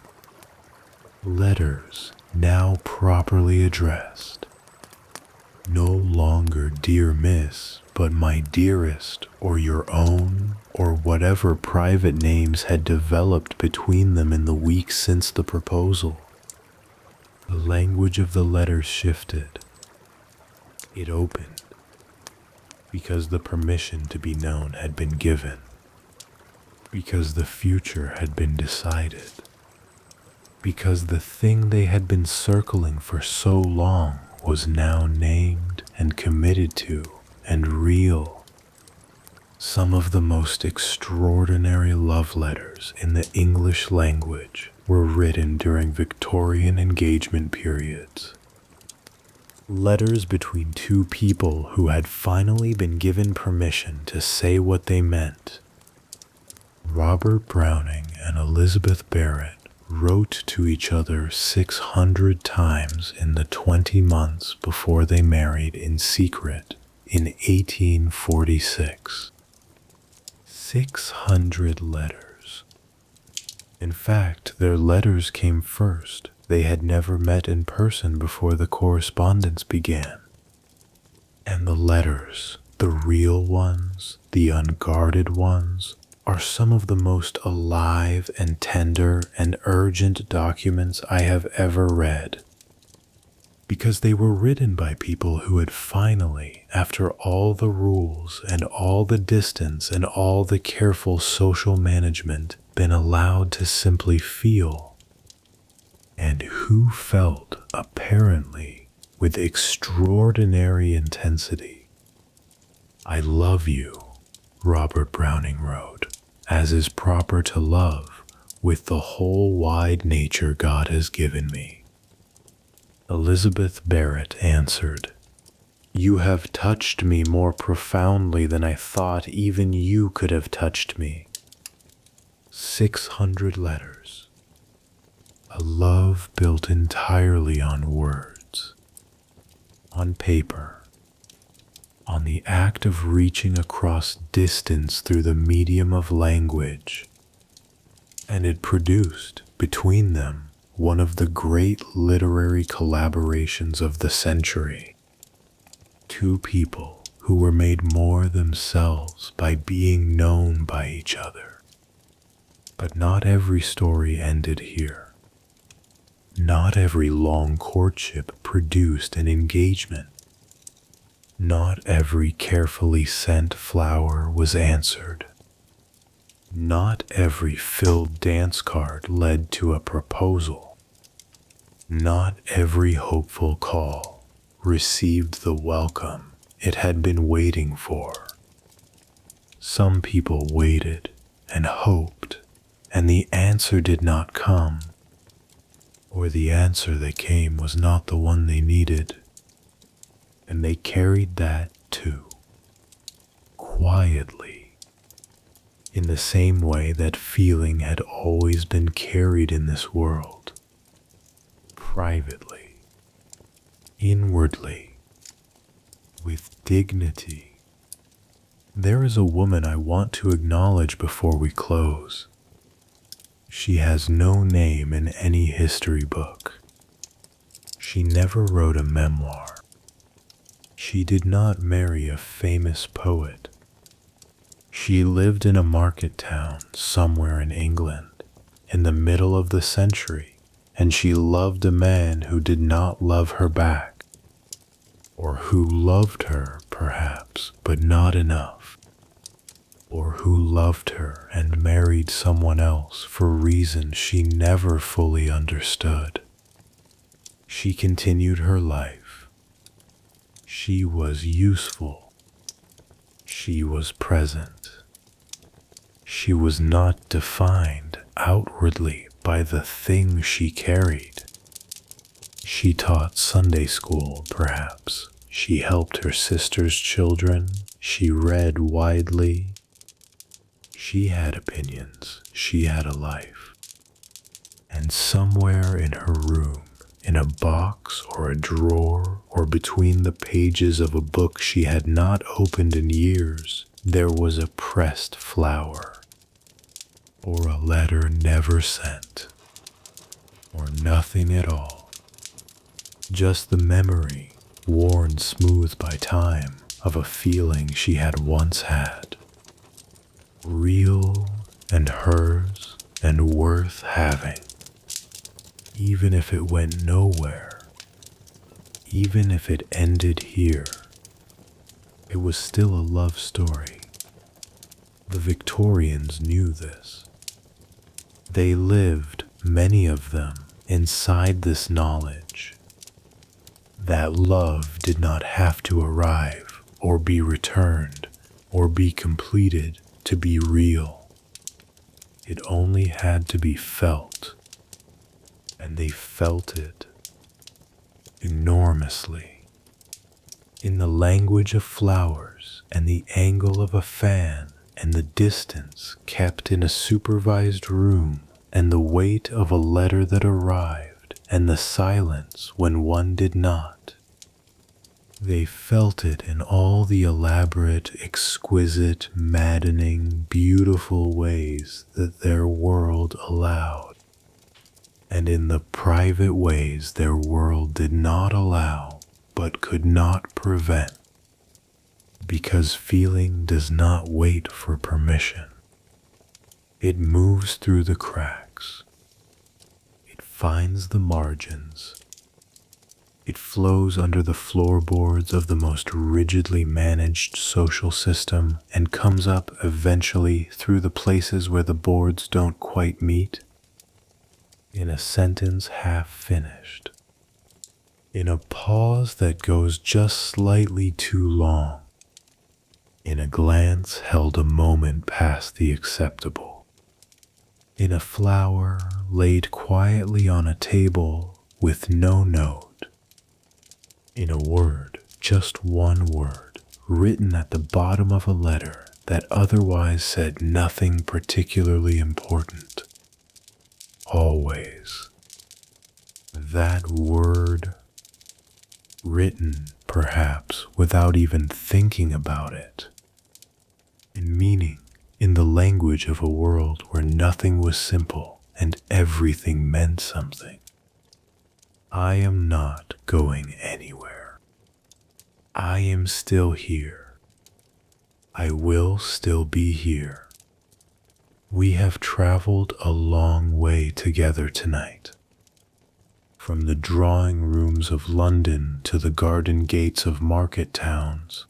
Letters, now properly addressed. No longer dear miss, but my dearest, or your own, or whatever private names had developed between them in the weeks since the proposal. The language of the letters shifted. It opened, because the permission to be known had been given, because the future had been decided, because the thing they had been circling for so long was now named and committed to and real. Some of the most extraordinary love letters in the English language were written during Victorian engagement periods. Letters between two people who had finally been given permission to say what they meant. Robert Browning and Elizabeth Barrett wrote to each other 600 times in the 20 months before they married in secret in 1846. 600 letters. In fact, their letters came first. They had never met in person before the correspondence began. And the letters, the real ones, the unguarded ones, are some of the most alive and tender and urgent documents I have ever read. Because they were written by people who had finally, after all the rules and all the distance and all the careful social management, been allowed to simply feel. And who felt, apparently, with extraordinary intensity. "I love you," Robert Browning wrote, "as is proper to love, with the whole wide nature God has given me." Elizabeth Barrett answered, "You have touched me more profoundly than I thought even you could have touched me." 600 letters. A love built entirely on words, on paper, on the act of reaching across distance through the medium of language, and it produced, between them, one of the great literary collaborations of the century. Two people who were made more themselves by being known by each other. But not every story ended here. Not every long courtship produced an engagement. Not every carefully sent flower was answered. Not every filled dance card led to a proposal. Not every hopeful call received the welcome it had been waiting for. Some people waited and hoped, and the answer did not come, or the answer that came was not the one they needed, and they carried that too, quietly, in the same way that feeling had always been carried in this world. Privately, inwardly, with dignity. There is a woman I want to acknowledge before we close. She has no name in any history book. She never wrote a memoir. She did not marry a famous poet. She lived in a market town somewhere in England in the middle of the century, and she loved a man who did not love her back, or who loved her, perhaps, but not enough, or who loved her and married someone else for reasons she never fully understood. She continued her life. She was useful. She was present. She was not defined outwardly by the thing she carried. She taught Sunday school, perhaps. She helped her sister's children. She read widely. She had opinions. She had a life. And somewhere in her room, in a box or a drawer, or between the pages of a book she had not opened in years, there was a pressed flower, or a letter never sent, or nothing at all. Just the memory, worn smooth by time, of a feeling she had once had. Real and hers and worth having. Even if it went nowhere, even if it ended here, it was still a love story. The Victorians knew this. They lived, many of them, inside this knowledge. That love did not have to arrive, or be returned, or be completed to be real. It only had to be felt, and they felt it enormously. In the language of flowers and the angle of a fan and the distance kept in a supervised room and the weight of a letter that arrived and the silence when one did not. They felt it in all the elaborate, exquisite, maddening, beautiful ways that their world allowed, and in the private ways their world did not allow but could not prevent, because feeling does not wait for permission. It moves through the cracks. It finds the margins. It flows under the floorboards of the most rigidly managed social system and comes up eventually through the places where the boards don't quite meet, in a sentence half finished, in a pause that goes just slightly too long, in a glance held a moment past the acceptable, in a flower laid quietly on a table with no note, in a word, just one word, written at the bottom of a letter that otherwise said nothing particularly important. Always. That word, written perhaps without even thinking about it, in meaning, in the language of a world where nothing was simple and everything meant something. I am not going anywhere. I am still here. I will still be here. We have traveled a long way together tonight. From the drawing rooms of London to the garden gates of market towns,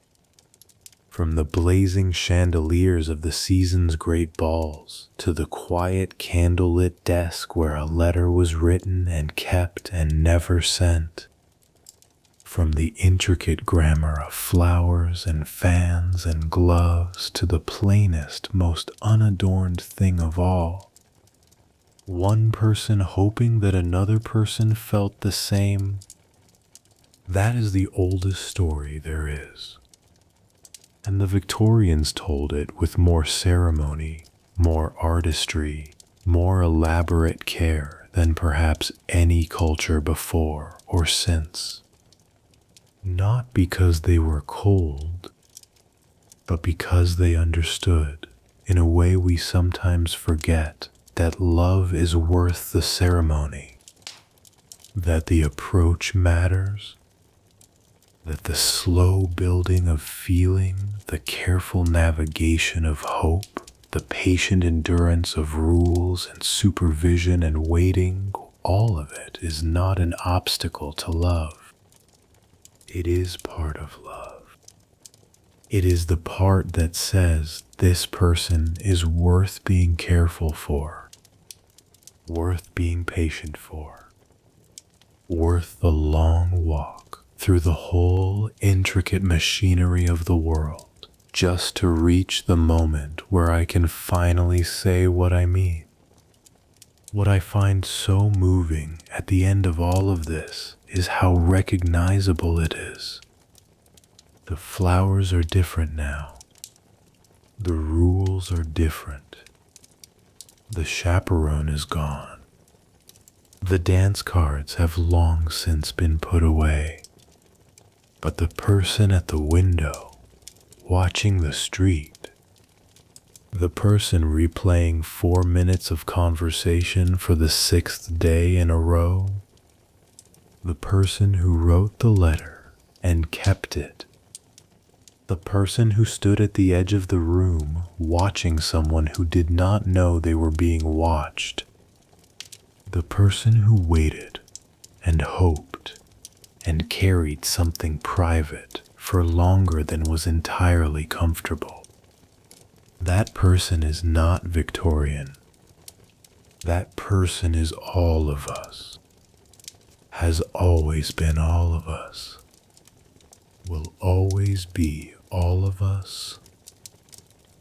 from the blazing chandeliers of the season's great balls to the quiet candlelit desk where a letter was written and kept and never sent, from the intricate grammar of flowers and fans and gloves to the plainest, most unadorned thing of all, one person hoping that another person felt the same. That is the oldest story there is. And the Victorians told it with more ceremony, more artistry, more elaborate care than perhaps any culture before or since. Not because they were cold, but because they understood, in a way we sometimes forget, that love is worth the ceremony, that the approach matters, that the slow building of feeling, the careful navigation of hope, the patient endurance of rules and supervision and waiting, all of it is not an obstacle to love. It is part of love. It is the part that says this person is worth being careful for, worth being patient for, worth the long walk through the whole intricate machinery of the world, just to reach the moment where I can finally say what I mean. What I find so moving at the end of all of this is how recognizable it is. The flowers are different now. The rules are different. The chaperone is gone. The dance cards have long since been put away. But the person at the window, watching the street, the person replaying 4 minutes of conversation for the 6th day in a row, the person who wrote the letter and kept it, the person who stood at the edge of the room watching someone who did not know they were being watched, the person who waited and hoped and carried something private for longer than was entirely comfortable. That person is not Victorian. That person is all of us, has always been all of us, will always be all of us.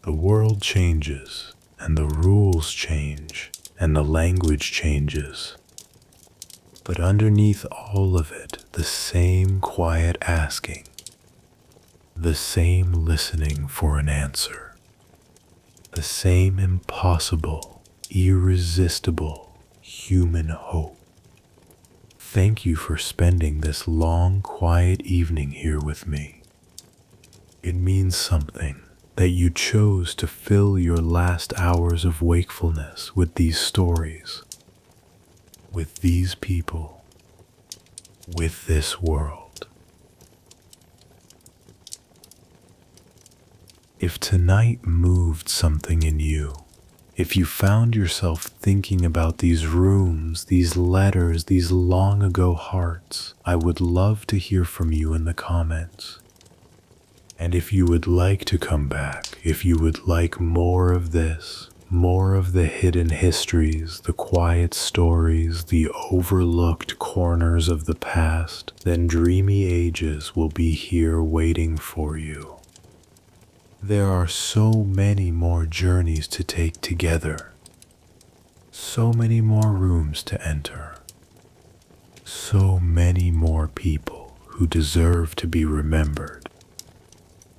The world changes, and the rules change, and the language changes. But underneath all of it, the same quiet asking, the same listening for an answer, the same impossible, irresistible human hope. Thank you for spending this long, quiet evening here with me. It means something that you chose to fill your last hours of wakefulness with these stories, with these people, with this world. If tonight moved something in you, if you found yourself thinking about these rooms, these letters, these long ago hearts, I would love to hear from you in the comments. And if you would like to come back, if you would like more of this, more of the hidden histories, the quiet stories, the overlooked corners of the past, then Dreamy Ages will be here waiting for you. There are so many more journeys to take together, so many more rooms to enter, so many more people who deserve to be remembered.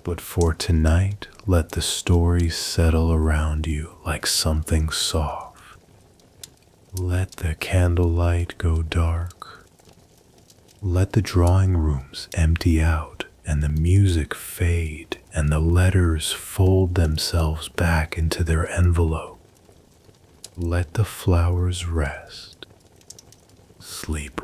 But for tonight, let the stories settle around you like something soft. Let the candlelight go dark. Let the drawing rooms empty out and the music fade and the letters fold themselves back into their envelope. Let the flowers rest. Sleep